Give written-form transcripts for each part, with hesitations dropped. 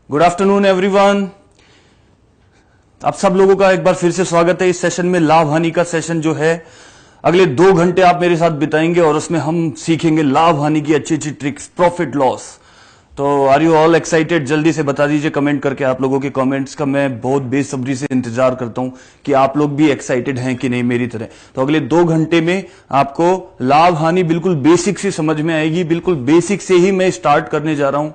Good afternoon everyone. आप सब लोगों का एक बार फिर से स्वागत है इस सेशन में। लाभ हानि का सेशन जो है अगले 2 घंटे आप मेरे साथ बिताएंगे और उसमें हम सीखेंगे लाभ हानि की अच्छी अच्छी ट्रिक्स, प्रॉफिट लॉस। तो आर यू ऑल एक्साइटेड? जल्दी से बता दीजिए कमेंट करके। आप लोगों के कमेंट्स का मैं बहुत बेसब्री से इंतजार करता हूं कि आप लोग भी एक्साइटेड हैं कि नहीं मेरी तरह। तो अगले 2 घंटे में आपको लाभ हानि बिल्कुल बेसिक से समझ में आएगी। बिल्कुल बेसिक से ही मैं स्टार्ट करने जा रहा हूं,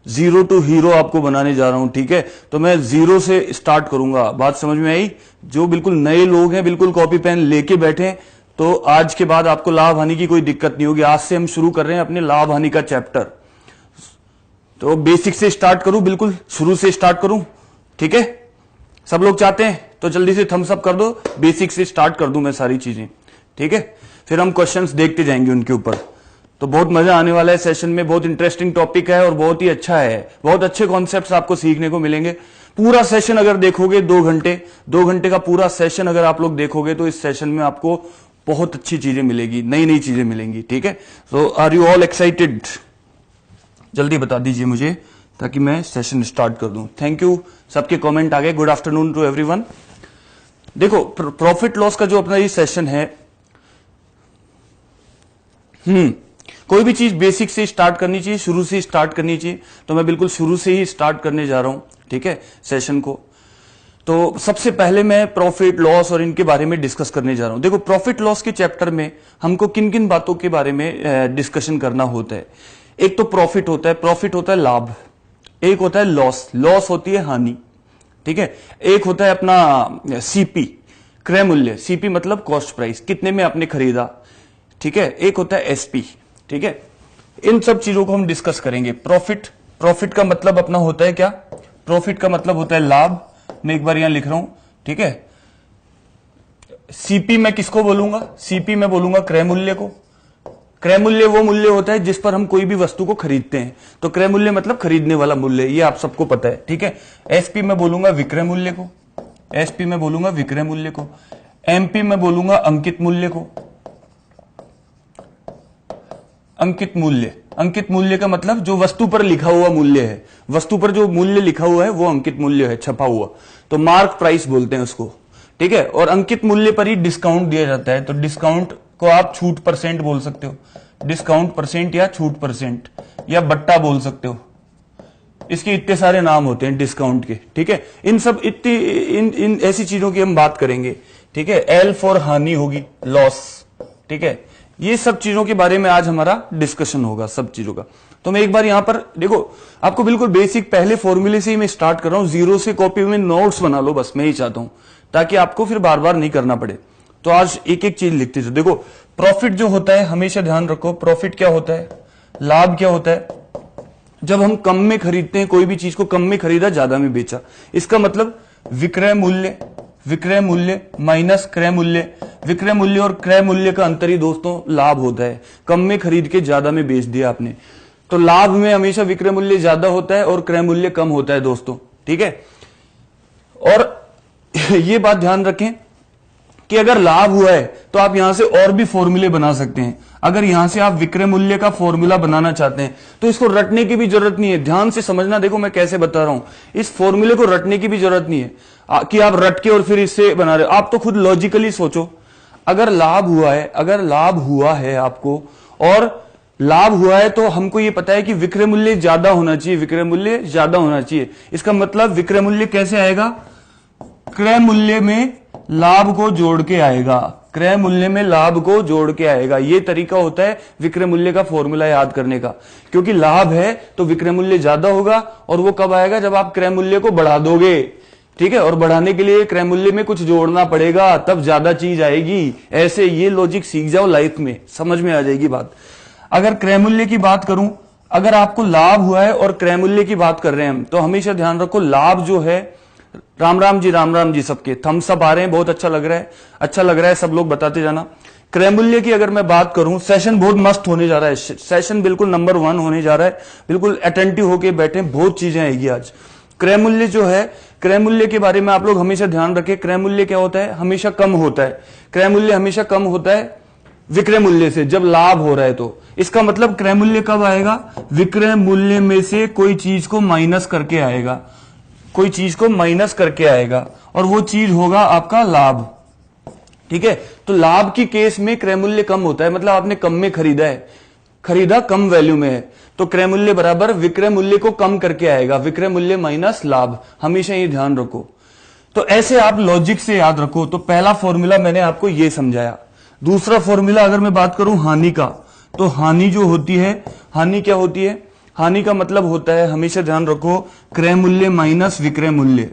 जीरो टू हीरो आपको बनाने जा रहा हूं। ठीक है, तो मैं जीरो से स्टार्ट करूंगा। बात समझ में आई? जो बिल्कुल नए लोग हैं बिल्कुल कॉपी पेन लेके बैठे, तो आज के बाद आपको लाभ हानि की कोई दिक्कत नहीं होगी। आज से हम शुरू कर रहे हैं अपने लाभ हानि का चैप्टर। तो बेसिक से स्टार्ट करूं, बिल्कुल शुरू से स्टार्ट करूं। ठीक है, सब लोग चाहते हैं तो जल्दी से थम्स अप कर दो। बेसिक से स्टार्ट कर दूं मैं सारी चीजें। ठीक है, फिर हम क्वेश्चंस देखते जाएंगे उनके ऊपर। तो बहुत मजा आने वाला है सेशन में। बहुत इंटरेस्टिंग टॉपिक है और बहुत ही अच्छा है। बहुत अच्छे कॉन्सेप्ट्स आपको सीखने को मिलेंगे। पूरा सेशन अगर देखोगे 2 घंटे का पूरा सेशन अगर आप लोग देखोगे तो इस सेशन में आपको बहुत अच्छी चीजें मिलेगी, नई नई चीजें मिलेंगी। ठीक है, सो आर यू ऑल एक्साइटेड? जल्दी बता दीजिए मुझे ताकि मैं सेशन स्टार्ट कर दूं। थैंक यू, सबके कमेंट आ गए। Good afternoon to everyone. देखो, प्रॉफिट लॉस का जो अपना ये सेशन है, कोई भी चीज बेसिक से स्टार्ट करनी चाहिए, शुरू से स्टार्ट करनी चाहिए। तो मैं बिल्कुल शुरू से ही स्टार्ट करने जा रहा हूं। ठीक है, सेशन को। तो सबसे पहले मैं प्रॉफिट लॉस और इनके बारे में डिस्कस करने जा रहा हूं। देखो, प्रॉफिट लॉस के चैप्टर में हमको किन किन बातों के बारे में डिस्कशन करना होता है। एक तो प्रॉफिट होता है लाभ। एक होता है लॉस, लॉस होती है हानि। ठीक है, एक होता है अपना सीपी, क्रय मूल्य। सीपी मतलब कॉस्ट प्राइस, कितने में आपने खरीदा। ठीक है, एक होता है एसपी। ठीक है, इन सब चीजों को हम डिस्कस करेंगे। प्रॉफिट का मतलब अपना होता है क्या? प्रॉफिट का मतलब होता है लाभ। मैं एक बार यहां लिख रहा हूं। ठीक है, सीपी मैं किसको बोलूंगा? सीपी मैं बोलूंगा क्रय मूल्य को। क्रय मूल्य वो मूल्य होता है जिस पर हम कोई भी वस्तु को खरीदते हैं। तो क्रय मूल्य मतलब खरीदने वाला मूल्य, ये आप सबको पता है। ठीक है, एसपी मैं बोलूंगा विक्रय मूल्य को। एसपी मैं बोलूंगा विक्रय मूल्य को। एमपी मैं बोलूंगा अंकित मूल्य को। अंकित मूल्य का मतलब जो वस्तु पर लिखा हुआ मूल्य है। वस्तु पर जो मूल्य लिखा हुआ है वो अंकित मूल्य है, छपा हुआ। तो मार्क प्राइस बोलते हैं उसको। ठीक है, और अंकित मूल्य पर ही डिस्काउंट दिया जाता है। तो डिस्काउंट को आप छूट परसेंट बोल सकते हो। डिस्काउंट परसेंट या छूट परसेंट या बट्टा बोल सकते हो। इसके इतने सारे नाम होते हैं डिस्काउंट के। ठीक है, इन सब इतनी इन ऐसी चीजों की हम बात करेंगे। ठीक है, एल फॉर हानि होगी, लॉस। ठीक है, ये सब चीजों के बारे में आज हमारा डिस्कशन होगा, सब चीजों का। तो मैं एक बार यहां पर देखो, आपको बिल्कुल बेसिक पहले फॉर्मूले से ही मैं स्टार्ट कर रहा हूं। जीरो से कॉपी में नोट्स बना लो, बस मैं ही चाहता हूं, ताकि आपको फिर बार बार नहीं करना पड़े। तो आज एक एक चीज लिखते थे। देखो, प्रॉफिट जो होता है, हमेशा ध्यान रखो, प्रॉफिट क्या होता है, लाभ क्या होता है। जब हम कम में खरीदते हैं कोई भी चीज को, कम में खरीदा ज्यादा में बेचा, इसका मतलब विक्रय मूल्य माइनस क्रय मूल्य। विक्रय मूल्य और क्रय मूल्य का अंतर ही दोस्तों लाभ होता है। कम में खरीद के ज्यादा में बेच दिया आपने, तो लाभ में हमेशा विक्रय मूल्य ज्यादा होता है और क्रय मूल्य कम होता है दोस्तों। ठीक है, और ये बात ध्यान रखें कि अगर लाभ हुआ है तो आप यहां से और भी फॉर्मूले बना सकते हैं। अगर यहां से आप विक्रय मूल्य का फॉर्मूला बनाना चाहते हैं तो इसको रटने की भी जरूरत नहीं है। ध्यान से समझना, देखो मैं कैसे बता रहा हूं। इस फॉर्मूले को रटने की भी जरूरत नहीं है कि आप रट के और फिर इससे बना रहे हो। आप तो खुद लॉजिकली सोचो, अगर लाभ हुआ है आपको, और लाभ हुआ है तो हमको ये पता है कि विक्रय मूल्य ज्यादा होना चाहिए। इसका मतलब विक्रय मूल्य कैसे आएगा? क्रय मूल्य में लाभ को जोड़ के आएगा। ये तरीका होता है विक्रय मूल्य का फॉर्मूला याद करने का। क्योंकि लाभ है तो विक्रय मूल्य ज्यादा होगा, और वो कब आएगा? जब आप क्रय मूल्य को बढ़ा दोगे। ठीक है, और बढ़ाने के लिए क्रय मूल्य में कुछ जोड़ना पड़ेगा, तब ज्यादा चीज आएगी। ऐसे ये लॉजिक सीख जाओ, लाइफ में समझ में आ जाएगी बात। अगर क्रय मूल्य की बात करूं, अगर आपको लाभ हुआ है और क्रय मूल्य की बात कर रहे हैं हम, तो हमेशा ध्यान रखो लाभ जो है, राम राम जी सबके थम्स अप आ रहे हैं, बहुत अच्छा लग रहा है, सब लोग बताते जाना। क्रय मूल्य की अगर मैं बात करूं, सेशन बहुत मस्त होने जा रहा है। सेशन बिल्कुल नंबर 1 होने जा रहा है। बिल्कुल अटेंटिव होके बैठे, बहुत चीजें आएगी आज। क्रय मूल्य जो है, क्रय मूल्य के बारे में आप लोग हमेशा ध्यान रखें। क्रय मूल्य क्या होता है? हमेशा कम होता है। क्रय मूल्य हमेशा कम होता है विक्रय मूल्य से, जब लाभ हो रहा है तो इसका मतलब क्रय मूल्य कब आएगा, विक्रय मूल्य में से कोई चीज को माइनस करके आएगा, कोई चीज को माइनस करके आएगा और वो चीज होगा आपका लाभ। ठीक है, तो लाभ की केस में क्रय मूल्य कम होता है, मतलब आपने कम में खरीदा है, खरीदा कम वैल्यू में है, तो क्रय मूल्य बराबर विक्रय मूल्य को कम करके आएगा, विक्रय मूल्य माइनस लाभ, हमेशा ये ध्यान रखो। तो ऐसे आप लॉजिक से याद रखो। तो पहला फॉर्मूला मैंने आपको ये समझाया। दूसरा फॉर्मूला अगर मैं बात करूं हानि का, तो हानि जो होती है, हानि क्या होती है, हानि का मतलब होता है, हमेशा ध्यान रखो, क्रय मूल्य माइनस विक्रय मूल्य,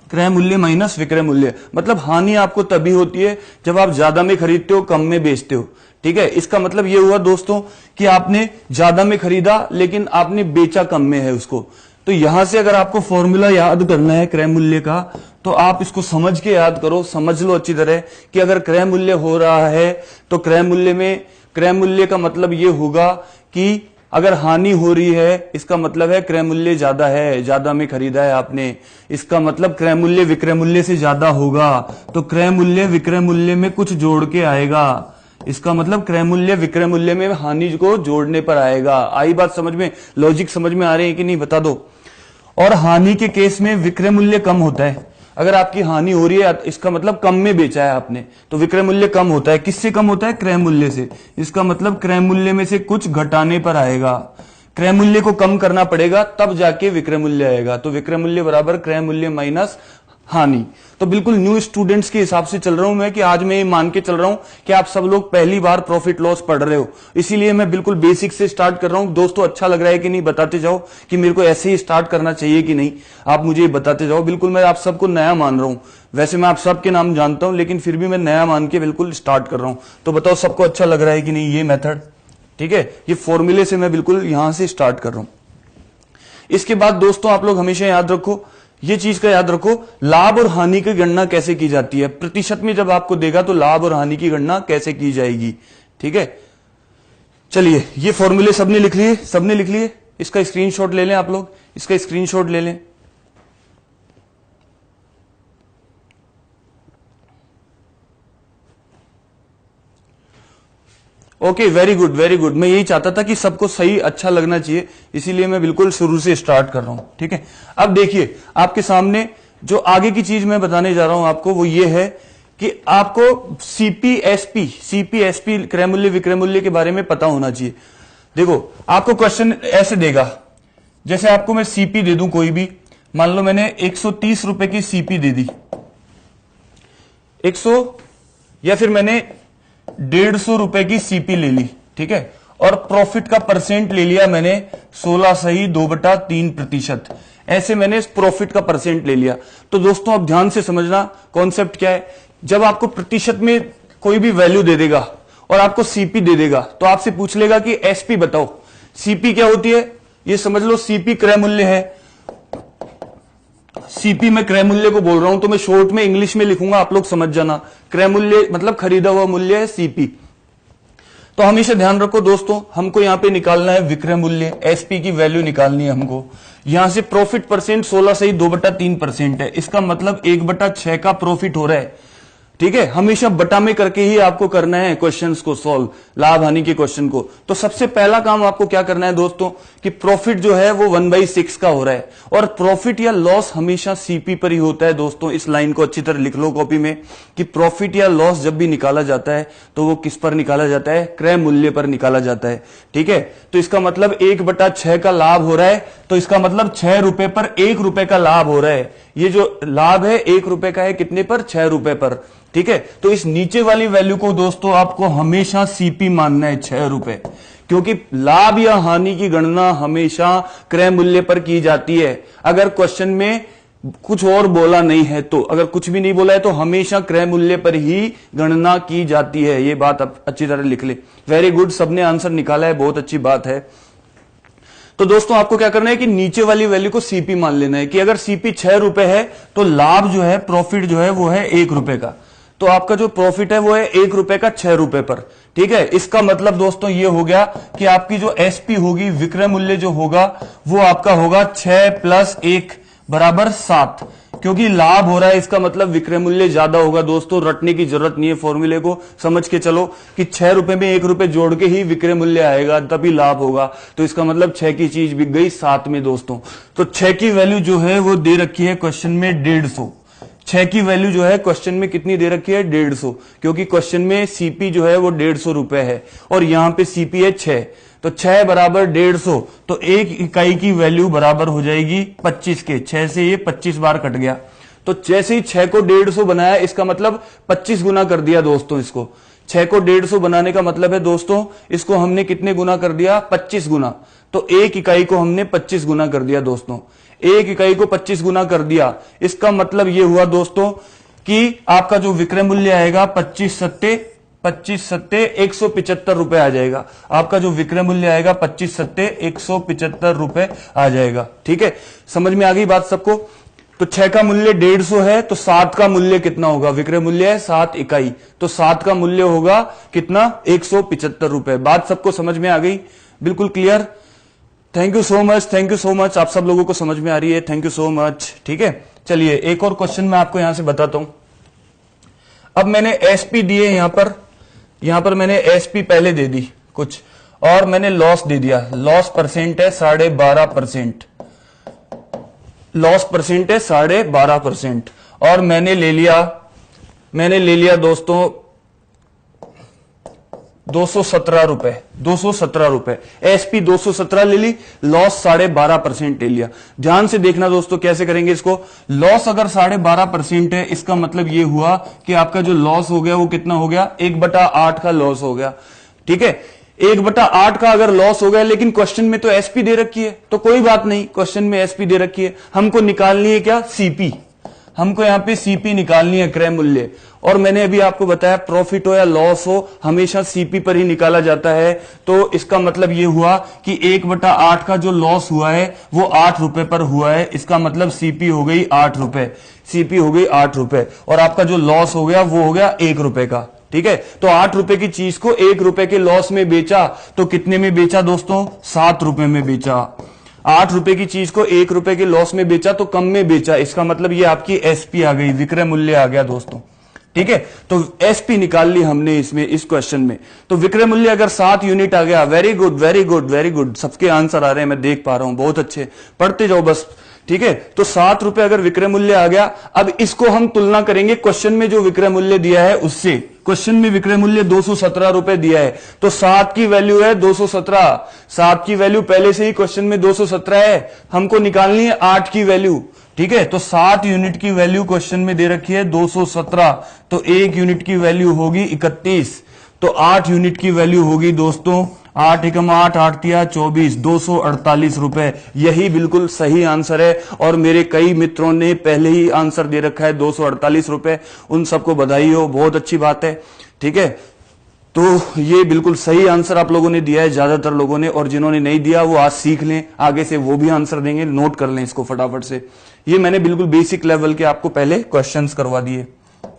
क्रय मूल्य माइनस विक्रय मूल्य। मतलब हानि आपको तभी होती है जब आप ज्यादा में खरीदते हो कम में बेचते हो। ठीक है, इसका मतलब ये हुआ दोस्तों कि आपने ज्यादा में खरीदा लेकिन आपने बेचा कम में है उसको। तो यहां से अगर आपको फॉर्मूला याद करना है क्रय मूल्य का, तो आप इसको समझ के याद करो, समझ लो अच्छी तरह कि अगर क्रय मूल्य हो रहा है तो क्रय मूल्य में, क्रय मूल्य का मतलब ये होगा कि अगर हानि हो रही है इसका मतलब है क्रय मूल्य ज्यादा है, ज्यादा में खरीदा है आपने, इसका मतलब क्रय मूल्य विक्रय मूल्य से ज्यादा होगा, तो क्रय मूल्य विक्रय मूल्य में कुछ जोड़ के आएगा, इसका मतलब क्रय मूल्य विक्रय मूल्य में हानि को जोड़ने पर आएगा। आई बात समझ में, लॉजिक समझ में आ रही है कि नहीं बता दो। और हानि के केस में विक्रय मूल्य कम होता है, अगर आपकी हानि हो रही है इसका मतलब कम में बेचा है आपने, तो विक्रय मूल्य कम होता है। किससे कम होता है, क्रय मूल्य से, इसका मतलब क्रय मूल्य में से कुछ घटाने पर आएगा, क्रय मूल्य को कम करना पड़ेगा तब जाके विक्रय मूल्य आएगा। तो विक्रय मूल्य बराबर क्रय मूल्य माइनस हानि। तो बिल्कुल न्यू स्टूडेंट्स के हिसाब से चल रहा हूं मैं, कि आज मैं ये मान के चल रहा हूं कि आप सब लोग पहली बार प्रॉफिट लॉस पढ़ रहे हो, इसीलिए मैं बिल्कुल बेसिक से स्टार्ट कर रहा हूं। दोस्तों अच्छा लग रहा है कि नहीं बताते जाओ, कि मेरे को ऐसे ही स्टार्ट करना चाहिए कि नहीं, आप मुझे बताते जाओ। बिल्कुल मैं आप सबको नया मान रहा हूं, वैसे मैं आप सबके नाम जानता हूं लेकिन फिर भी मैं नया मान के बिल्कुल स्टार्ट कर रहा हूं। तो बताओ सबको अच्छा लग रहा है कि नहीं ये मेथड। ठीक है, ये फॉर्मूले से मैं बिल्कुल यहां से स्टार्ट कर रहा हूं। इसके बाद दोस्तों आप लोग हमेशा याद रखो, ये चीज का याद रखो, लाभ और हानि की गणना कैसे की जाती है। प्रतिशत में जब आपको देगा तो लाभ और हानि की गणना कैसे की जाएगी। ठीक है, चलिए ये फॉर्मूले सबने लिख लिए, सबने लिख लिए, इसका स्क्रीनशॉट ले लें आप लोग, इसका स्क्रीनशॉट ले लें। Okay, very good very good. मैं यही चाहता था कि सबको सही अच्छा लगना चाहिए, इसीलिए मैं बिल्कुल शुरू से स्टार्ट कर रहा हूं। ठीक है, अब देखिए आपके सामने जो आगे की चीज मैं बताने जा रहा हूं आपको, वो ये है कि आपको सीपीएसपी क्रय मूल्य विक्रय मूल्य के बारे में पता होना चाहिए। देखो आपको क्वेश्चन ऐसे देगा, जैसे आपको मैं सीपी दे दूं कोई भी, मान लो मैंने 130 रुपए की सीपी दे दी, 100 या फिर मैंने 150 रुपए की सीपी ले ली। ठीक है, और प्रॉफिट का परसेंट ले लिया मैंने 16 सही 2/3%, ऐसे मैंने प्रॉफिट का परसेंट ले लिया। तो दोस्तों अब ध्यान से समझना कॉन्सेप्ट क्या है। जब आपको प्रतिशत में कोई भी वैल्यू दे देगा और आपको सीपी दे देगा, तो आपसे पूछ लेगा कि एसपी बताओ। सीपी क्या होती है ये समझ लो, सीपी क्रय मूल्य है। सीपी में क्रय मूल्य को बोल रहा हूं तो मैं शॉर्ट में इंग्लिश में लिखूंगा, आप लोग समझ जाना। क्रय मूल्य मतलब खरीदा हुआ मूल्य है सीपी। तो हमेशा ध्यान रखो दोस्तों, हमको यहां पे निकालना है विक्रय मूल्य, एसपी की वैल्यू निकालनी है हमको। यहां से प्रॉफिट परसेंट 16 सही 2/3% है, इसका मतलब 1/6 का प्रॉफिट हो रहा है। ठीक है, हमेशा बटा में करके ही आपको करना है क्वेश्चंस को सॉल्व, लाभ हानि के क्वेश्चन को। तो सबसे पहला काम आपको क्या करना है दोस्तों, कि प्रॉफिट जो है वो 1/6 का हो रहा है, और प्रॉफिट या लॉस हमेशा सीपी पर ही होता है दोस्तों। इस लाइन को अच्छी तरह लिख लो कॉपी में, कि प्रॉफिट या लॉस जब भी निकाला जाता है तो वो किस पर निकाला जाता है, क्रय मूल्य पर निकाला जाता है। ठीक है, तो इसका मतलब 1/6 का लाभ हो रहा है, तो इसका मतलब 6 रुपए पर 1 रुपए का लाभ हो रहा है। ये जो लाभ है 1 रुपए का है, कितने पर, 6 रुपए पर। ठीक है, तो इस नीचे वाली वैल्यू को दोस्तों आपको हमेशा सीपी मानना है, 6 रुपए, क्योंकि लाभ या हानि की गणना हमेशा क्रय मूल्य पर की जाती है। अगर क्वेश्चन में कुछ और बोला नहीं है तो, अगर कुछ भी नहीं बोला है तो हमेशा क्रय मूल्य पर ही गणना की जाती है। ये बात आप अच्छी तरह लिख ले। वेरी गुड, सबने आंसर निकाला है, बहुत अच्छी बात है। तो दोस्तों आपको क्या करना है कि नीचे वाली वैल्यू को सीपी मान लेना है, कि अगर सीपी 6 रुपए है तो लाभ जो है, प्रॉफिट जो है वो है 1 रुपए का, तो आपका जो प्रॉफिट है वो है 1 रुपए का 6 रुपए पर। ठीक है, इसका मतलब दोस्तों ये हो गया कि आपकी जो एसपी होगी, विक्रय मूल्य जो होगा वो आपका होगा 6 + 1 = 7। क्योंकि लाभ हो रहा है इसका मतलब विक्रय मूल्य ज्यादा होगा दोस्तों। रटने की जरूरत नहीं है, फॉर्मूले को समझ के चलो कि 6 रुपए में 1 रुपए जोड़ के ही विक्रय मूल्य आएगा तभी लाभ होगा। तो इसका मतलब 6 की चीज बिक गई 7 में दोस्तों। तो 6 की वैल्यू जो है वो दे रखी है क्वेश्चन में 150। 6 की वैल्यू जो है क्वेश्चन में कितनी दे रखी है 150, क्योंकि क्वेश्चन में सीपी जो है वो 150 रुपए है और यहां पे सीपी है 6। तो 6 बराबर 150, तो एक इकाई की वैल्यू बराबर हो जाएगी 25 के। 6 से ये 25 बार कट गया, तो जैसे ही 6 को 150 बनाया इसका मतलब 25 गुना कर दिया दोस्तों। इसको 6 को 150 बनाने का मतलब है दोस्तों इसको हमने कितने गुना कर दिया 25 गुना। तो एक इकाई को हमने 25 गुना कर दिया दोस्तों। एक इकाई को 25 गुना कर दिया, इसका मतलब ये हुआ दोस्तों कि आपका जो विक्रय मूल्य आएगा 25 सत्ते 175 रुपए आ जाएगा। आपका जो विक्रय मूल्य आएगा 25 सत्ते 175 रुपए आ जाएगा। ठीक है, समझ में आ गई बात सबको। तो 6 का मूल्य 150 है, तो 7 का मूल्य कितना होगा? विक्रय मूल्य है 7 इकाई, तो 7 का मूल्य होगा कितना 175 रुपए। बात सबको समझ में आ गई, बिल्कुल clear. Thank you so much, thank you so much. आप सब लोगों को समझ में आ रही है, थैंक यू सो मच। ठीक है, चलिए एक और क्वेश्चन मैं आपको यहां से बताता हूं। अब मैंने एसपी दिए यहां पर मैंने एसपी पहले दे दी कुछ, और मैंने लॉस दे दिया। लॉस परसेंट है 12.5%, लॉस परसेंट है 12.5%, और मैंने ले लिया दोस्तों 217 रुपए। एसपी 217 ले ली, लॉस 12.5% ले लिया। ध्यान से देखना दोस्तों कैसे करेंगे इसको। लॉस अगर 12.5% है, इसका मतलब ये हुआ कि आपका जो लॉस हो गया वो कितना हो गया 1/8 का लॉस हो गया। ठीक है, 1/8 का अगर लॉस हो गया, लेकिन क्वेश्चन में तो एसपी दे रखी है, तो कोई बात नहीं, क्वेश्चन में एसपी दे रखी है, हमको निकालनी है क्या सीपी। हमको यहां पे सीपी निकालनी है, क्रय मूल्य। और मैंने अभी आपको बताया प्रॉफिट हो या लॉस हो हमेशा सीपी पर ही निकाला जाता है। तो इसका मतलब यह हुआ कि 1/8 का जो लॉस हुआ है वो 8 रुपए पर हुआ है। इसका मतलब सीपी हो गई 8 रुपए, सीपी हो गई 8 रुपए, और आपका जो लॉस हो गया वो हो गया 1 रुपए का। ठीक है, तो 8 रुपए की चीज को 1 रुपए के लॉस में बेचा, तो कितने में बेचा दोस्तों 7 रुपए में बेचा। 8 रुपए की चीज को 1 रुपए के लॉस में बेचा तो कम में बेचा। इसका मतलब ये आपकी एसपी आ गई, विक्रय मूल्य आ गया दोस्तों। ठीक है, तो एसपी निकाल ली हमने इसमें, इस क्वेश्चन में। तो विक्रय मूल्य अगर 7 यूनिट आ गया, very good very good very good, सबके आंसर आ रहे हैं, मैं देख पा रहा हूं, बहुत अच्छे, पढ़ते जाओ बस। ठीक है, तो 7 रुपए अगर विक्रय मूल्य आ गया, अब इसको हम तुलना करेंगे क्वेश्चन में जो विक्रय मूल्य दिया है उससे। क्वेश्चन में विक्रय मूल्य 217 रुपए दिया है, तो 7 की वैल्यू है 217। 7 की वैल्यू पहले से ही क्वेश्चन में 217 है, हमको निकालनी है 8 की वैल्यू। ठीक है, तो 7 यूनिट की वैल्यू क्वेश्चन में दे रखी है 217, तो 1 यूनिट की वैल्यू होगी 31, तो 8 यूनिट की वैल्यू होगी दोस्तों 8 एकम 8 8 तिया 24, 248 रुपए। यही बिल्कुल सही आंसर है, और मेरे कई मित्रों ने पहले ही आंसर दे रखा है 248 रुपए, उन सबको बधाई हो, बहुत अच्छी बात है। ठीक है, तो ये बिल्कुल सही आंसर आप लोगों ने दिया है ज्यादातर लोगों ने, और जिन्होंने नहीं दिया वो आज सीख लें, आगे से वो भी आंसर देंगे, नोट कर लें इसको फटाफट से। ये मैंने बिल्कुल बेसिक लेवल के आपको पहले क्वेश्चंस करवा दिए।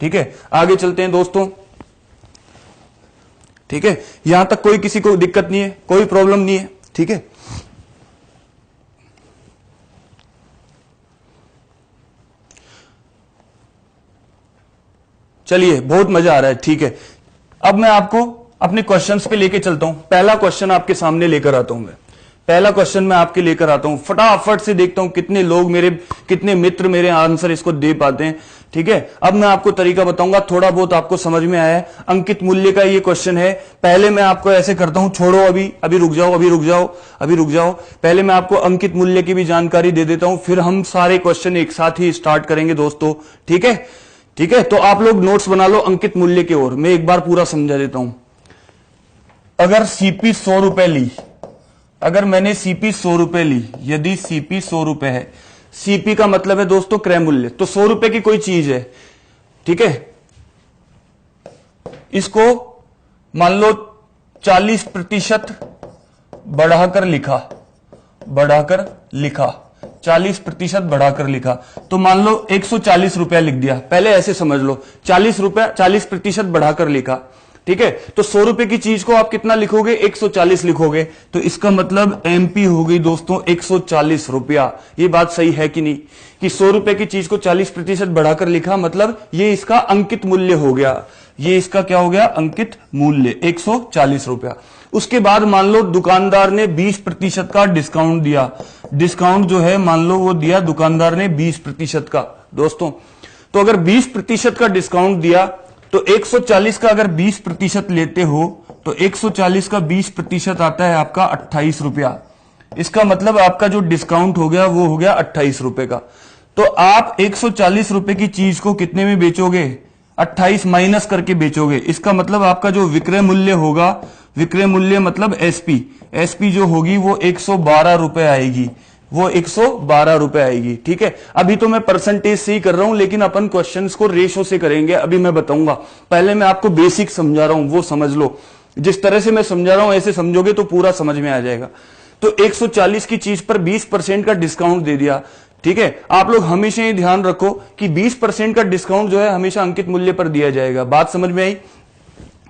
ठीक है, आगे चलते हैं दोस्तों। ठीक है, यहां तक कोई किसी को दिक्कत नहीं है, कोई प्रॉब्लम नहीं है। ठीक है, चलिए बहुत मजा आ रहा है। ठीक है, अब मैं आपको अपने क्वेश्चंस पे लेके चलता हूं। पहला क्वेश्चन आपके सामने लेकर आता हूं मैं, पहला क्वेश्चन मैं आपके लेकर आता हूं, फटाफट से देखता हूं कितने लोग मेरे, कितने मित्र मेरे आंसर इसको दे पाते हैं। ठीक है, अब मैं आपको तरीका बताऊंगा, थोड़ा बहुत आपको समझ में आया है। अंकित मूल्य का ये क्वेश्चन है। पहले मैं आपको ऐसे करता हूं, छोड़ो अभी रुक जाओ, पहले मैं आपको अंकित मूल्य की भी जानकारी दे देता हूं, फिर हम सारे क्वेश्चन एक साथ ही स्टार्ट करेंगे दोस्तों। ठीक है, ठीक है, तो आप लोग नोट्स बना लो अंकित मूल्य की ओर। मैं एक बार पूरा समझा देता हूं। अगर सीपी 100 रुपए ली, अगर मैंने सीपी 100 रुपए ली, यदि सीपी 100 रुपए है, सीपी का मतलब है दोस्तों क्रय मूल्य, तो 100 रुपए की कोई चीज है। ठीक है, इसको मान लो 40% बढ़ाकर लिखा, 40% बढ़ाकर लिखा, तो मान लो 140 रुपया लिख दिया। पहले ऐसे समझ लो, 40 रुपया 40% बढ़ाकर लिखा, ठीक है। तो 100 रुपए की चीज को आप कितना लिखोगे, 140 लिखोगे। तो इसका मतलब एमपी हो गई दोस्तों 140 रुपया। ये बात सही है कि नहीं, कि 100 रुपए की चीज को 40% बढ़ाकर लिखा, मतलब ये इसका अंकित मूल्य हो गया। ये इसका क्या हो गया, अंकित मूल्य 140 रुपया। उसके बाद मान लो दुकानदार ने 20% का डिस्काउंट दिया। डिस्काउंट जो है मान लो वो दिया दुकानदार ने 20% का दोस्तों। तो अगर 20% का डिस्काउंट दिया तो 140 का अगर 20% लेते हो तो 140 का 20% आता है आपका 28 रुपया। इसका मतलब आपका जो डिस्काउंट हो गया वो हो गया 28 रुपए का। तो आप 140 रुपए की चीज को कितने में बेचोगे, 28 माइनस करके बेचोगे। इसका मतलब आपका जो विक्रय मूल्य होगा, विक्रय मूल्य मतलब एसपी, एसपी जो होगी वो 112 रुपए आएगी, वो 112 रुपए आएगी। ठीक है, अभी तो मैं परसेंटेज से ही कर रहा हूं, लेकिन अपन क्वेश्चंस को रेशो से करेंगे, अभी मैं बताऊंगा। पहले मैं आपको बेसिक समझा रहा हूं, वो समझ लो। जिस तरह से मैं समझा रहा हूं ऐसे समझोगे तो पूरा समझ में आ जाएगा। तो 140 की चीज पर 20% का डिस्काउंट दे दिया। ठीक है, आप लोग हमेशा ये ध्यान रखो कि 20% का डिस्काउंट जो है हमेशा अंकित मूल्य पर दिया जाएगा। बात समझ में आई?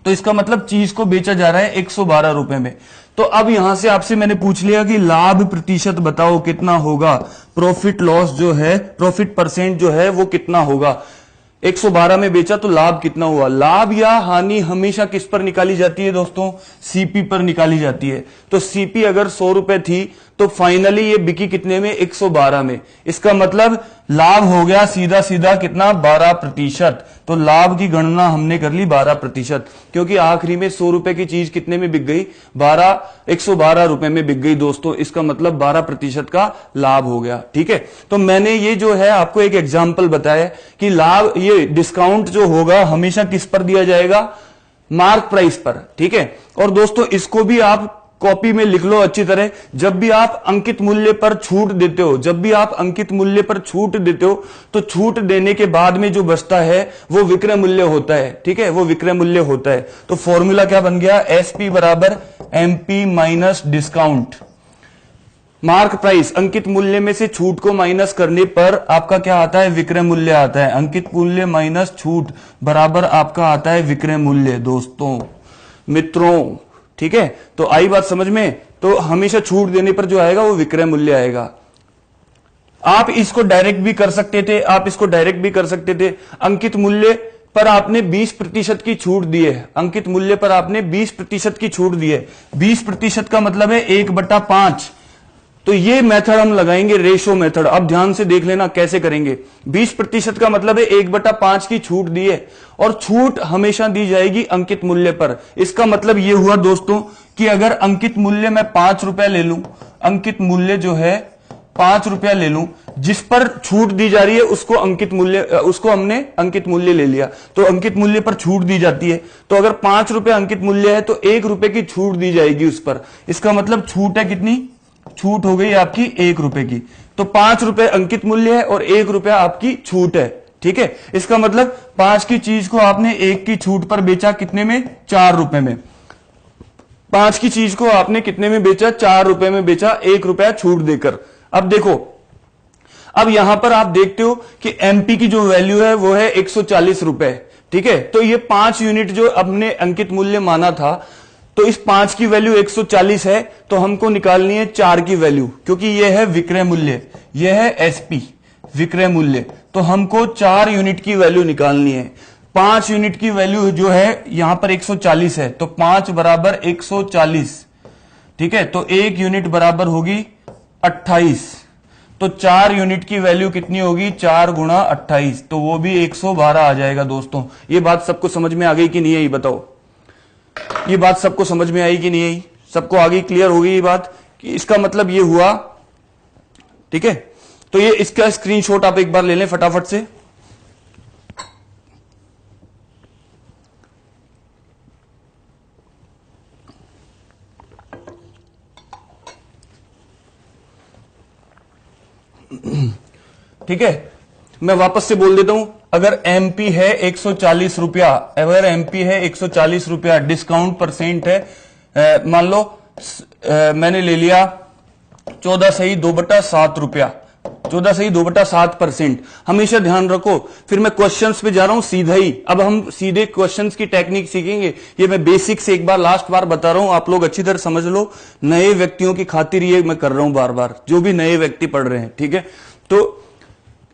तो इसका मतलब चीज को बेचा जा रहा है 112 रुपए में। तो अब यहां से आपसे मैंने पूछ लिया कि लाभ प्रतिशत बताओ कितना होगा, प्रॉफिट लॉस जो है, प्रॉफिट परसेंट जो है वो कितना होगा। 112 में बेचा तो लाभ कितना हुआ। लाभ या हानि हमेशा किस पर निकाली जाती है दोस्तों, सीपी पर निकाली जाती है। तो सीपी अगर 100 रुपए थी तो फाइनली ये बिकी कितने में, 112 में। इसका मतलब लाभ हो गया सीधा सीधा कितना, 12%। तो लाभ की गणना हमने कर ली 12%, क्योंकि आखिरी में 100 रुपए की चीज कितने में बिक गई, 112 रुपए में बिक गई दोस्तों। इसका मतलब 12% का लाभ हो गया। ठीक है, तो मैंने ये जो है आपको एक एग्जाम्पल बताया कि लाभ, ये डिस्काउंट जो होगा हमेशा किस पर दिया जाएगा, मार्क प्राइस पर। ठीक है, और दोस्तों इसको भी आप कॉपी में लिख लो अच्छी तरह। जब भी आप अंकित मूल्य पर छूट देते हो, जब भी आप अंकित मूल्य पर छूट देते हो तो छूट देने के बाद में जो बचता है वो विक्रय मूल्य होता है। ठीक है, वो विक्रय मूल्य होता है। तो फॉर्मूला क्या बन गया, एसपी बराबर MP minus discount. Mark price, अंकित मूल्य में से छूट को माइनस करने पर आपका क्या आता है, विक्रय मूल्य आता है। अंकित मूल्य माइनस छूट बराबर आपका आता है विक्रय मूल्य दोस्तों, मित्रों। ठीक है, तो आई बात समझ में? तो हमेशा छूट देने पर जो आएगा वो विक्रय मूल्य आएगा। आप इसको डायरेक्ट भी कर सकते थे, आप इसको डायरेक्ट भी कर सकते थे। अंकित मूल्य पर आपने 20% की छूट दी है, अंकित मूल्य पर आपने 20% की छूट दी है। 20% का मतलब है 1/5। तो ये मेथड हम लगाएंगे, रेशो मेथड। अब ध्यान से देख लेना कैसे करेंगे। 20% का मतलब है 1/5 की छूट दी है, और छूट हमेशा दी जाएगी अंकित मूल्य पर। इसका मतलब ये हुआ दोस्तों कि अगर अंकित मूल्य मैं 5 रुपया ले लूं, अंकित मूल्य जो है 5 रुपया ले लूं, जिस पर छूट दी जा रही है उसको अंकित मूल्य, उसको हमने अंकित मूल्य ले लिया, तो अंकित मूल्य पर छूट दी जाती है। तो अगर 5 रुपए अंकित मूल्य है तो 1 रुपए की छूट दी जाएगी उस पर। इसका मतलब छूट है कितनी, छूट हो गई आपकी 1 रुपए की। तो 5 रुपए अंकित मूल्य है और 1 रुपया आपकी छूट है। ठीक है, इसका मतलब 5 की चीज को आपने 1 की छूट पर बेचा कितने में, 4 रुपए में। 5 की चीज को आपने कितने में बेचा, 4 रुपए में बेचा, 1 रुपया छूट देकर। अब देखो, अब यहां पर आप देखते हो कि एमपी की जो वैल्यू है वो है 140 रुपए। ठीक है, तो ये 5 यूनिट जो हमने अंकित मूल्य माना था, तो इस 5 की वैल्यू 140 है, तो हमको निकालनी है 4 की वैल्यू, क्योंकि यह है विक्रय मूल्य, यह है एसपी विक्रय मूल्य। तो हमको 4 यूनिट की वैल्यू निकालनी है। 5 यूनिट की वैल्यू जो है यहां पर 140 है, तो 5 बराबर 140। ठीक है, तो 1 यूनिट बराबर होगी 28। तो 4 यूनिट की वैल्यू कितनी होगी, 4 गुणा 28, तो वो भी 112 आ जाएगा दोस्तों। ये बात सबको समझ में आ गई कि नहीं आई, बताओ। ये बात सबको समझ में आई कि नहीं आई, सबको आ गई, क्लियर हो गई ये बात कि इसका मतलब ये हुआ। ठीक है, तो ये इसका स्क्रीनशॉट आप एक बार ले लें फटाफट से। ठीक है, मैं वापस से बोल देता हूं। अगर एमपी है 140 रुपया, अगर एमपी है 140 रुपया, डिस्काउंट परसेंट है मान लो मैंने ले लिया 14 सही 2/7 रुपया। 14.2/7%। हमेशा ध्यान रखो। फिर मैं क्वेश्चंस पे जा रहा हूं सीधा ही। अब हम सीधे क्वेश्चंस की टेक्निक सीखेंगे। ये मैं बेसिक से एक बार लास्ट बार बता रहा हूं, आप लोग अच्छी तरह समझ लो। नए व्यक्तियों की खातिर ये मैं कर रहा हूं बार बार, जो भी नए व्यक्ति पढ़ रहे हैं, ठीक है। तो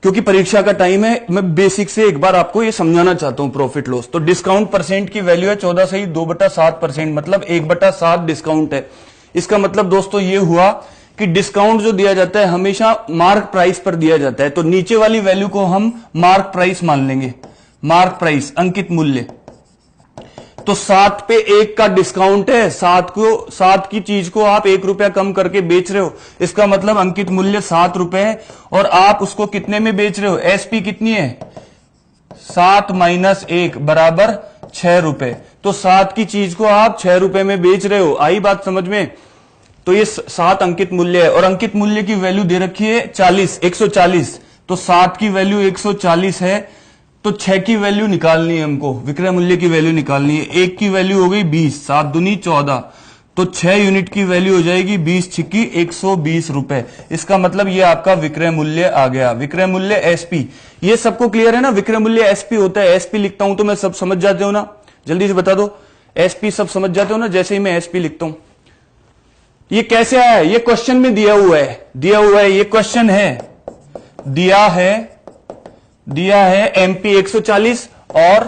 क्योंकि परीक्षा का टाइम है, मैं बेसिक से एक बार आपको ये समझाना चाहता हूं प्रॉफिट लॉस। तो डिस्काउंट परसेंट की वैल्यू है 14.2/7%, मतलब 1/7 डिस्काउंट है। इसका मतलब दोस्तों ये हुआ कि डिस्काउंट जो दिया जाता है हमेशा मार्क प्राइस पर दिया जाता है। तो नीचे वाली वैल्यू को हम मार्क प्राइस मान लेंगे। मार्क प्राइस, अंकित मूल्य। तो 7 पे 1 का डिस्काउंट है। 7 की चीज को आप 1 रुपया कम करके बेच रहे हो, इसका मतलब अंकित मूल्य 7 रुपए है। और आप उसको कितने में बेच रहे हो? एसपी कितनी है? 7 - 1 बराबर 6 रुपए। तो 7 की चीज को आप 6 रुपए में बेच रहे हो। आई बात समझ में? तो ये 7 अंकित मूल्य है। और अंकित मूल्य की वैल्यू दे रखी है 140। तो 7 की वैल्यू 140 है, तो 6 की वैल्यू निकालनी है हमको, विक्रय मूल्य की वैल्यू निकालनी है। 1 की वैल्यू हो गई 20, 7 दूनी 14, तो 6 यूनिट की वैल्यू हो जाएगी 20 छिक्की 120 रुपए। इसका मतलब ये आपका विक्रय मूल्य आ गया। विक्रय मूल्य एसपी, ये सबको क्लियर है ना? विक्रय मूल्य एसपी होता है। एसपी लिखता हूं तो मैं सब समझ जाते हो ना? जल्दी से बता दो, एसपी सब समझ जाते हो ना जैसे ही मैं एसपी लिखता हूं? ये कैसे आया है? ये क्वेश्चन में दिया हुआ है, ये क्वेश्चन है, दिया है एमपी 140 और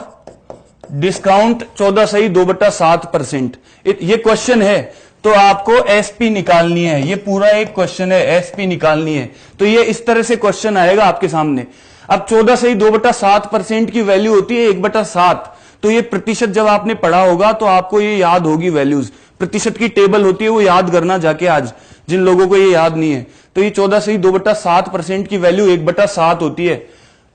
डिस्काउंट 14.2/7%। ये क्वेश्चन है, तो आपको एसपी निकालनी है। ये पूरा एक क्वेश्चन है, एसपी निकालनी है। तो ये इस तरह से क्वेश्चन आएगा आपके सामने। अब 14.2/7% की वैल्यू होती है 1/7। तो ये प्रतिशत जब आपने पढ़ा होगा तो आपको ये याद होगी वैल्यूज। प्रतिशत की टेबल होती है, वो याद करना जाके आज, जिन लोगों को ये याद नहीं है। तो ये 14.2/7% की वैल्यू 1/7 होती है।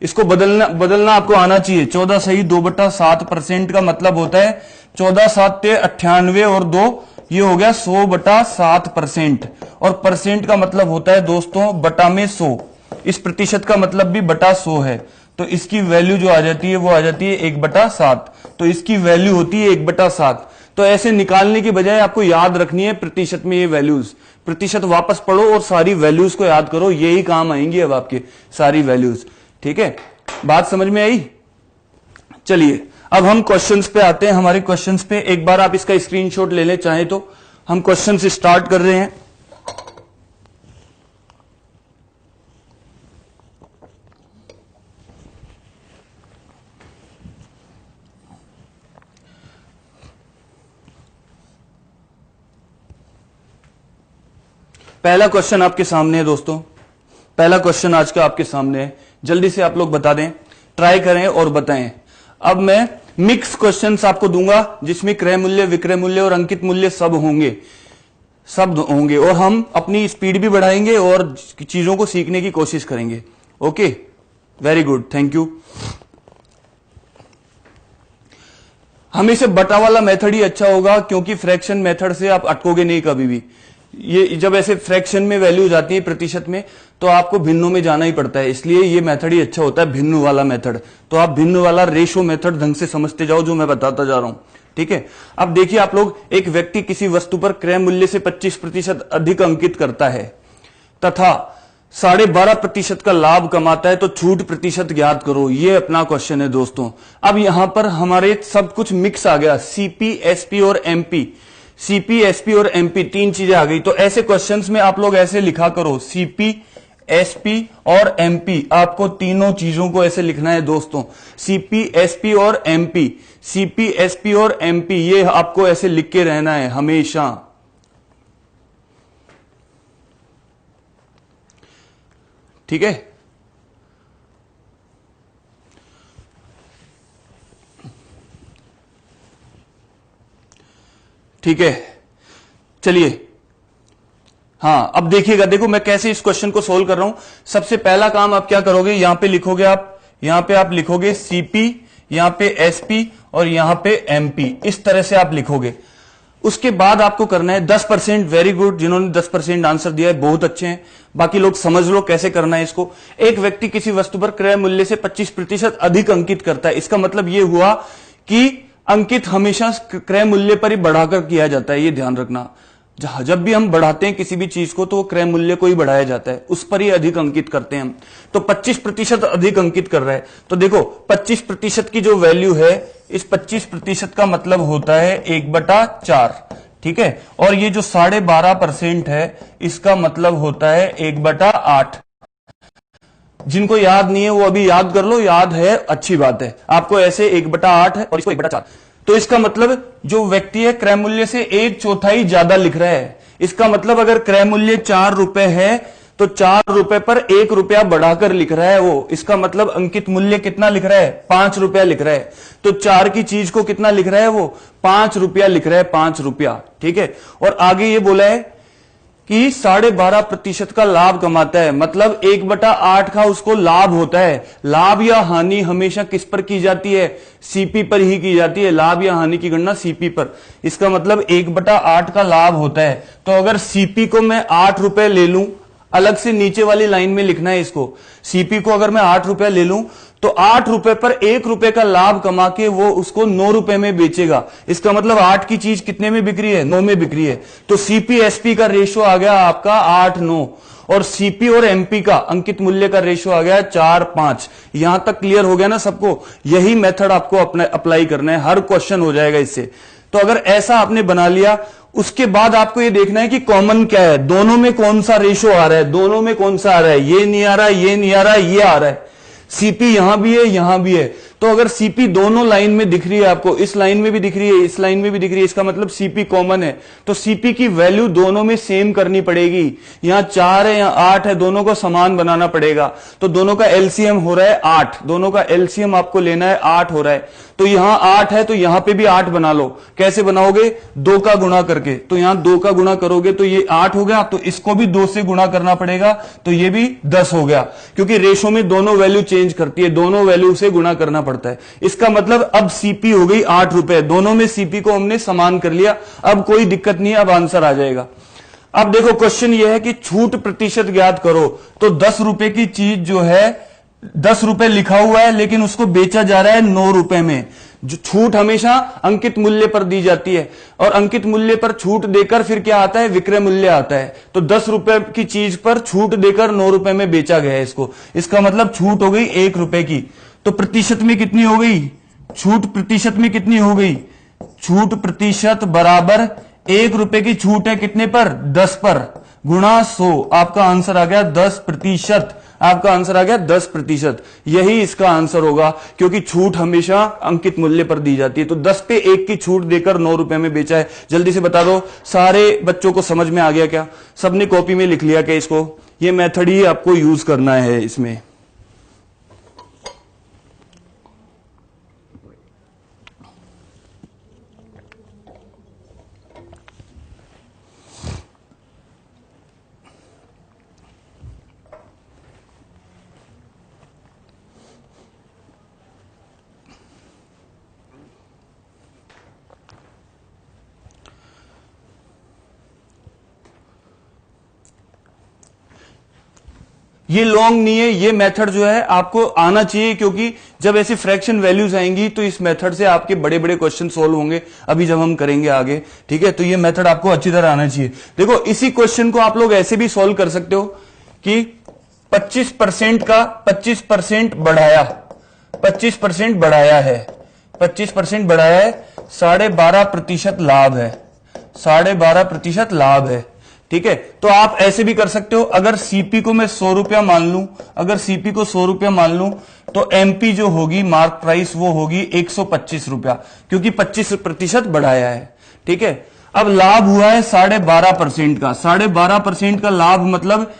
इसको बदलना आपको आना चाहिए। 14.2/7% का मतलब होता है 14×7 = 98 और 2 ये हो गया 100/7%। और परसेंट का मतलब होता है दोस्तों बटा में 100। इस प्रतिशत का मतलब भी बटा 100 है। तो इसकी वैल्यू जो आ जाती है वो आ जाती है 1/7। तो इसकी वैल्यू होती है 1/7। तो ऐसे निकालने की बजाय आपको याद रखनी है प्रतिशत में ये वैल्यूज। प्रतिशत वापस पढ़ो और सारी वैल्यूज को याद करो, यही काम आएंगी अब आपके सारी वैल्यूज। ठीक है, बात समझ में आई? चलिए अब हम क्वेश्चंस पे आते हैं। हमारे क्वेश्चंस पे एक बार आप इसका स्क्रीनशॉट ले लें चाहे तो। हम क्वेश्चन से स्टार्ट कर रहे हैं। पहला क्वेश्चन आपके सामने है दोस्तों, पहला क्वेश्चन आज का आपके सामने है। जल्दी से आप लोग बता दें, ट्राई करें और बताएं। अब मैं मिक्स क्वेश्चंस आपको दूंगा जिसमें क्रय मूल्य, विक्रय मूल्य और अंकित मूल्य सब होंगे और हम अपनी स्पीड भी बढ़ाएंगे और चीजों को सीखने की कोशिश करेंगे। Okay, very good, thank you. हमेशा बटा वाला मेथड ही अच्छा होगा क्योंकि फ्रैक्शन मेथड से आप अटकोगे नहीं कभी भी। ये जब ऐसे फ्रैक्शन में वैल्यू जाती है प्रतिशत में तो आपको भिन्नों में जाना ही पड़ता है, इसलिए ये मेथड ही अच्छा होता है, भिन्न वाला मेथड। तो आप भिन्न वाला रेशो मेथड ढंग से समझते जाओ जो मैं बताता जा रहा हूं। ठीक है, अब देखिए आप लोग, एक व्यक्ति किसी वस्तु पर क्रय मूल्य से 25% अधिक अंकित करता है तथा 12.5% का लाभ कमाता है, तो छूट प्रतिशत ज्ञात करो। ये अपना क्वेश्चन है दोस्तों। अब यहां पर हमारे सब कुछ मिक्स आ गया, सीपी, एसपी और एमपी। सीपी, एसपी और एमपी तीन चीजें आ गई। तो ऐसे क्वेश्चंस में आप लोग ऐसे लिखा करो, सीपी, एसपी और एमपी। आपको तीनों चीजों को ऐसे लिखना है दोस्तों, सीपी, एसपी और एमपी। सीपी, एसपी और एमपी, ये आपको ऐसे लिख के रहना है हमेशा। ठीक है, ठीक है, चलिए। हाँ, अब देखिएगा, देखो मैं कैसे इस क्वेश्चन को सोल्व कर रहा हूं। सबसे पहला काम आप क्या करोगे, यहां पे लिखोगे यहां पे आप लिखोगे सीपी, यहां पे एसपी और यहां पे एमपी। इस तरह से आप लिखोगे। उसके बाद आपको करना है 10%। वेरी गुड, जिन्होंने 10% आंसर दिया है बहुत अच्छे हैं। बाकी लोग समझ लो कैसे करना है इसको। एक व्यक्ति किसी वस्तु पर क्रय मूल्य से 25% अधिक अंकित करता है। इसका मतलब यह हुआ कि अंकित हमेशा क्रय मूल्य पर ही बढ़ाकर किया जाता है, ये ध्यान रखना। जब भी हम बढ़ाते हैं किसी भी चीज को तो वो क्रय मूल्य को ही बढ़ाया जाता है, उस पर ही अधिक अंकित करते हैं हम। तो 25% अधिक अंकित कर रहा है। तो देखो 25% की जो वैल्यू है, इस 25% का मतलब होता है 1/4, ठीक है। और ये जो 12.5% है, इसका मतलब होता है 1/8। जिनको याद नहीं है वो अभी याद कर लो, याद है अच्छी बात है। आपको ऐसे 1/8 है और इसको 1/4, तो इसका मतलब जो व्यक्ति है क्रय मूल्य से 1/4 ज्यादा लिख रहा है। इसका मतलब अगर क्रय मूल्य 4 रुपए है तो 4 रुपए पर 1 रुपया बढ़ाकर लिख रहा है वो। इसका मतलब अंकित मूल्य कितना लिख रहा है, 5 रुपया लिख रहा है। तो 4 की चीज को कितना लिख रहा है वो, 5 रुपया लिख रहा है, 5 रुपया, ठीक है। और आगे ये बोला है कि 12.5% का लाभ कमाता है, मतलब 1/8 का उसको लाभ होता है। लाभ या हानि हमेशा किस पर की जाती है, सीपी पर ही की जाती है। लाभ या हानि की गणना सीपी पर। इसका मतलब 1/8 का लाभ होता है। तो अगर सीपी को मैं 8 रुपए ले लूं, अलग से नीचे वाली लाइन में लिखना है इसको, सीपी को अगर मैं 8 रुपया ले लूं तो 8 रुपए पर 1 रुपए का लाभ कमा के वो उसको 9 रुपए में बेचेगा। इसका मतलब 8 की चीज कितने में बिक रही है, 9 में बिक रही है। तो सीपी एसपी का रेशो आ गया आपका 8-9, और सीपी और एमपी का अंकित मूल्य का रेशो आ गया 4-5। यहां तक क्लियर हो गया ना सबको। यही मेथड आपको अप्लाई करना है, हर क्वेश्चन हो जाएगा इससे। तो अगर ऐसा आपने बना लिया, उसके बाद आपको ये देखना है कि कॉमन क्या है, दोनों में कौन सा रेशो आ रहा है, दोनों में कौन सा आ रहा है। ये नहीं आ रहा, ये नहीं आ रहा, ये आ रहा है। सीपी यहां भी है, यहां भी है। तो अगर सीपी दोनों लाइन में दिख रही है आपको, इस लाइन में भी दिख रही है, इस लाइन में भी दिख रही है, इसका मतलब सीपी कॉमन है। तो सीपी की वैल्यू दोनों में सेम करनी पड़ेगी। यहां 4 है, यहां 8 है, दोनों को समान बनाना पड़ेगा। तो दोनों का एलसीएम हो रहा है 8, दोनों का एलसीएम आपको लेना है 8 हो रहा है। तो यहां 8 है तो यहां पे भी 8 बना लो। कैसे बनाओगे, 2 का गुणा करके। तो यहां 2 का गुणा करोगे तो ये 8 हो गया, तो इसको भी 2 से गुणा करना पड़ेगा, तो ये भी 10 हो गया। क्योंकि रेशो में दोनों वैल्यू चेंज करती है, दोनों वैल्यू से गुणा करना पड़ता है। इसका मतलब अब सीपी हो गई 8 रुपए, दोनों में सीपी को हमने समान कर लिया। अब कोई दिक्कत नहीं है, अब आंसर आ जाएगा। अब देखो क्वेश्चन ये है कि छूट प्रतिशत ज्ञात करो। तो 10 रुपए की चीज जो है, 10 रुपए लिखा हुआ है लेकिन उसको बेचा जा रहा है 9 रुपए में। जो छूट हमेशा अंकित मूल्य पर दी जाती है, और अंकित मूल्य पर छूट देकर फिर क्या आता है, विक्रय मूल्य आता है। तो 10 रुपए की चीज पर छूट देकर 9 रुपए में बेचा गया है इसको। इसका मतलब छूट हो गई 1 रुपए की। तो प्रतिशत में कितनी हो गई, छूट प्रतिशत में कितनी हो गई, छूट प्रतिशत बराबर 1 रुपए की छूट है कितने पर, 10 पर, गुणा 100। आपका आंसर आ गया 10%। आपका आंसर आ गया 10%। यही इसका आंसर होगा, क्योंकि छूट हमेशा अंकित मूल्य पर दी जाती है। तो 10 पे 1 की छूट देकर 9 रुपए में बेचा है। जल्दी से बता दो, सारे बच्चों को समझ में आ गया क्या, सबने कॉपी में लिख लिया क्या इसको। ये मेथड ही आपको यूज करना है इसमें। ये लॉन्ग नहीं है, ये मेथड जो है आपको आना चाहिए, क्योंकि जब ऐसी फ्रैक्शन वैल्यूज आएंगी तो इस मेथड से आपके बड़े बड़े क्वेश्चन सोल्व होंगे, अभी जब हम करेंगे आगे, ठीक है। तो ये मेथड आपको अच्छी तरह आना चाहिए। देखो इसी क्वेश्चन को आप लोग ऐसे भी सोल्व कर सकते हो कि 25% का 25% बढ़ाया, 25% बढ़ाया है, 25% बढ़ाया है, 12.5% लाभ है, 12.5% लाभ है, ठीक है। तो आप ऐसे भी कर सकते हो, अगर सीपी को मैं 100 रुपया मान लूं, अगर सीपी को 100 रुपया मान लूं तो एमपी जो होगी मार्क प्राइस वो होगी 125 रुपया, क्योंकि 25% बढ़ाया है, ठीक है। अब लाभ हुआ है 12.5% का, 12.5% का लाभ मतलब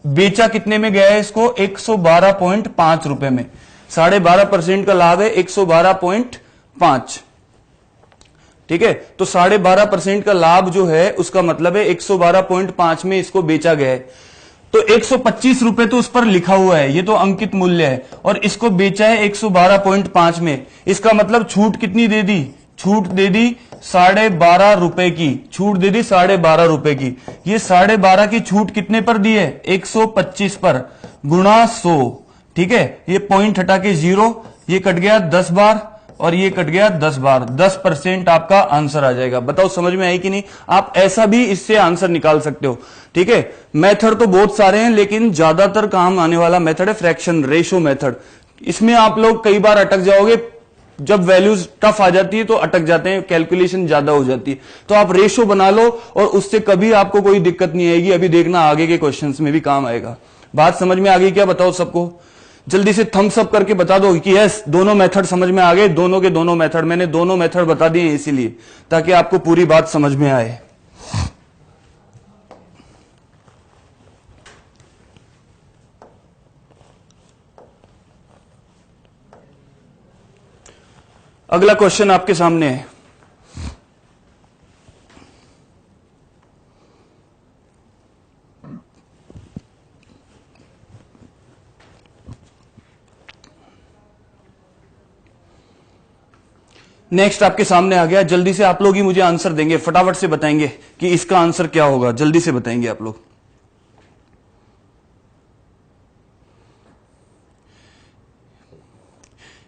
बेचा कितने में गया है इसको, 112.5 रुपए में। 12.5% का लाभ है 112.5, ठीक है। तो 12.5% का लाभ जो है उसका मतलब है 112.5 में इसको बेचा गया है। तो 125 रुपए तो उस पर लिखा हुआ है, ये तो अंकित मूल्य है, और इसको बेचा है 112.5 में। इसका मतलब छूट कितनी दे दी, छूट दे दी 12.5 रुपए की, छूट दे दी 12.5 रुपए की। ये 12.5 की छूट कितने पर दी है, 125 पर, गुणा 100, ठीक है। ये पॉइंट हटा के 0, ये कट गया 10 बार, और ये कट गया 10 बार, 10% आपका आंसर आ जाएगा। बताओ समझ में आई कि नहीं? आप ऐसा भी इससे आंसर निकाल सकते हो। ठीक है, मेथड तो बहुत सारे हैं, लेकिन ज्यादातर काम आने वाला मेथड है फ्रैक्शन रेशो मेथड। इसमें आप लोग कई बार अटक जाओगे, जब वैल्यूज टफ आ जाती है तो अटक जाते हैं, कैलकुलेशन ज्यादा हो जाती है। तो आप रेशो बना लो और उससे कभी आपको कोई दिक्कत नहीं आएगी। अभी देखना आगे के क्वेश्चंस में भी काम आएगा। बात समझ में आ गई क्या? बताओ सबको जल्दी से थम्स अप करके बता दो कि यस, दोनों मेथड समझ में आ गए। दोनों के दोनों मेथड, मैंने दोनों मेथड बता दिए इसीलिए ताकि आपको पूरी बात समझ में आए। अगला क्वेश्चन आपके सामने है। नेक्स्ट आपके सामने आ गया। जल्दी से आप लोग ही मुझे आंसर देंगे, फटाफट से बताएंगे कि इसका आंसर क्या होगा। जल्दी से बताएंगे आप लोग।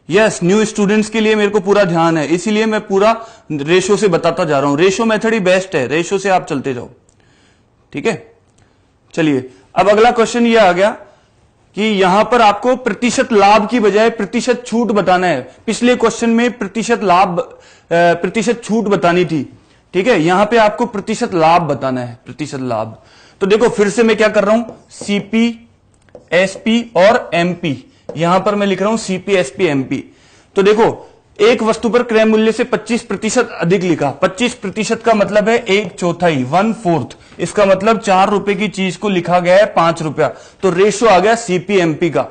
यस, न्यू स्टूडेंट्स के लिए मेरे को पूरा ध्यान है, इसीलिए मैं पूरा रेशो से बताता जा रहा हूं। रेशो मेथड ही बेस्ट है, रेशो से आप चलते जाओ। ठीक है, चलिए अब अगला क्वेश्चन ये आ गया कि यहां पर आपको प्रतिशत लाभ की बजाय प्रतिशत छूट बताना है। पिछले क्वेश्चन में प्रतिशत लाभ प्रतिशत छूट बतानी थी। ठीक है, यहां पे आपको प्रतिशत लाभ बताना है, प्रतिशत लाभ। तो देखो फिर से मैं क्या कर रहा हूं, सीपी, एसपी और एमपी। यहां पर मैं लिख रहा हूं सीपी, एसपी, एमपी। तो देखो एक वस्तु पर क्रय मूल्य से 25% अधिक लिखा। 25% का मतलब है 1/4, 1/4। इसका मतलब 4 रुपए की चीज को लिखा गया है 5 रुपया। तो रेशो आ गया सीपीएमपी का।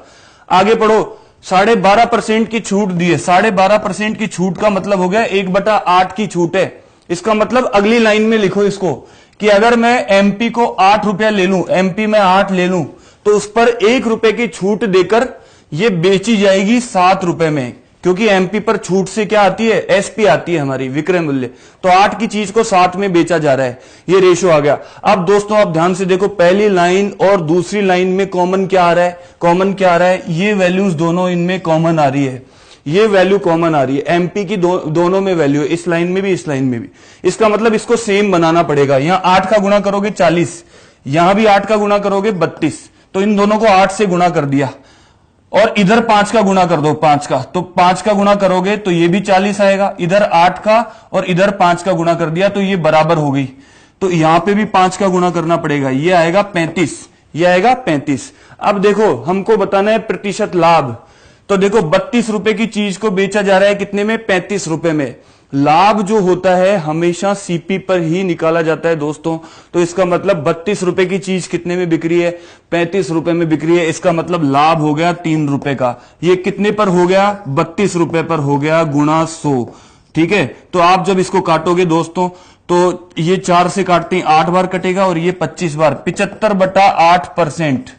आगे पढ़ो, 12.5% की छूट दी है। 12.5% की छूट का मतलब हो गया 1/8 की छूट है। इसका मतलब अगली लाइन में लिखो इसको कि अगर मैं एमपी को 8 रुपया ले लूं, एमपी में 8 ले लूं, तो उस पर 1 रुपए की छूट देकर यह बेची जाएगी 7 रुपए में, क्योंकि एमपी पर छूट से क्या आती है, एसपी आती है हमारी, विक्रय मूल्य। तो 8 की चीज को 7 में बेचा जा रहा है, ये रेशो आ गया। अब दोस्तों आप ध्यान से देखो, पहली लाइन और दूसरी लाइन में कॉमन क्या आ रहा है, कॉमन क्या आ रहा है, ये वैल्यूज दोनों इनमें कॉमन आ रही है, ये वैल्यू कॉमन आ रही है। एमपी की दोनों में वैल्यू है, इस लाइन में भी इस लाइन में भी। इसका मतलब इसको सेम बनाना पड़ेगा। यहां 8 का गुणा करोगे 40, यहां भी 8 का गुणा करोगे 32। तो इन दोनों को 8 से गुणा कर दिया और इधर 5 का गुणा कर दो, 5 का। तो 5 का गुणा करोगे तो ये भी 40 आएगा। इधर 8 का और इधर 5 का गुणा कर दिया तो ये बराबर हो गई। तो यहां पे भी 5 का गुणा करना पड़ेगा, ये आएगा 35, ये आएगा 35। अब देखो हमको बताना है प्रतिशत लाभ। तो देखो 32 रुपए की चीज को बेचा जा रहा है कितने में, 35 रुपए में। लाभ जो होता है हमेशा सीपी पर ही निकाला जाता है दोस्तों। तो इसका मतलब 32 रुपए की चीज कितने में बिक रही है, 35 रुपए में बिक रही है। इसका मतलब लाभ हो गया 3 रुपए का। ये कितने पर हो गया, 32 रुपए पर हो गया, गुणा 100। ठीक है, तो आप जब इसको काटोगे दोस्तों तो ये 4 से काटते हैं 8 बार कटेगा और ये 25 बार, 75/8%,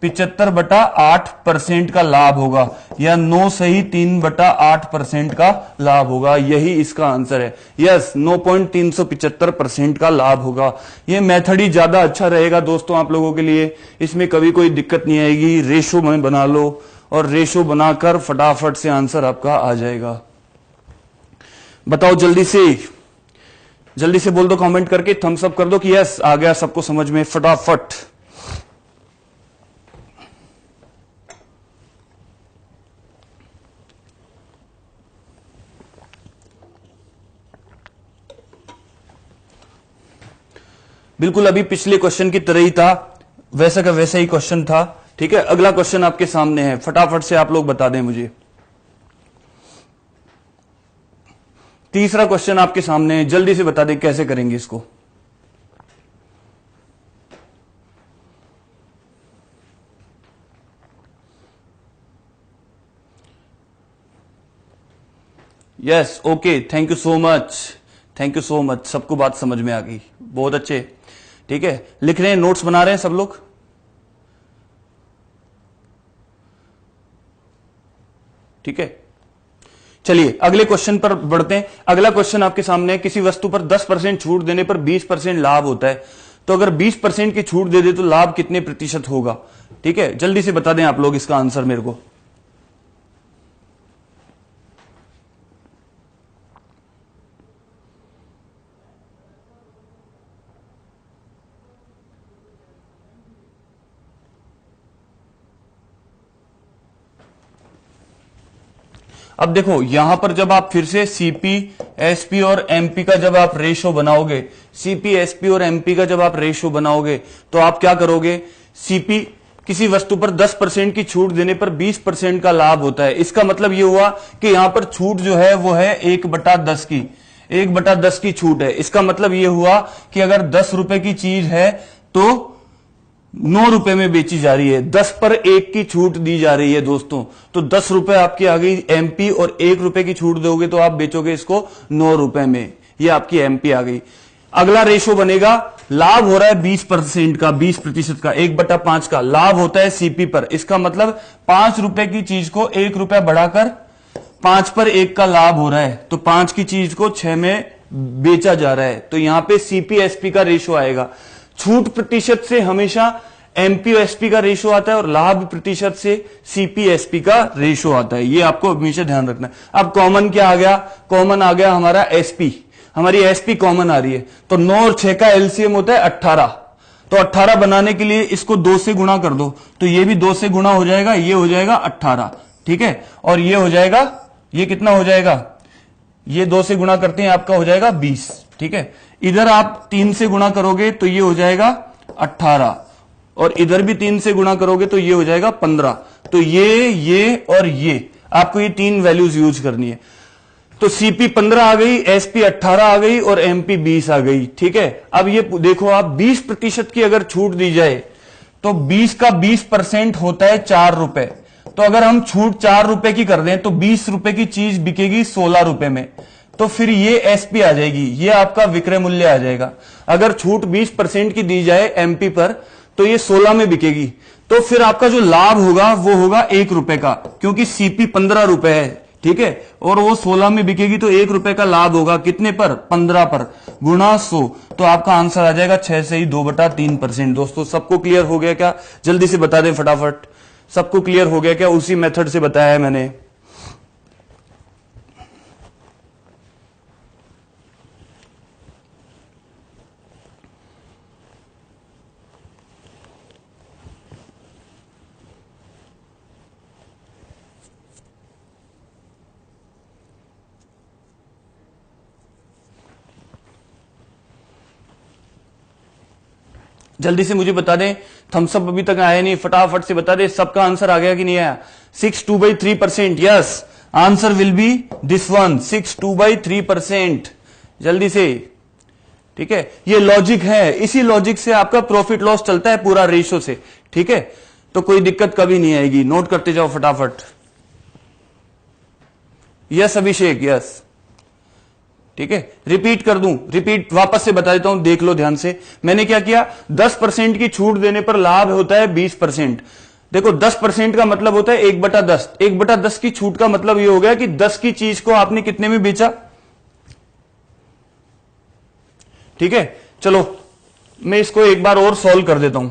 75/8% का लाभ होगा, या 9 सही 3/8% का लाभ होगा। यही इसका आंसर है। यस, 9.375% का लाभ होगा। यह मेथड ही ज्यादा अच्छा रहेगा दोस्तों आप लोगों के लिए। इसमें कभी कोई दिक्कत नहीं आएगी। रेशो में बना लो और रेशो बनाकर फटाफट से आंसर आपका आ जाएगा। बताओ जल्दी से बोल दो, कमेंट करके थम्स अप कर दो कि यस आ गया सबको समझ में, फटाफट। बिल्कुल अभी पिछले क्वेश्चन की तरह ही था, वैसा का वैसा ही क्वेश्चन था। ठीक है, अगला क्वेश्चन आपके सामने है, फटाफट से आप लोग बता दें मुझे। तीसरा क्वेश्चन आपके सामने है, जल्दी से बता दें कैसे करेंगे इसको। Yes, okay, thank you so much, thank you so much. सबको बात समझ में आ गई, बहुत अच्छे। ठीक है, लिख रहे हैं, नोट्स बना रहे हैं सब लोग। ठीक है, चलिए अगले क्वेश्चन पर बढ़ते हैं। अगला क्वेश्चन आपके सामने है, किसी वस्तु पर 10% छूट देने पर 20% लाभ होता है। तो अगर 20% की छूट दे दे तो लाभ कितने प्रतिशत होगा। ठीक है, जल्दी से बता दें आप लोग इसका आंसर मेरे को। अब देखो यहां पर जब आप फिर से सीपी, एसपी और एमपी का जब आप रेशो बनाओगे, सीपी, एसपी और एमपी का जब आप रेशो बनाओगे तो आप क्या करोगे, सीपी किसी वस्तु पर 10% की छूट देने पर 20% का लाभ होता है। इसका मतलब ये हुआ कि यहां पर छूट जो है वो है 1/10 की, 1/10 की छूट है। इसका मतलब ये हुआ कि अगर 10 रुपए की चीज है तो 9 रुपए में बेची जा रही है, 10 पर 1 की छूट दी जा रही है दोस्तों। तो 10 रुपए आपकी आ गई एमपी और 1 रुपए की छूट दोगे तो आप बेचोगे इसको 9 रुपए में, ये आपकी एमपी आ गई। अगला रेशो बनेगा, लाभ हो रहा है 20% का, 20% का, 1/5 का लाभ होता है सीपी पर। इसका मतलब 5 रुपए की चीज को 1 रुपया बढ़ाकर 5 पर 1 का लाभ हो रहा है, तो 5 की चीज को 6 में बेचा जा रहा है। तो यहां पे सीपी एसपी का रेशो आएगा। छूट प्रतिशत से हमेशा एमपी एसपी का रेशो आता है और लाभ प्रतिशत से सीपी एसपी का रेशो आता है, ये आपको हमेशा ध्यान रखना है। अब कॉमन क्या आ गया, कॉमन आ गया हमारा एसपी, हमारी एसपी कॉमन आ रही है। तो 9 और 6 का एलसीएम होता है 18, तो 18 बनाने के लिए इसको 2 से गुणा कर दो, तो ये भी 2 से गुणा हो जाएगा, ये हो जाएगा 18, ठीक है। और ये हो जाएगा, ये कितना हो जाएगा, ये 2 से गुणा करते हैं आपका हो जाएगा 20, ठीक है। इधर आप 3 से गुणा करोगे तो ये हो जाएगा 18 और इधर भी 3 से गुणा करोगे तो ये हो जाएगा 15। तो ये और ये आपको ये 3 वैल्यूज यूज करनी है। तो सीपी 15 आ गई, एसपी 18 आ गई और एमपी 20 आ गई, ठीक है। अब ये देखो आप 20% की अगर छूट दी जाए तो 20 का 20% होता है 4 रुपए। तो अगर हम छूट 4 रुपए की कर दें तो 20 रुपए की चीज बिकेगी 16 रुपए में, तो फिर ये एसपी आ जाएगी, ये आपका विक्रय मूल्य आ जाएगा। अगर छूट 20% की दी जाए एमपी पर तो ये 16 में बिकेगी, तो फिर आपका जो लाभ होगा वो होगा 1 रुपए का, क्योंकि सीपी 15 रुपए है, ठीक है, और वो 16 में बिकेगी तो 1 रुपए का लाभ होगा कितने पर, 15 पर, गुणा 100। तो आपका आंसर आ जाएगा 6 से ही 2/3%। दोस्तों सबको क्लियर हो गया क्या, जल्दी से बता दें फटाफट, सबको क्लियर हो गया क्या, उसी मेथड से बताया है मैंने। जल्दी से मुझे बता दें, थम्सअप अभी तक आया नहीं, फटाफट से बता दें सबका आंसर आ गया कि नहीं आया। 6/2/3%, yes, answer will be this one, 6/2/3%, जल्दी से, ठीक है। ये लॉजिक है, इसी लॉजिक से आपका प्रॉफिट लॉस चलता है पूरा रेशो से, ठीक है। तो कोई दिक्कत कभी नहीं आएगी, नोट करते जाओ फटाफट। यस अभिषेक, यस, ठीक है। रिपीट कर दूं, रिपीट वापस से बता देता हूं, देख लो ध्यान से। मैंने क्या किया, 10% की छूट देने पर लाभ होता है 20%। देखो 10% का मतलब होता है 1/10, 1/10 की छूट का मतलब ये हो गया कि 10 की चीज को आपने कितने में बेचा, ठीक है। चलो मैं इसको एक बार और सॉल्व कर देता हूं।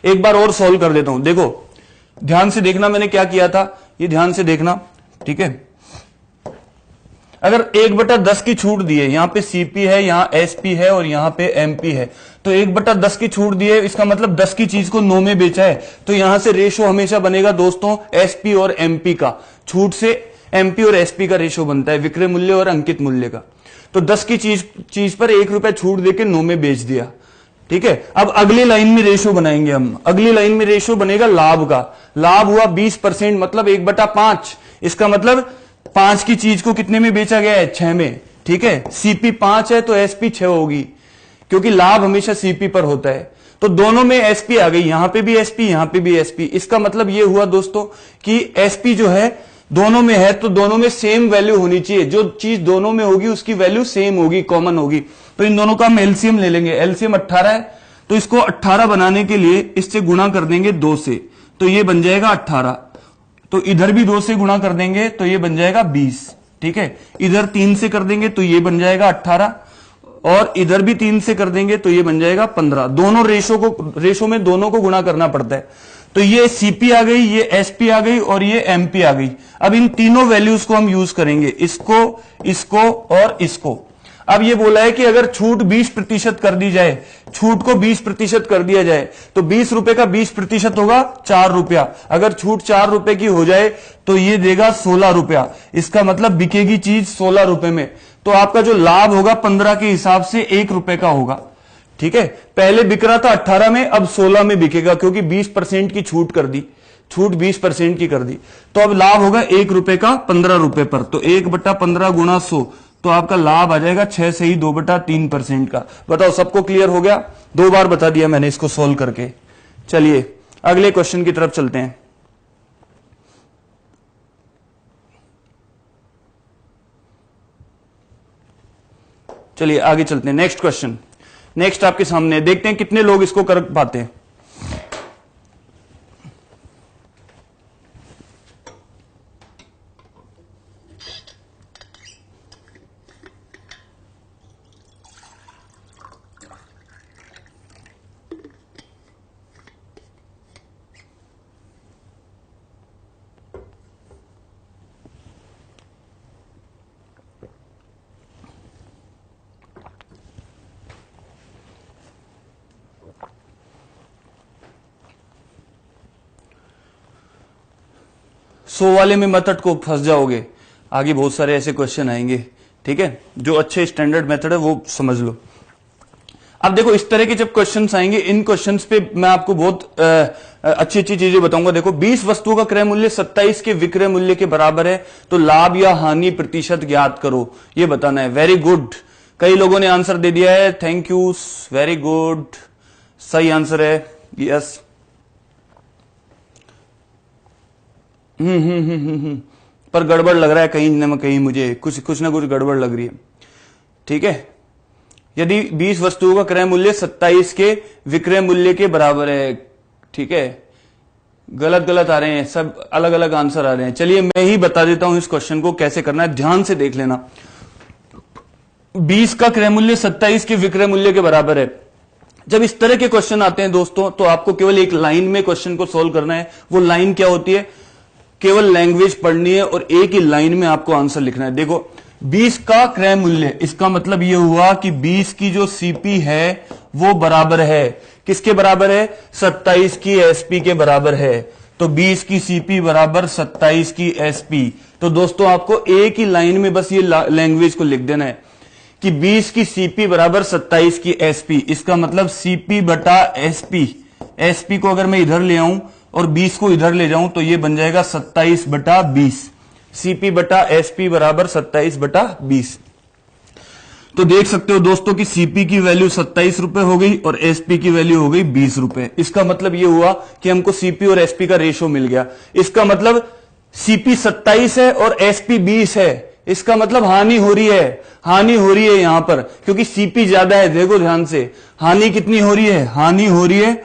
एक बार और सॉल्व कर देता हूं, देखो ध्यान से देखना मैंने क्या किया था, ये ध्यान से देखना, ठीक है। अगर 1/10 की छूट दी है, यहां पे सीपी है, यहां एसपी है और यहां पे एमपी है, तो 1/10 की छूट दी है, इसका मतलब 10 की चीज को 9 में बेचा है, तो यहां से रेशो हमेशा बनेगा दोस्तों एसपी और एमपी का। छूट से एमपी और एसपी का रेशो बनता है, विक्रय मूल्य और अंकित मूल्य का। तो 10 की चीज पर 1 रुपया छूट देके 9 में बेच दिया, ठीक है। अब अगली लाइन में रेशो बनाएंगे हम, अगली लाइन में रेशो बनेगा लाभ का। लाभ हुआ 20%, मतलब 1/5, इसका मतलब 5 की चीज को कितने में बेचा गया है, 6 में, ठीक है। सीपी 5 है तो एसपी 6 होगी, क्योंकि लाभ हमेशा सीपी पर होता है। तो दोनों में एसपी आ गई, यहां पे भी एसपी, यहां पे भी एसपी। इसका मतलब यह हुआ दोस्तों कि एसपी जो है दोनों में है, तो दोनों में सेम वैल्यू होनी चाहिए, जो चीज दोनों में होगी उसकी वैल्यू सेम होगी, कॉमन होगी। तो इन दोनों का हम एलसीएम ले लेंगे, एलसीएम 18 है, तो इसको 18 बनाने के लिए इससे गुणा कर देंगे 2 से, तो ये बन जाएगा 18। तो इधर भी 2 से गुणा कर देंगे तो ये बन जाएगा 20, ठीक है। इधर 3 से कर देंगे तो ये बन जाएगा 18 और इधर भी 3 से कर देंगे तो ये बन जाएगा 15। दोनों रेशो में दोनों को गुणा करना पड़ता है। तो ये सीपी आ गई, ये एसपी आ गई और ये एमपी आ गई। अब इन तीनों वैल्यूज को हम यूज करेंगे, इसको, इसको और इसको। अब ये बोला है कि अगर छूट 20% कर दी जाए, छूट को 20% कर दिया जाए तो 20 रुपए का 20% होगा 4 रुपया। अगर छूट 4 रुपए की हो जाए तो ये देगा 16 रुपया। इसका मतलब बिकेगी चीज 16 रुपए में, तो आपका जो लाभ होगा 15 के हिसाब से 1 रुपए का होगा। ठीक है, पहले बिक रहा था 18 में, अब 16 में बिकेगा क्योंकि 20% की छूट कर दी, छूट 20% की कर दी। तो अब लाभ होगा 1 रुपए का 15 रुपए पर, तो 1/15 गुणा 100, तो आपका लाभ आ जाएगा 6 से ही 2/3% का। बताओ सबको क्लियर हो गया? 2 बार बता दिया मैंने इसको सोल्व करके। चलिए अगले क्वेश्चन की तरफ चलते हैं। चलिए आगे चलते हैं, नेक्स्ट क्वेश्चन। नेक्स्ट आपके सामने, देखते हैं कितने लोग इसको कर पाते हैं। सो वाले में मत अटको, फंस जाओगे। आगे बहुत सारे ऐसे क्वेश्चन आएंगे, ठीक है, जो अच्छे स्टैंडर्ड मेथड है वो समझ लो। अब देखो इस तरह के जब क्वेश्चंस आएंगे, इन क्वेश्चंस पे मैं आपको बहुत अच्छी अच्छी चीजें बताऊंगा। देखो 20 वस्तुओं का क्रय मूल्य 27 के विक्रय मूल्य के बराबर है, तो लाभ या हानि प्रतिशत ज्ञात करो, ये बताना है। वेरी गुड, कई लोगों ने आंसर दे दिया है, थैंक यू, वेरी गुड, सही आंसर है, यस। पर गड़बड़ लग रहा है कहीं न कहीं, मुझे कुछ ना कुछ गड़बड़ लग रही है। ठीक है, यदि 20 वस्तुओं का क्रय मूल्य 27 के विक्रय मूल्य के बराबर है, ठीक है, गलत आ रहे हैं, सब अलग अलग आंसर आ रहे हैं। चलिए मैं ही बता देता हूं इस क्वेश्चन को कैसे करना है, ध्यान से देख लेना। 20 का क्रय मूल्य 27 के विक्रय मूल्य के बराबर है। जब इस तरह के क्वेश्चन आते हैं दोस्तों, तो आपको केवल एक लाइन में क्वेश्चन को सोल्व करना है। वो लाइन क्या होती है? केवल लैंग्वेज पढ़नी है और एक ही लाइन में आपको आंसर लिखना है। देखो 20 का क्रय मूल्य, इसका मतलब यह हुआ कि 20 की जो सीपी है वो बराबर है, किसके बराबर है? 27 की एसपी के बराबर है। तो 20 की सीपी बराबर 27 की एसपी। तो दोस्तों आपको एक ही लाइन में बस ये लैंग्वेज को लिख देना है कि 20 की सीपी बराबर 27 की एसपी। इसका मतलब सीपी बटा एसपी, एसपी को अगर मैं इधर ले आऊं और 20 को इधर ले जाऊं तो ये बन जाएगा 27/20। सीपी बटा एसपी बराबर 27/20। तो देख सकते हो दोस्तों कि सीपी की वैल्यू 27 रुपए हो गई और एसपी की वैल्यू हो गई 20 रुपए। इसका मतलब ये हुआ कि हमको सीपी और एसपी का रेशो मिल गया। इसका मतलब सीपी 27 है और एसपी 20 है। इसका मतलब हानि हो रही है, हानि हो रही है यहां पर, क्योंकि सीपी ज्यादा है। देखो ध्यान से, हानि कितनी हो रही है? हानि हो रही है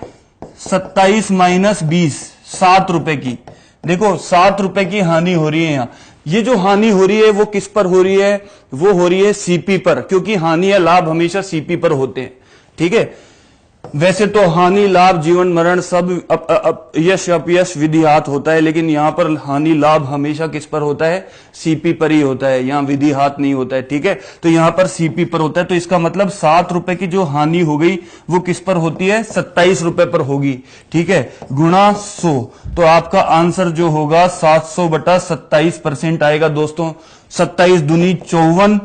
27 माइनस 20, 7 रुपए की। देखो 7 रुपए की हानि हो रही है यहां। ये जो हानि हो रही है वो किस पर हो रही है? वो हो रही है सीपी पर, क्योंकि हानि या लाभ हमेशा सीपी पर होते हैं। ठीक है, वैसे तो हानि लाभ जीवन मरण सब यश अपयश विधिहात होता है, लेकिन यहां पर हानि लाभ हमेशा किस पर होता है? सीपी पर ही होता है, यहां विधिहात नहीं होता है। ठीक है, तो यहां पर सीपी पर होता है। तो इसका मतलब 7 रुपए की जो हानि हो गई वो किस पर होती है? 27 रुपए पर होगी। ठीक है, गुणा 100, तो आपका आंसर जो होगा 700/27% आएगा दोस्तों। 27 दूनी 54,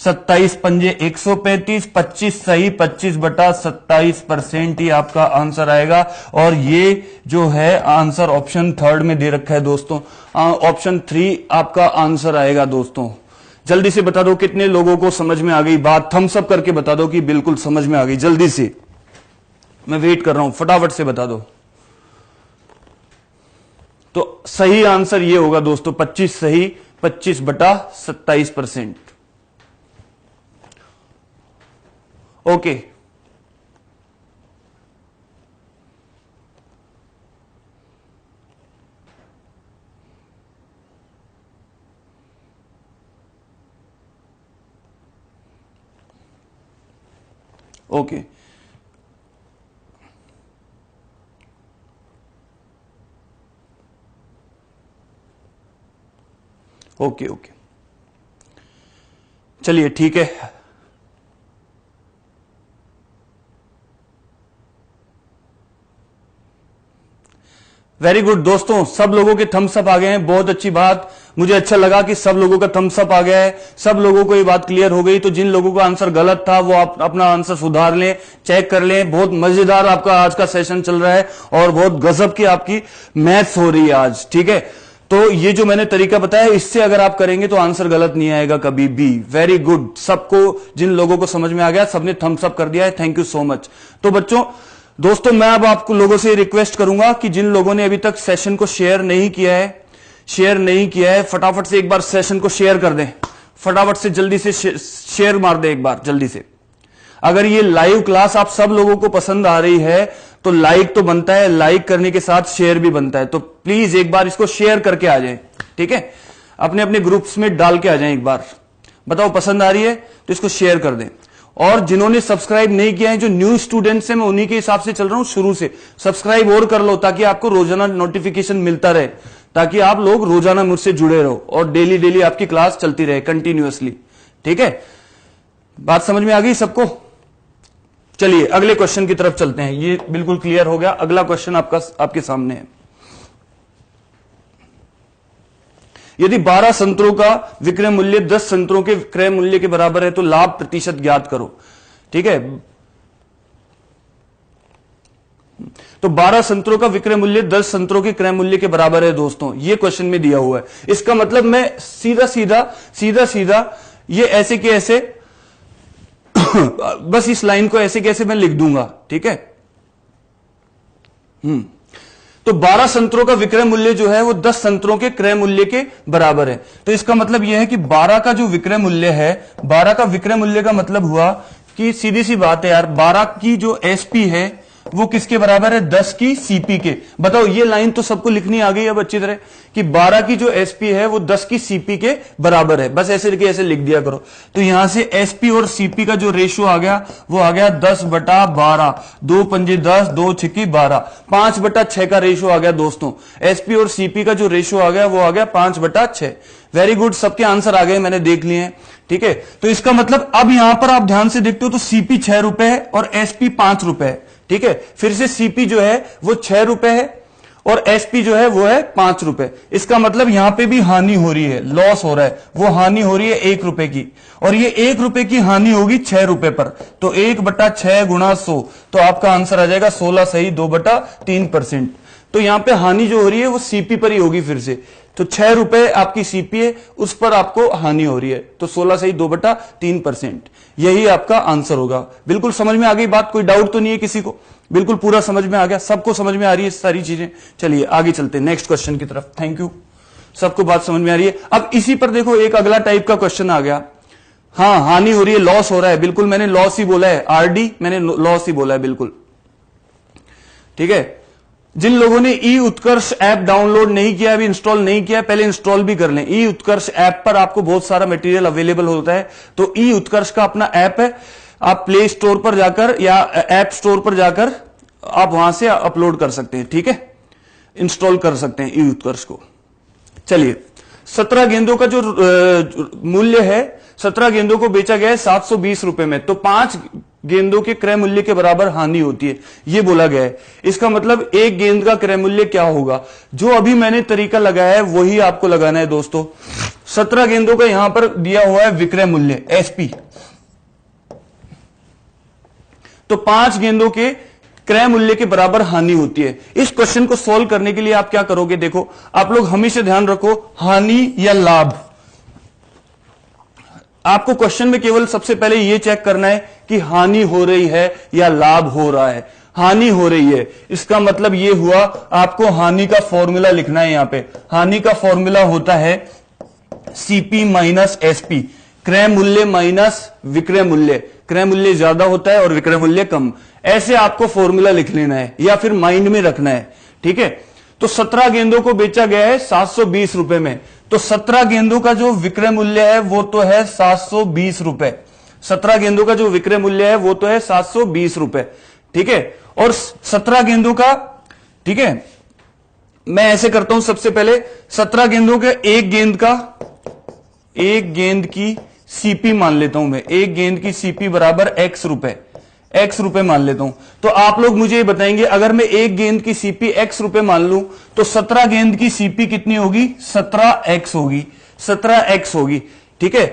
27 पंजे 135, 25 सही, 25/27% ही आपका आंसर आएगा। और ये जो है आंसर ऑप्शन 3 में दे रखा है दोस्तों। ऑप्शन 3 आपका आंसर आएगा दोस्तों। जल्दी से बता दो कितने लोगों को समझ में आ गई बात, थम्स अप करके बता दो कि बिल्कुल समझ में आ गई। जल्दी से, मैं वेट कर रहा हूं, फटाफट से बता दो। तो सही आंसर ये होगा दोस्तों, 25 सही, 25/27%। ओके, ओके, ओके, ओके, चलिए ठीक है। वेरी गुड दोस्तों, सब लोगों के थम्स अप आ गए हैं, बहुत अच्छी बात। मुझे अच्छा लगा कि सब लोगों का थम्स अप आ गया है, सब लोगों को ये बात क्लियर हो गई। तो जिन लोगों का आंसर गलत था वो आप अपना आंसर सुधार लें, चेक कर लें। बहुत मजेदार आपका आज का सेशन चल रहा है और बहुत गजब की आपकी मैथ्स हो रही है आज, ठीक है। तो ये जो मैंने तरीका बताया, इससे अगर आप करेंगे तो आंसर गलत नहीं आएगा कभी भी। वेरी गुड, सबको जिन लोगों को समझ में आ गया सबने थम्स अप कर दिया है, थैंक यू सो मच। तो बच्चों दोस्तों, मैं अब आपको लोगों से रिक्वेस्ट करूंगा कि जिन लोगों ने अभी तक सेशन को शेयर नहीं किया है, फटाफट से एक बार सेशन को शेयर कर दें, फटाफट से जल्दी से शेयर मार दें एक बार जल्दी से। अगर ये लाइव क्लास आप सब लोगों को पसंद आ रही है तो लाइक तो बनता है, लाइक करने के साथ शेयर भी बनता है। तो प्लीज एक बार इसको शेयर करके आ जाएं, ठीक है। अपने अपने ग्रुप्स में डाल के आ जाएं, एक बार बताओ पसंद आ रही है तो इसको शेयर कर दें। और जिन्होंने सब्सक्राइब नहीं किया है, जो न्यू स्टूडेंट्स हैं, मैं उन्हीं के हिसाब से चल रहा हूं शुरू से। सब्सक्राइब और कर लो ताकि आपको रोजाना नोटिफिकेशन मिलता रहे, ताकि आप लोग रोजाना मुझसे जुड़े रहो और डेली डेली आपकी क्लास चलती रहे कंटिन्यूअसली, ठीक है। बात समझ में आ गई सबको? चलिए अगले क्वेश्चन की तरफ चलते हैं। ये बिल्कुल क्लियर हो गया। अगला क्वेश्चन आपके सामने है। यदि 12 संतरों का विक्रय मूल्य 10 संतरों के क्रय मूल्य के बराबर है तो लाभ प्रतिशत ज्ञात करो, ठीक है। तो 12 संतरों का विक्रय मूल्य 10 संतरों के क्रय मूल्य के बराबर है दोस्तों, ये क्वेश्चन में दिया हुआ है। इसका मतलब मैं सीधा सीधा ये ऐसे के ऐसे बस इस लाइन को ऐसे कैसे मैं लिख दूंगा, ठीक है। तो 12 संतरों का विक्रय मूल्य जो है वो 10 संतरों के क्रय मूल्य के बराबर है। तो इसका मतलब यह है कि 12 का जो विक्रय मूल्य है, 12 का विक्रय मूल्य का मतलब हुआ कि सीधी सी बात है यार, 12 की जो एसपी है वो किसके बराबर है? 10 की सीपी के। बताओ, ये लाइन तो सबको लिखनी आ गई अब अच्छी तरह कि 12 की जो एसपी है वो 10 की सीपी के बराबर है। बस ऐसे ऐसे लिख दिया करो। तो यहां से एसपी और सीपी का जो रेशियो आ गया वो आ गया 10/12, 2 पंजे 10, 2 छिक्की 12, 5/6 का रेशियो आ गया दोस्तों। एसपी और सीपी का जो रेशियो आ गया वो आ गया 5/6। वेरी गुड, सबके आंसर आ गए, मैंने देख लिए हैं, ठीक है। तो इसका मतलब अब यहां पर आप ध्यान से देखते हो तो सीपी 6 रुपए है और एसपी 5 रुपए है, ठीक है। फिर से सीपी जो है वो 6 रुपए है और एसपी जो है वो है 5 रुपए। इसका मतलब यहां पे भी हानि हो रही है, लॉस हो रहा है। वो हानि हो रही है 1 रुपए की, और ये 1 रुपए की हानि होगी 6 रुपए पर। तो 1/6 गुणा 100, तो आपका आंसर आ जाएगा 16 सही 2/3%। तो यहां पे हानि जो हो रही है वो सीपी पर ही होगी फिर से। तो 6 रुपए आपकी सीपी है, उस पर आपको हानि हो रही है, तो 16 सही 2/3%। यही आपका आंसर होगा। बिल्कुल समझ में आ गई बात? कोई डाउट तो नहीं है किसी को? बिल्कुल पूरा समझ में आ गया, सबको समझ में आ रही है सारी चीजें। चलिए आगे चलते हैं नेक्स्ट क्वेश्चन की तरफ। थैंक यू, सबको बात समझ में आ रही है। अब इसी पर देखो एक अगला टाइप का क्वेश्चन आ गया। हाँ, हानि हो रही है, लॉस हो रहा है, बिल्कुल मैंने लॉस ही बोला है, आरडी मैंने लॉस ही बोला है, बिल्कुल ठीक है। जिन लोगों ने ई उत्कर्ष ऐप डाउनलोड नहीं किया, अभी इंस्टॉल नहीं किया, पहले इंस्टॉल भी कर लें। ई उत्कर्ष ऐप पर आपको बहुत सारा मटेरियल अवेलेबल होता है। तो ई उत्कर्ष का अपना ऐप है, आप प्ले स्टोर पर जाकर या ऐप स्टोर पर जाकर आप वहां से अपलोड कर सकते हैं, ठीक है, इंस्टॉल कर सकते हैं ई उत्कर्ष को। चलिए, 17 गेंदों का जो मूल्य है, 17 गेंदों को बेचा गया है 720 रुपए में। तो 5 गेंदों के क्रय मूल्य के बराबर हानि होती है, यह बोला गया है। इसका मतलब एक गेंद का क्रय मूल्य क्या होगा? जो अभी मैंने तरीका लगाया है वही आपको लगाना है दोस्तों। 17 गेंदों का यहां पर दिया हुआ है विक्रय मूल्य एसपी, तो 5 गेंदों के क्रय मूल्य के बराबर हानि होती है। इस क्वेश्चन को सोल्व करने के लिए आप क्या करोगे? देखो, आप लोग हमेशा ध्यान रखो, हानि या लाभ। आपको क्वेश्चन में केवल सबसे पहले यह चेक करना है कि हानि हो रही है या लाभ हो रहा है। हानि हो रही है, इसका मतलब यह हुआ आपको हानि का फॉर्मूला लिखना है। यहां पे हानि का फॉर्मूला होता है सीपी माइनस एसपी, क्रय मूल्य माइनस विक्रय मूल्य। क्रय मूल्य ज्यादा होता है और विक्रय मूल्य कम। ऐसे आपको फॉर्मूला लिख लेना है या फिर माइंड में रखना है, ठीक है। तो 17 गेंदों को बेचा गया है 720 रुपए में। तो 17 गेंदों का जो विक्रय मूल्य है वो तो है 720 रुपए। 17 गेंदों का जो विक्रय मूल्य है वो तो है 720 रुपए, ठीक है। और 17 गेंदों का, ठीक है, मैं ऐसे करता हूं, सबसे पहले 17 गेंदों के एक गेंद की सीपी मान लेता हूं मैं। एक गेंद की सीपी बराबर x रुपए, x रुपए मान लेता हूं। तो आप लोग मुझे ये बताएंगे, अगर मैं एक गेंद की सीपी x रुपए मान लूं तो 17 गेंद की सीपी कितनी होगी? 17x होगी, 17x होगी। ठीक है,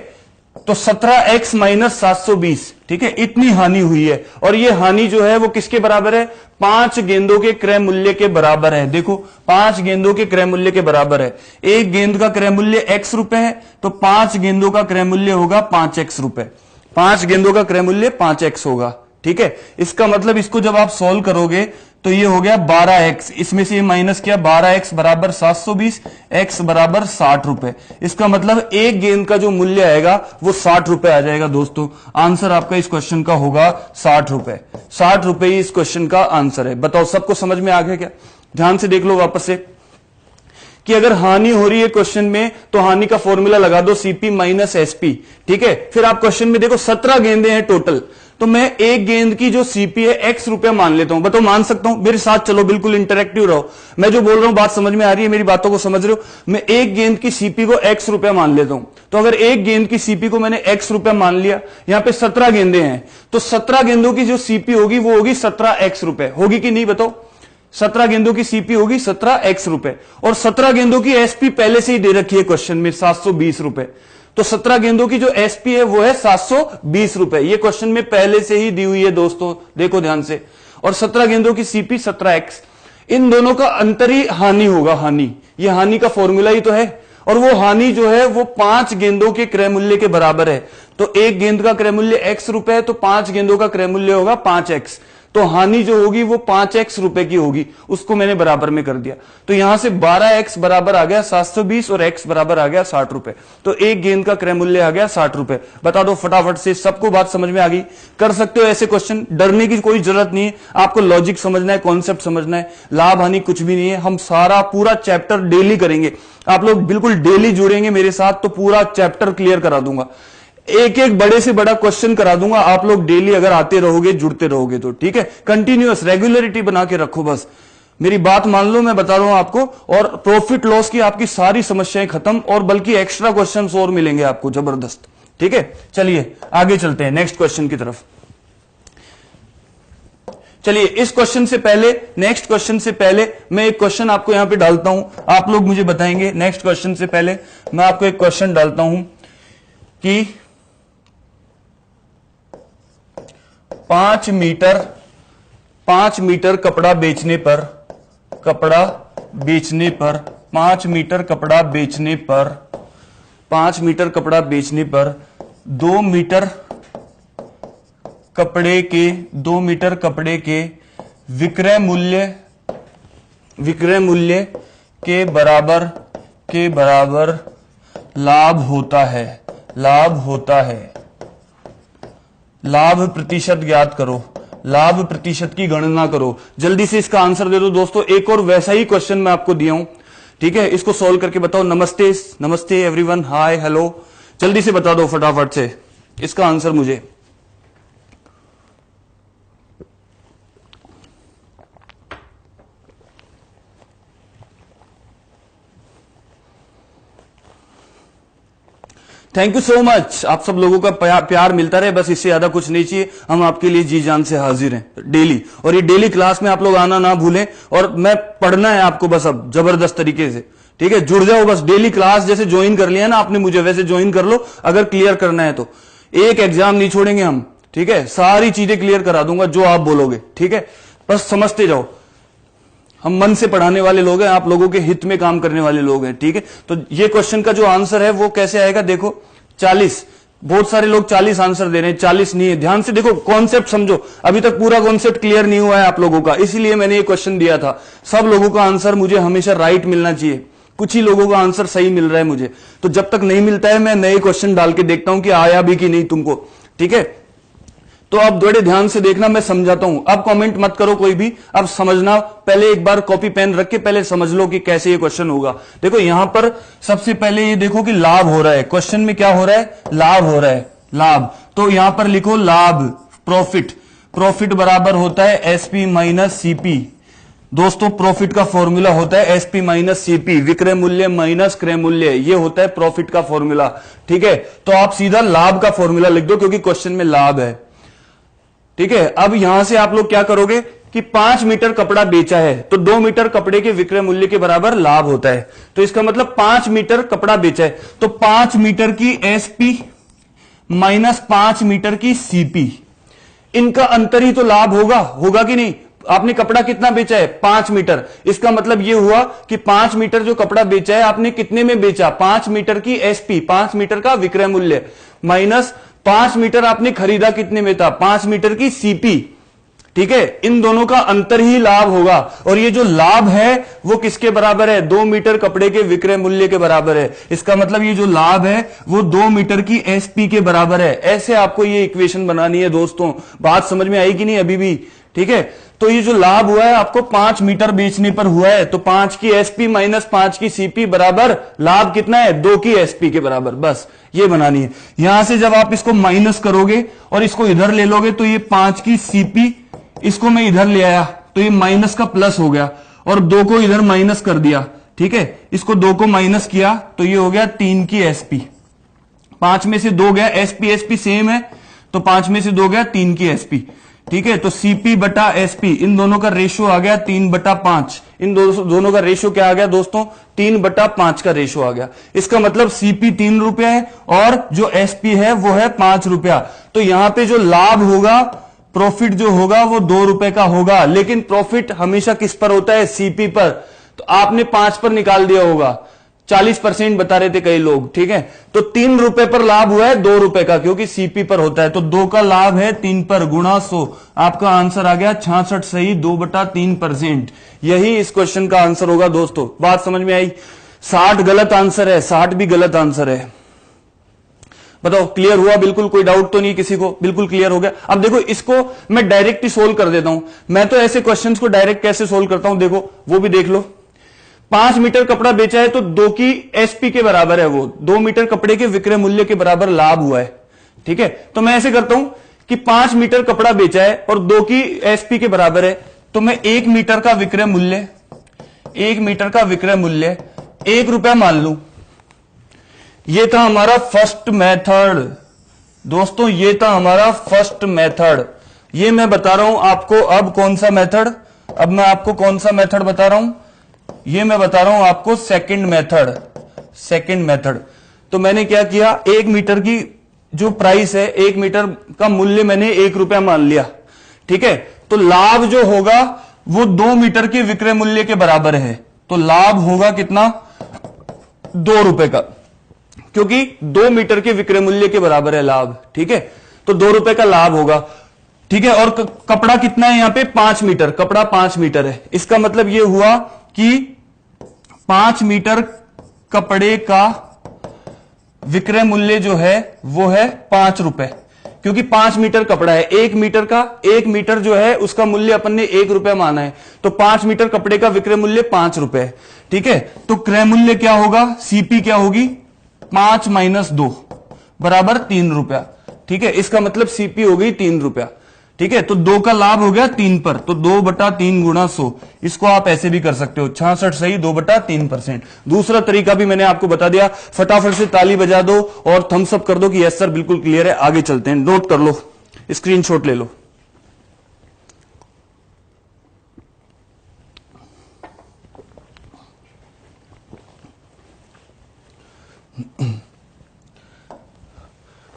तो 17x माइनस 720, ठीक है, इतनी हानि हुई है। और ये हानि जो है वो किसके बराबर है? 5 गेंदों के क्रय मूल्य के बराबर है। देखो 5 गेंदों के क्रय मूल्य के बराबर है। एक गेंद का क्रय मूल्य x रुपए है, तो 5 गेंदों का क्रय मूल्य होगा 5x रुपए। 5 गेंदों का क्रय मूल्य 5x होगा। ठीक है, इसका मतलब इसको जब आप सॉल्व करोगे तो ये हो गया 12x, इसमें से ये माइनस किया, 12x बराबर 720, x बराबर 60 रुपए। इसका मतलब एक गेंद का जो मूल्य आएगा वो 60 रुपए आ जाएगा। दोस्तों आंसर आपका इस क्वेश्चन का होगा 60 रुपए। 60 रुपए ही इस क्वेश्चन का आंसर है। बताओ सबको समझ में आ गया क्या? ध्यान से देख लो वापस से कि अगर हानि हो रही है क्वेश्चन में तो हानि का फॉर्मूला लगा दो सीपी माइनस एसपी। ठीक है, फिर आप क्वेश्चन में देखो 17 गेंदें हैं टोटल, तो मैं एक गेंद की जो सीपी है x रुपए मान लेता हूं। बताओ मान सकता हूं? मेरे साथ चलो, बिल्कुल इंटरेक्टिव रहो। मैं जो बोल रहा हूं बात समझ में आ रही है? मेरी बातों को समझ रहे हो? मैं एक गेंद की सीपी को x रुपए मान लेता हूं। तो अगर एक गेंद की सीपी को मैंने x रुपए मान लिया, यहां पे 17 गेंदें हैं, तो 17 गेंदों की जो सीपी होगी वो होगी 17x रुपए। होगी कि नहीं बताओ? 17 गेंदों की सीपी होगी 17x रुपए। और 17 गेंदों की एसपी पहले से ही दे रखी है क्वेश्चन में 720 रुपए। तो 17 गेंदों की जो एसपी है वो है 720 रुपए। ये क्वेश्चन में पहले से ही दी हुई है दोस्तों, देखो ध्यान से। और 17 गेंदों की सीपी 17x, इन दोनों का अंतर ही हानि होगा। हानि, ये हानि का फॉर्मूला ही तो है। और वो हानि जो है वो 5 गेंदों के क्रय मूल्य के बराबर है। तो एक गेंद का क्रय मूल्य x रुपए है, तो 5 गेंदों का क्रय मूल्य होगा 5x। तो हानि जो होगी वो 5x रुपए की होगी, उसको मैंने बराबर में कर दिया। तो यहां से 12x बराबर आ गया 720 और x बराबर आ गया 60 रुपए। तो एक गेंद का क्रय मूल्य आ गया 60 रुपए। बता दो फटाफट से, सबको बात समझ में आ गई? कर सकते हो ऐसे क्वेश्चन, डरने की कोई जरूरत नहीं है। आपको लॉजिक समझना है, कॉन्सेप्ट समझना है, लाभ हानि कुछ भी नहीं है। हम सारा पूरा चैप्टर डेली करेंगे। आप लोग बिल्कुल डेली जुड़ेंगे मेरे साथ तो पूरा चैप्टर क्लियर करा दूंगा। एक एक बड़े से बड़ा क्वेश्चन करा दूंगा। आप लोग डेली अगर आते रहोगे, जुड़ते रहोगे तो ठीक है। कंटिन्यूअस रेगुलरिटी बना के रखो, बस मेरी बात मान लो, मैं बता रहा हूं आपको। और प्रॉफिट लॉस की आपकी सारी समस्याएं खत्म, और बल्कि एक्स्ट्रा क्वेश्चंस और मिलेंगे आपको जबरदस्त। ठीक है, चलिए आगे चलते हैं नेक्स्ट क्वेश्चन की तरफ। चलिए इस क्वेश्चन से पहले, नेक्स्ट क्वेश्चन से पहले मैं एक क्वेश्चन आपको यहां पे डालता हूं। आप लोग मुझे बताएंगे, नेक्स्ट क्वेश्चन से पहले मैं आपको एक क्वेश्चन डालता हूं कि 5 मीटर कपड़ा बेचने पर 5 मीटर कपड़ा बेचने पर 2 मीटर कपड़े के विक्रय मूल्य के बराबर लाभ होता है। लाभ प्रतिशत ज्ञात करो, लाभ प्रतिशत की गणना करो। जल्दी से इसका आंसर दे दो दोस्तों। एक और वैसा ही क्वेश्चन मैं आपको दिया हूं, ठीक है, इसको सॉल्व करके बताओ। नमस्ते एवरीवन, हाय हेलो, जल्दी से बता दो फटाफट से इसका आंसर मुझे। Thank you so much. आप सब लोगों का प्यार मिलता रहे, बस इससे ज्यादा कुछ नहीं चाहिए। हम आपके लिए जी जान से हाजिर हैं डेली। और ये डेली क्लास में आप लोग आना ना भूलें। और मैं पढ़ना है आपको बस अब जबरदस्त तरीके से, ठीक है। जुड़ जाओ बस, डेली क्लास जैसे ज्वाइन कर लिया ना आपने मुझे, वैसे ज्वाइन कर लो अगर क्लियर करना है तो। एक एग्जाम नहीं छोड़ेंगे हम, ठीक है। सारी चीजें क्लियर करा दूंगा जो आप बोलोगे, ठीक है। बस समझते जाओ, हम मन से पढ़ाने वाले लोग हैं, आप लोगों के हित में काम करने वाले लोग हैं, ठीक है। तो ये क्वेश्चन का जो आंसर है वो कैसे आएगा, देखो 40। बहुत सारे लोग 40 आंसर दे रहे हैं, 40 नहीं है। ध्यान से देखो, कॉन्सेप्ट समझो। अभी तक पूरा कॉन्सेप्ट क्लियर नहीं हुआ है आप लोगों का, इसीलिए मैंने ये क्वेश्चन दिया था। सब लोगों का आंसर मुझे हमेशा राइट मिलना चाहिए, कुछ ही लोगों का आंसर सही मिल रहा है मुझे। तो जब तक नहीं मिलता है मैं नए क्वेश्चन डाल के देखता हूं कि आया भी कि नहीं तुमको, ठीक है। तो अब बड़े ध्यान से देखना, मैं समझाता हूं। अब कमेंट मत करो कोई भी, अब समझना। पहले एक बार कॉपी पेन रख के पहले समझ लो कि कैसे ये क्वेश्चन होगा। देखो यहां पर सबसे पहले ये देखो कि लाभ हो रहा है, क्वेश्चन में क्या हो रहा है, लाभ हो रहा है, लाभ। तो यहां पर लिखो लाभ, प्रॉफिट बराबर होता है एसपी माइनस सीपी। दोस्तों प्रॉफिट का फॉर्मूला होता है एसपी माइनस सीपी, विक्रय मूल्य माइनस क्रय मूल्य, ये होता है प्रॉफिट का फॉर्मूला, ठीक है। तो आप सीधा लाभ का फॉर्मूला लिख दो क्योंकि क्वेश्चन में लाभ है। ठीक है, अब यहां से आप लोग क्या करोगे कि 5 मीटर कपड़ा बेचा है तो 2 मीटर कपड़े के विक्रय मूल्य के बराबर लाभ होता है। तो इसका मतलब 5 मीटर कपड़ा बेचा है तो 5 मीटर की एसपी माइनस 5 मीटर की सीपी, इनका अंतर ही तो लाभ होगा कि नहीं। आपने कपड़ा कितना बेचा है 5 मीटर, इसका मतलब यह हुआ कि 5 मीटर जो कपड़ा बेचा है आपने कितने में बेचा, 5 मीटर की एसपी, 5 मीटर का विक्रय मूल्य, माइनस 5 मीटर आपने खरीदा कितने में था, 5 मीटर की सीपी। ठीक है, इन दोनों का अंतर ही लाभ होगा। और ये जो लाभ है वो किसके बराबर है, 2 मीटर कपड़े के विक्रय मूल्य के बराबर है। इसका मतलब ये जो लाभ है वो 2 मीटर की एसपी के बराबर है। ऐसे आपको ये इक्वेशन बनानी है दोस्तों। बात समझ में आई कि नहीं अभी भी? ठीक है, तो ये जो लाभ हुआ है आपको 5 मीटर बेचने पर हुआ है तो 5 की एसपी माइनस 5 की सीपी बराबर लाभ कितना है, 2 की एसपी के बराबर। बस ये बनानी है। यहां से जब आप इसको माइनस करोगे और इसको इधर ले लोगे तो ये 5 की सीपी, इसको मैं इधर ले आया तो ये माइनस का प्लस हो गया और 2 को इधर माइनस कर दिया। ठीक है, इसको 2 को माइनस किया तो ये हो गया 3 की एसपी। 5 में से 2 गया, एसपी एसपी सेम है तो 5 में से 2 गया 3 की एसपी। ठीक है, तो सीपी बटा एसपी, इन दोनों का रेशियो आ गया 3/5। इन दोनों का रेशियो क्या आ गया दोस्तों, 3/5 का रेशियो आ गया। इसका मतलब सीपी 3 रुपया है और जो एसपी है वो है 5 रुपया। तो यहां पे जो लाभ होगा, प्रॉफिट जो होगा वो 2 रुपए का होगा। लेकिन प्रॉफिट हमेशा किस पर होता है, सीपी पर। तो आपने 5 पर निकाल दिया होगा, 40% बता रहे थे कई लोग। ठीक है, तो 3 रुपए पर लाभ हुआ है 2 रुपए का, क्योंकि सीपी पर होता है। तो 2 का लाभ है 3 पर गुणा 100। आपका आंसर आ गया 66 सही, 2/3%। यही इस क्वेश्चन का आंसर होगा दोस्तों। बात समझ में आई? 60 गलत आंसर है, 60 भी गलत आंसर है। बताओ क्लियर हुआ? बिल्कुल कोई डाउट तो नहीं किसी को? बिल्कुल क्लियर हो गया। अब देखो इसको मैं डायरेक्ट ही सोल्व कर देता हूं। मैं तो ऐसे क्वेश्चंस को डायरेक्ट कैसे सोल्व करता हूं देखो, वो भी देख लो। 5 मीटर कपड़ा बेचा है तो 2 की एसपी के बराबर है, वो 2 मीटर कपड़े के विक्रय मूल्य के बराबर लाभ हुआ है। ठीक है, तो मैं ऐसे करता हूं कि 5 मीटर कपड़ा बेचा है और 2 की एसपी के बराबर है तो मैं 1 मीटर का विक्रय मूल्य, 1 मीटर का विक्रय मूल्य 1 रुपया मान लूं। ये था हमारा फर्स्ट मेथड दोस्तों, ये था हमारा फर्स्ट मेथड। ये मैं बता रहा हूं आपको अब कौन सा मेथड, अब मैं आपको कौन सा मेथड बता रहा हूं, ये मैं बता रहा हूं आपको सेकंड मेथड। सेकंड मेथड तो मैंने क्या किया, 1 मीटर की जो प्राइस है, 1 मीटर का मूल्य मैंने 1 रुपया मान लिया। ठीक है, तो लाभ जो होगा वो 2 मीटर के विक्रय मूल्य के बराबर है। तो लाभ होगा कितना, 2 रुपए का, क्योंकि 2 मीटर के विक्रय मूल्य के बराबर है लाभ। ठीक है, तो 2 रुपए का लाभ होगा। ठीक है, और कपड़ा कितना है यहां पे, 5 मीटर, कपड़ा 5 मीटर है। इसका मतलब यह हुआ कि 5 मीटर कपड़े का विक्रय मूल्य जो है वो है 5 रुपए, क्योंकि 5 मीटर कपड़ा है। 1 मीटर का, 1 मीटर जो है उसका मूल्य अपन ने 1 रुपया माना है, तो 5 मीटर कपड़े का विक्रय मूल्य 5 रुपए है। ठीक है, तो क्रय मूल्य क्या होगा, सीपी क्या होगी, 5 माइनस 2 बराबर 3 रुपया। ठीक है, इसका मतलब सीपी हो गई 3 रुपया। ठीक है, तो 2 का लाभ हो गया 3 पर, तो 2/3 गुणा 100। इसको आप ऐसे भी कर सकते हो, 66 सही, 2/3%। दूसरा तरीका भी मैंने आपको बता दिया। फटाफट से ताली बजा दो और थम्स अप कर दो कि यस सर बिल्कुल क्लियर है। आगे चलते हैं, नोट कर लो, स्क्रीनशॉट ले लो।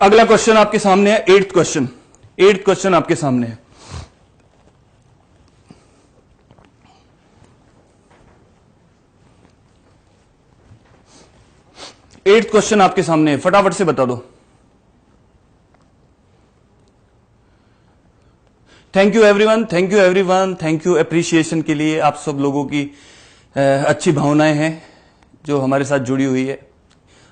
अगला क्वेश्चन आपके सामने है, 8th क्वेश्चन। 8th क्वेश्चन आपके सामने है। एट्थ क्वेश्चन आपके सामने है, फटाफट से बता दो। Thank you everyone, thank you everyone, thank you appreciation के लिए। आप सब लोगों की अच्छी भावनाएं हैं जो हमारे साथ जुड़ी हुई है।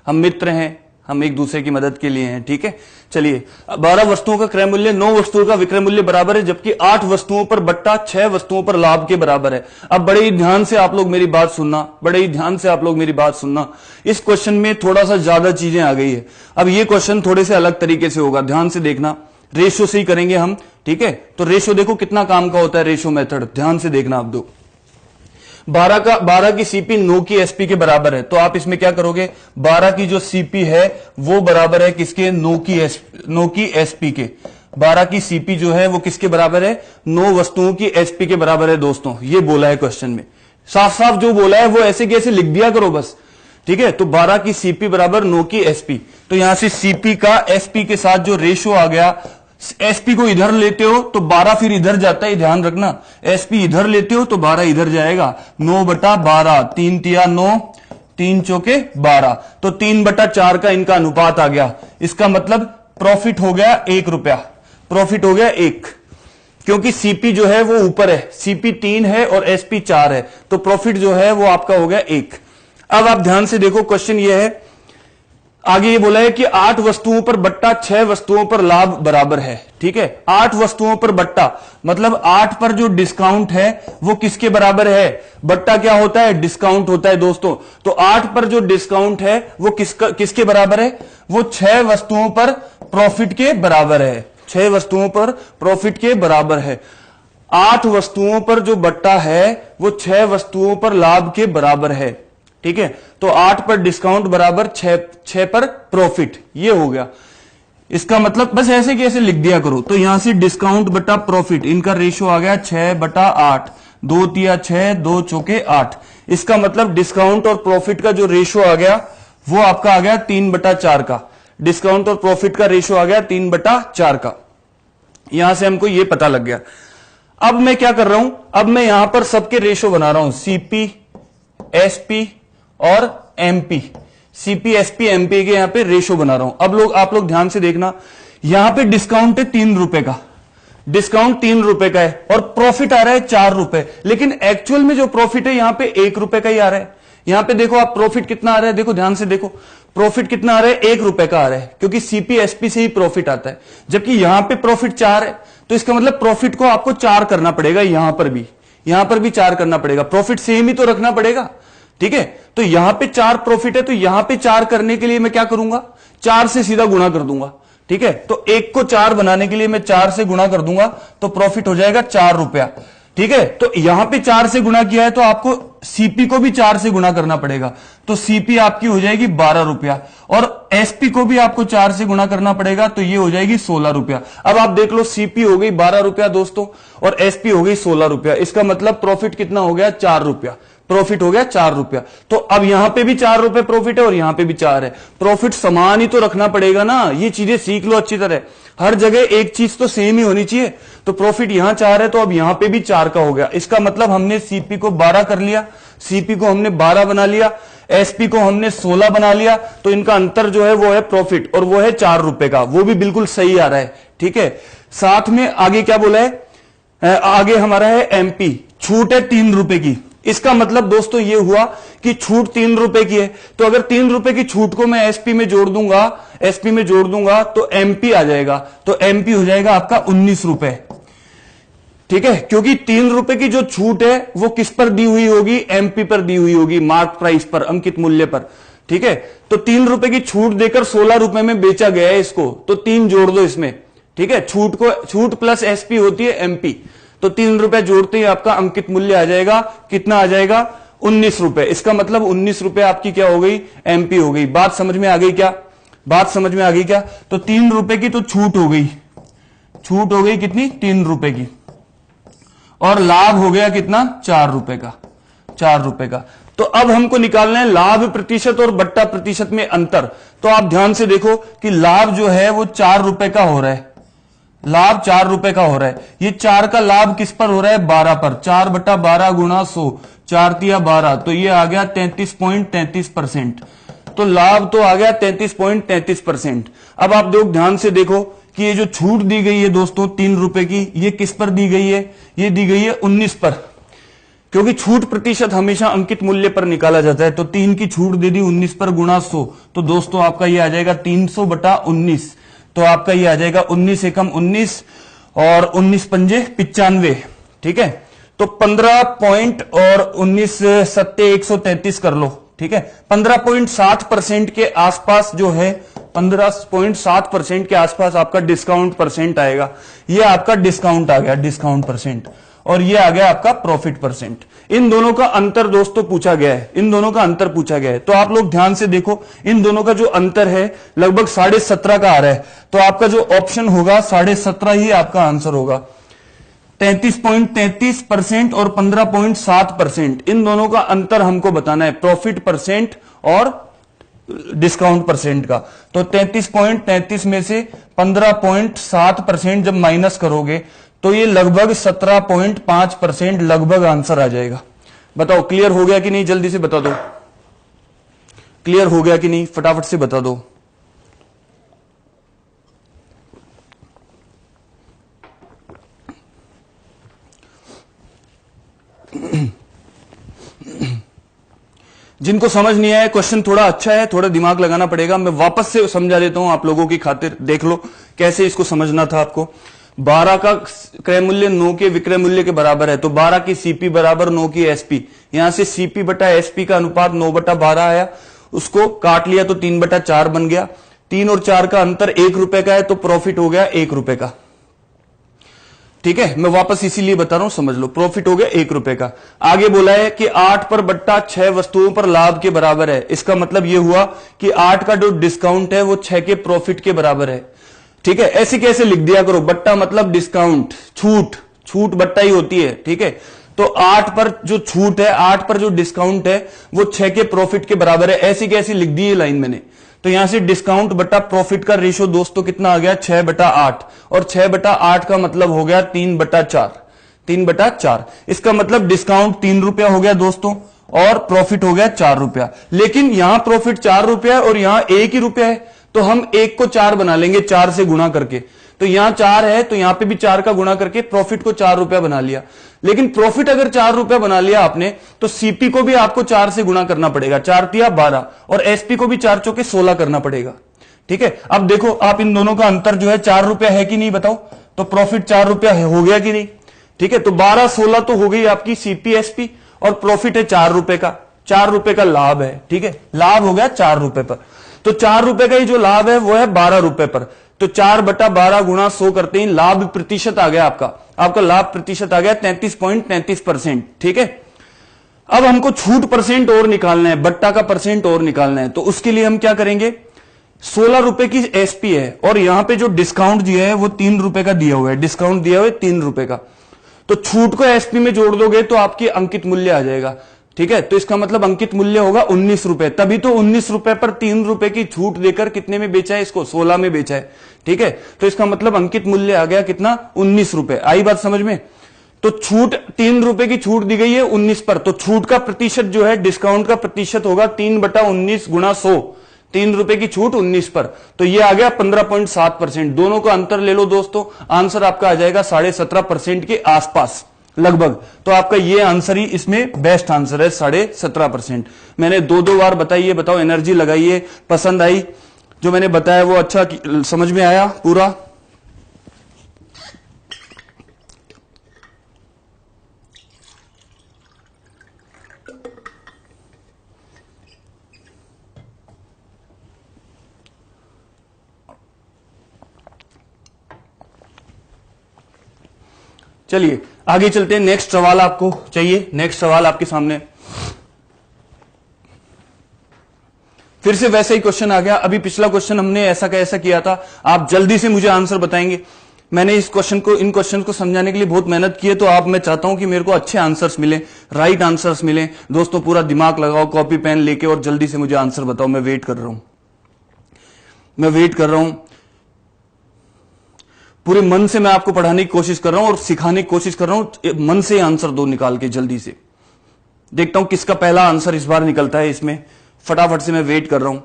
हम मित्र हैं, हम एक दूसरे की मदद के लिए हैं। ठीक है, चलिए। 12 वस्तुओं का क्रय मूल्य 9 वस्तुओं का विक्रय मूल्य बराबर है, जबकि 8 वस्तुओं पर बट्टा 6 वस्तुओं पर लाभ के बराबर है। अब बड़े ही ध्यान से आप लोग मेरी बात सुनना, बड़े ही ध्यान से आप लोग मेरी बात सुनना। इस क्वेश्चन में थोड़ा सा ज्यादा चीजें आ गई है। अब ये क्वेश्चन थोड़े से अलग तरीके से होगा, ध्यान से देखना। रेशियो से ही करेंगे हम। ठीक है, तो रेशियो देखो कितना काम का होता है, रेशियो मेथड ध्यान से देखना आप दो। 12 की सीपी 9 की एसपी के बराबर है, तो आप इसमें क्या करोगे, 12 की जो सीपी है वो बराबर है किसके, 9 की एसपी के। 12 की सीपी जो है वो किसके बराबर है, 9 वस्तुओं की एसपी के बराबर है दोस्तों, ये बोला है क्वेश्चन में। साफ साफ जो बोला है वो ऐसे कैसे लिख दिया करो बस, ठीक है। तो 12 की सीपी बराबर 9 की एसपी, तो यहां से सीपी का एसपी के साथ जो रेशो आ गया, एसपी को इधर लेते हो तो 12 फिर इधर जाता है, ध्यान रखना। एसपी इधर लेते हो तो 12 इधर जाएगा, 9/12, 3 तिया 9, 3 चौके 12, तो 3/4 का इनका अनुपात आ गया। इसका मतलब प्रॉफिट हो गया 1 रुपया, प्रॉफिट हो गया 1, क्योंकि सीपी जो है वो ऊपर है, सीपी 3 है और एसपी 4 है, तो प्रॉफिट जो है वो आपका हो गया 1। अब आप ध्यान से देखो, क्वेश्चन ये है, आगे ये बोला है कि 8 वस्तुओं पर बट्टा 6 वस्तुओं पर लाभ बराबर है, ठीक है। 8 वस्तुओं पर बट्टा मतलब 8 पर जो डिस्काउंट है वो किसके बराबर है, बट्टा क्या होता है, डिस्काउंट होता है दोस्तों। तो 8 पर जो डिस्काउंट है वो किसके बराबर है, वो 6 वस्तुओं पर प्रॉफिट के बराबर है, 6 वस्तुओं पर प्रॉफिट के बराबर है। 8 वस्तुओं पर जो बट्टा है वो 6 वस्तुओं पर लाभ के बराबर है, ठीक है। तो 8 पर डिस्काउंट बराबर 6 पर प्रॉफिट, ये हो गया। इसका मतलब बस ऐसे कैसे लिख दिया करो, तो यहां से डिस्काउंट बटा प्रॉफिट, इनका रेशो आ गया 6/8, 2 तिया 6, 2 चौके 8। इसका मतलब डिस्काउंट और प्रॉफिट का जो रेशो आ गया वो आपका आ गया 3/4 का, डिस्काउंट और प्रॉफिट का रेशो आ गया 3/4 का। यहां से हमको ये पता लग गया। अब मैं क्या कर रहा हूं, अब मैं यहां पर सबके रेशो बना रहा हूं, सीपी, एसपी और एमपी, सीपी, एसपी, एमपी के यहां पे रेशो बना रहा हूं। अब आप लोग ध्यान से देखना, यहां पे डिस्काउंट है 3 रुपए का, डिस्काउंट 3 रुपए का है और प्रॉफिट आ रहा है 4 रुपए, लेकिन एक्चुअल में जो प्रॉफिट है यहां पे 1 रुपए का ही आ रहा है। यहां पे देखो आप, प्रॉफिट कितना आ रहा है, देखो ध्यान से देखो, प्रॉफिट कितना आ रहा है, 1 रुपए का आ रहा है, क्योंकि सीपी एसपी से ही प्रॉफिट आता है, जबकि यहां पे प्रॉफिट 4 है। तो इसका मतलब प्रॉफिट को आपको 4 करना पड़ेगा, यहां पर भी 4 करना पड़ेगा, प्रॉफिट सेम ही तो रखना पड़ेगा, ठीक है। तो यहां पे 4 प्रॉफिट है, तो यहां पे 4 करने के लिए मैं क्या करूंगा, 4 से सीधा गुणा कर दूंगा, ठीक है। तो 1 को 4 बनाने के लिए मैं 4 से गुणा कर दूंगा, तो प्रॉफिट हो जाएगा 4 रुपया, ठीक है। तो यहां पे 4 से गुणा किया है तो आपको सीपी को भी 4 से गुणा करना पड़ेगा, तो सीपी आपकी हो जाएगी 12 रुपया, और एसपी को भी आपको 4 से गुणा करना पड़ेगा, तो ये हो जाएगी 16 रुपया। अब आप देख लो, सीपी हो गई 12 रुपया दोस्तों और एसपी हो गई 16 रुपया, इसका मतलब प्रॉफिट कितना हो गया, 4 रुपया, प्रॉफिट हो गया 4 रुपया। तो अब यहां पे भी 4 रुपए प्रॉफिट है और यहां पे भी 4 है, प्रॉफिट समान ही तो रखना पड़ेगा ना, ये चीजें सीख लो अच्छी तरह, हर जगह एक चीज तो सेम ही होनी चाहिए। तो प्रॉफिट यहां 4 है तो अब यहां पे भी 4 का हो गया, इसका मतलब हमने सीपी को 12 कर लिया, सीपी को हमने 12 बना लिया, एसपी को हमने 16 बना लिया, तो इनका अंतर जो है वो है प्रॉफिट, और वो है 4 रुपए का, वो भी बिल्कुल सही आ रहा है, ठीक है। साथ में आगे क्या बोला है, आगे हमारा है एमपी, छूट है 3 रुपए की। इसका मतलब दोस्तों ये हुआ कि छूट 3 रुपए की है, तो अगर 3 रुपए की छूट को मैं एसपी में जोड़ दूंगा तो एमपी आ जाएगा, तो एमपी हो जाएगा आपका 19 रुपए, ठीक है। क्योंकि 3 रुपए की जो छूट है वो किस पर दी हुई होगी, एमपी पर दी हुई होगी, मार्क प्राइस पर, अंकित मूल्य पर, ठीक है। तो 3 रुपए की छूट देकर 16 रुपए में बेचा गया है इसको, तो 3 जोड़ दो इसमें, ठीक है। छूट प्लस एसपी होती है एमपी, तो 3 रुपए जोड़ते ही आपका अंकित मूल्य आ जाएगा, कितना आ जाएगा, 19 रुपए। इसका मतलब 19 रुपए आपकी क्या हो गई, एमपी हो गई। बात समझ में आ गई क्या, बात समझ में आ गई क्या। तो 3 रुपए की तो छूट हो गई, छूट हो गई कितनी, 3 रुपए की, और लाभ हो गया कितना, 4 रुपए का, 4 रुपए का। तो अब हमको निकालना है लाभ प्रतिशत और बट्टा प्रतिशत में अंतर। तो आप ध्यान से देखो कि लाभ जो है वो 4 रुपए का हो रहा है, लाभ 4 रुपए का हो रहा है। ये 4 का लाभ किस पर हो रहा है, 12 पर, 4/12 गुणा 100, 4 तिया 12, तो ये आ गया 33.33%। तो लाभ तो आ गया 33.33%। अब आप लोग ध्यान से देखो कि ये जो छूट दी गई है दोस्तों 3 रुपए की, ये किस पर दी गई है, ये दी गई है 19 पर, क्योंकि छूट प्रतिशत हमेशा अंकित मूल्य पर निकाला जाता है। तो 3 की छूट दे दी 19 पर गुणा 100, तो दोस्तों आपका ये आ जाएगा 300/19, तो आपका ये आ जाएगा 19 एकम 19 और 19 पंजे 95, ठीक है। तो 15 पॉइंट और 19 सत्ते 133 कर लो, ठीक है। 15.7% के आसपास जो है, 15.7% के आसपास आपका डिस्काउंट परसेंट आएगा, ये आपका डिस्काउंट आ गया, डिस्काउंट परसेंट। और ये आ गया आपका प्रॉफिट परसेंट। इन दोनों का अंतर दोस्तों पूछा गया है, इन दोनों का अंतर पूछा गया है। तो आप लोग ध्यान से देखो, इन दोनों का जो अंतर है लगभग 17.5 का आ रहा है, तो आपका जो ऑप्शन होगा 17.5 ही आपका आंसर होगा। 33.33% और 15.7%, इन दोनों का अंतर हमको बताना है, प्रॉफिट परसेंट और डिस्काउंट परसेंट का। तो 33.33 में से 15.7% जब माइनस करोगे तो ये लगभग 17.5% लगभग आंसर आ जाएगा। बताओ क्लियर हो गया कि नहीं, जल्दी से बता दो, क्लियर हो गया कि नहीं, फटाफट से बता दो। जिनको समझ नहीं आया, क्वेश्चन थोड़ा अच्छा है, थोड़ा दिमाग लगाना पड़ेगा, मैं वापस से समझा देता हूं आप लोगों की खातिर, देख लो कैसे इसको समझना था आपको। 12 का क्रय मूल्य 9 के विक्रय मूल्य के बराबर है, तो 12 की सीपी बराबर 9 की एसपी। यहां से सीपी बटा एसपी का अनुपात 9/12 आया, उसको काट लिया तो 3/4 बन गया। 3 और 4 का अंतर 1 रुपए का है, तो प्रॉफिट हो गया 1 रुपए का। ठीक है, मैं वापस इसीलिए बता रहा हूं, समझ लो, प्रॉफिट हो गया 1 रुपए का। आगे बोला है कि 8 पर बट्टा 6 वस्तुओं पर लाभ के बराबर है। इसका मतलब यह हुआ कि 8 का जो डिस्काउंट है वो 6 के प्रॉफिट के बराबर है। ठीक है, ऐसे कैसे लिख दिया करो, बट्टा मतलब डिस्काउंट, छूट, छूट बट्टा ही होती है। ठीक है, तो 8 पर जो छूट है, 8 पर जो डिस्काउंट है वो 6 के प्रॉफिट के बराबर है। ऐसी कैसी लिख दी है लाइन मैंने। तो यहां से डिस्काउंट बटा प्रॉफिट का रेशो दोस्तों कितना आ गया, 6/8, और 6/8 का मतलब हो गया 3/4, 3/4। इसका मतलब डिस्काउंट 3 रुपया हो गया दोस्तों और प्रॉफिट हो गया 4 रुपया। लेकिन यहां प्रॉफिट 4 रुपया और यहां 1 ही रुपया है, तो हम 1 को 4 बना लेंगे, 4 से गुणा करके। तो यहां 4 है तो यहां पे भी 4 का गुणा करके प्रॉफिट को 4 रुपया बना लिया। लेकिन प्रॉफिट अगर 4 रुपया बना लिया आपने, तो सीपी को भी आपको 4 से गुणा करना पड़ेगा, 4 तिया 12, और एसपी को भी 4 चौके 16 करना पड़ेगा। ठीक है, अब देखो आप इन दोनों का अंतर जो है 4 रुपया है कि नहीं, बताओ। तो प्रॉफिट 4 रुपया हो गया कि नहीं। ठीक है, तो 12-16 तो हो गई आपकी सीपी एसपी, और प्रॉफिट है 4 रुपए का, 4 रुपए का लाभ है। ठीक है, लाभ हो गया 4 रुपए पर, तो 4 रुपए का ही जो लाभ है वो है 12 रुपए पर। तो 4/12 गुणा 100 करते ही लाभ प्रतिशत आ गया आपका लाभ प्रतिशत आ गया 33.33%। ठीक है, अब हमको छूट परसेंट और निकालना है, बट्टा का परसेंट और निकालना है। तो उसके लिए हम क्या करेंगे, 16 रुपए की एसपी है और यहां पे जो डिस्काउंट दिया है वो 3 रुपए का दिया हुआ है, डिस्काउंट दिया हुआ है 3 रुपए का। तो छूट को एसपी में जोड़ दोगे तो आपकी अंकित मूल्य आ जाएगा। ठीक है, तो इसका मतलब अंकित मूल्य होगा 19 रुपए। तभी तो 19 रुपए पर 3 रुपए की छूट देकर कितने में बेचा है इसको, 16 में बेचा है। ठीक है, तो इसका मतलब अंकित मूल्य आ गया कितना, 19 रुपए। आई बात समझ में। तो छूट 3 रुपए की छूट दी गई है 19 पर, तो छूट का प्रतिशत जो है, डिस्काउंट का प्रतिशत होगा 3/19 गुणा 100। 3 रुपए की छूट 19 पर, तो ये आ गया 15.7%। दोनों का अंतर ले लो दोस्तों, आंसर आपका आ जाएगा 17.5% के आसपास लगभग। तो आपका ये आंसर ही इसमें बेस्ट आंसर है, 17.5%। मैंने 2 बार बताइए, बताओ एनर्जी लगाइए, पसंद आई जो मैंने बताया वो, अच्छा समझ में आया पूरा। चलिए आगे चलते हैं, नेक्स्ट सवाल आपको चाहिए, नेक्स्ट सवाल आपके सामने फिर से वैसा ही क्वेश्चन आ गया। अभी पिछला क्वेश्चन हमने ऐसा का ऐसा किया था, आप जल्दी से मुझे आंसर बताएंगे। मैंने इस क्वेश्चन को, इन क्वेश्चन को समझाने के लिए बहुत मेहनत की है, तो आप, मैं चाहता हूं कि मेरे को अच्छे आंसर्स मिले, राइट आंसर्स मिले। दोस्तों पूरा दिमाग लगाओ, कॉपी पेन लेके, और जल्दी से मुझे आंसर बताओ। मैं वेट कर रहा हूं, मैं वेट कर रहा हूं। पूरे मन से मैं आपको पढ़ाने की कोशिश कर रहा हूं और सिखाने की कोशिश कर रहा हूं। मन से आंसर दो निकाल के जल्दी से। देखता हूं किसका पहला आंसर इस बार निकलता है इसमें। फटाफट से मैं वेट कर रहा हूं।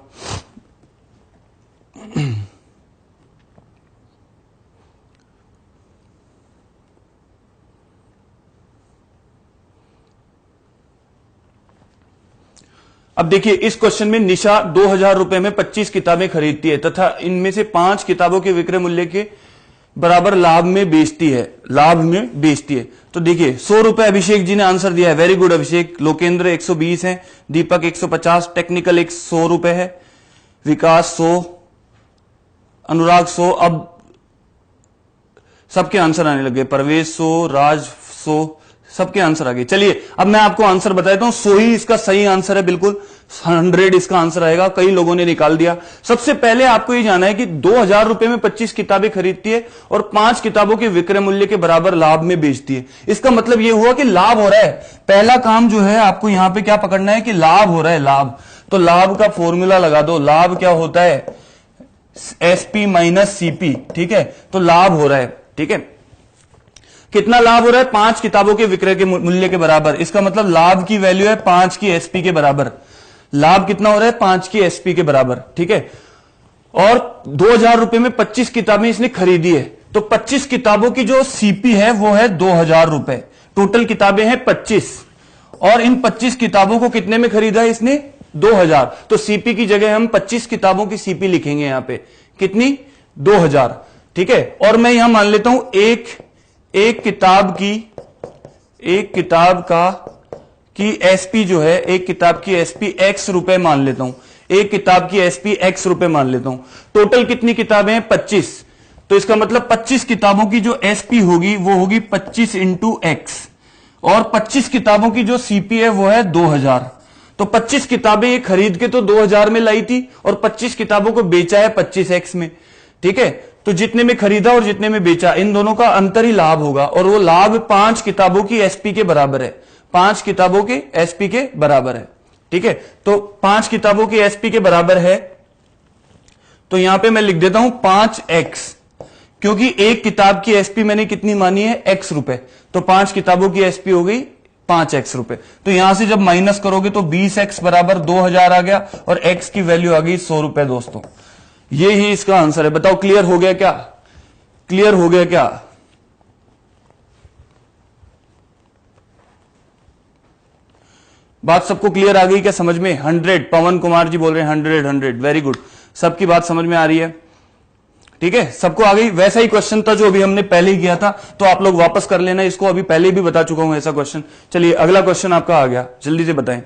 अब देखिए इस क्वेश्चन में निशा 2000 रुपए में 25 किताबें खरीदती है तथा इनमें से 5 किताबों के विक्रय मूल्य के बराबर लाभ में बेचती है, लाभ में बेचती है। तो देखिए 100 रुपए अभिषेक जी ने आंसर दिया है, वेरी गुड अभिषेक। लोकेंद्र 120 है, दीपक 150, टेक्निकल 100 रुपए है, विकास 100, अनुराग 100। अब सबके आंसर आने लगे, परवेश 100, राज 100, सबके आंसर आ गए। चलिए अब मैं आपको आंसर बताता हूं। 100 ही इसका सही आंसर है, बिल्कुल 100 इसका आंसर आएगा। कई लोगों ने निकाल दिया। सबसे पहले आपको ये जानना है कि 2000 रुपए में 25 किताबें खरीदती है और 5 किताबों के विक्रय मूल्य के बराबर लाभ में बेचती है। इसका मतलब ये हुआ कि लाभ हो रहा है। पहला काम जो है आपको यहां पे क्या पकड़ना है कि लाभ हो रहा है, लाभ। तो लाभ का फॉर्मूला लगा दो। लाभ क्या होता है? एसपी माइनस सीपी, ठीक है। तो लाभ हो रहा है, ठीक है। कितना लाभ हो रहा है? 5 किताबों के विक्रय के मूल्य के बराबर। इसका मतलब लाभ की वैल्यू है 5 की एसपी के बराबर। लाभ कितना हो रहा है? 5 की एसपी के बराबर, ठीक है। और 2000 रुपए में 25 किताबें इसने खरीदी है, तो 25 किताबों की जो सीपी है वो है 2000 रुपए। टोटल किताबें हैं 25 और इन 25 किताबों को कितने में खरीदा है इसने? 2000। तो सीपी की जगह हम 25 किताबों की सीपी लिखेंगे यहां पे। कितनी? 2000, ठीक है। और मैं यहां मान लेता हूं एक किताब की एसपी जो है, एक किताब की एसपी x रुपए मान लेता हूं। एक किताब की एसपी x रुपए मान लेता हूं। टोटल कितनी किताबें हैं? 25। तो इसका मतलब 25 किताबों की जो एसपी होगी वो होगी 25 इंटू एक्स, और 25 किताबों की जो सीपी है वो है 2000। तो 25 किताबें ये खरीद के तो 2000 में लाई थी और 25 किताबों को बेचा है 25x में, ठीक है। तो जितने में खरीदा और जितने में बेचा, इन दोनों का अंतर ही लाभ होगा, और वो लाभ 5 किताबों की एसपी के बराबर है। 5 किताबों के एसपी के बराबर है, ठीक है। तो 5 किताबों की एसपी के बराबर है, तो यहां पे मैं लिख देता हूं 5x, क्योंकि एक किताब की एसपी मैंने कितनी मानी है? x रुपए। तो 5 किताबों की एसपी हो गई 5x रुपए। तो यहां से जब माइनस करोगे तो 20x बराबर 2000 आ गया और x की वैल्यू आ गई 100 रुपए। दोस्तों ये ही इसका आंसर है। बताओ क्लियर हो गया क्या? क्लियर हो गया क्या? बात सबको क्लियर आ गई क्या समझ में? 100, पवन कुमार जी बोल रहे हैं 100, वेरी गुड। सबकी बात समझ में आ रही है, ठीक है। सबको आ गई। वैसा ही क्वेश्चन था जो अभी हमने पहले ही किया था, तो आप लोग वापस कर लेना इसको। अभी पहले भी बता चुका हूं ऐसा क्वेश्चन। चलिए अगला क्वेश्चन आपका आ गया, जल्दी से बताएं।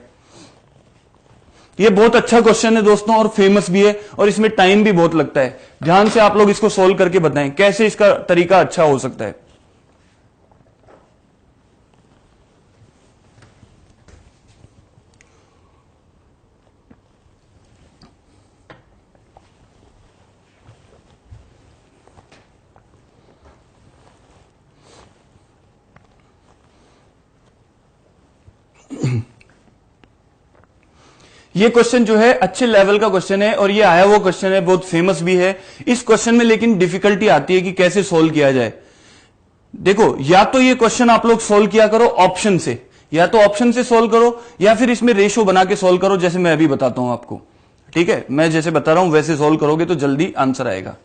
ये बहुत अच्छा क्वेश्चन है दोस्तों और फेमस भी है, और इसमें टाइम भी बहुत लगता है। ध्यान से आप लोग इसको सोल्व करके बताएं कैसे इसका तरीका अच्छा हो सकता है। ये क्वेश्चन जो है अच्छे लेवल का क्वेश्चन है, और ये आया वो क्वेश्चन है, बहुत फेमस भी है। इस क्वेश्चन में लेकिन डिफिकल्टी आती है कि कैसे सोल्व किया जाए। देखो, या तो ये क्वेश्चन आप लोग सोल्व किया करो ऑप्शन से, या तो ऑप्शन से सोल्व करो, या फिर इसमें रेशो बना के सोल्व करो, जैसे मैं अभी बताता हूं आपको, ठीक है। मैं जैसे बता रहा हूं वैसे सोल्व करोगे तो जल्दी आंसर आएगा।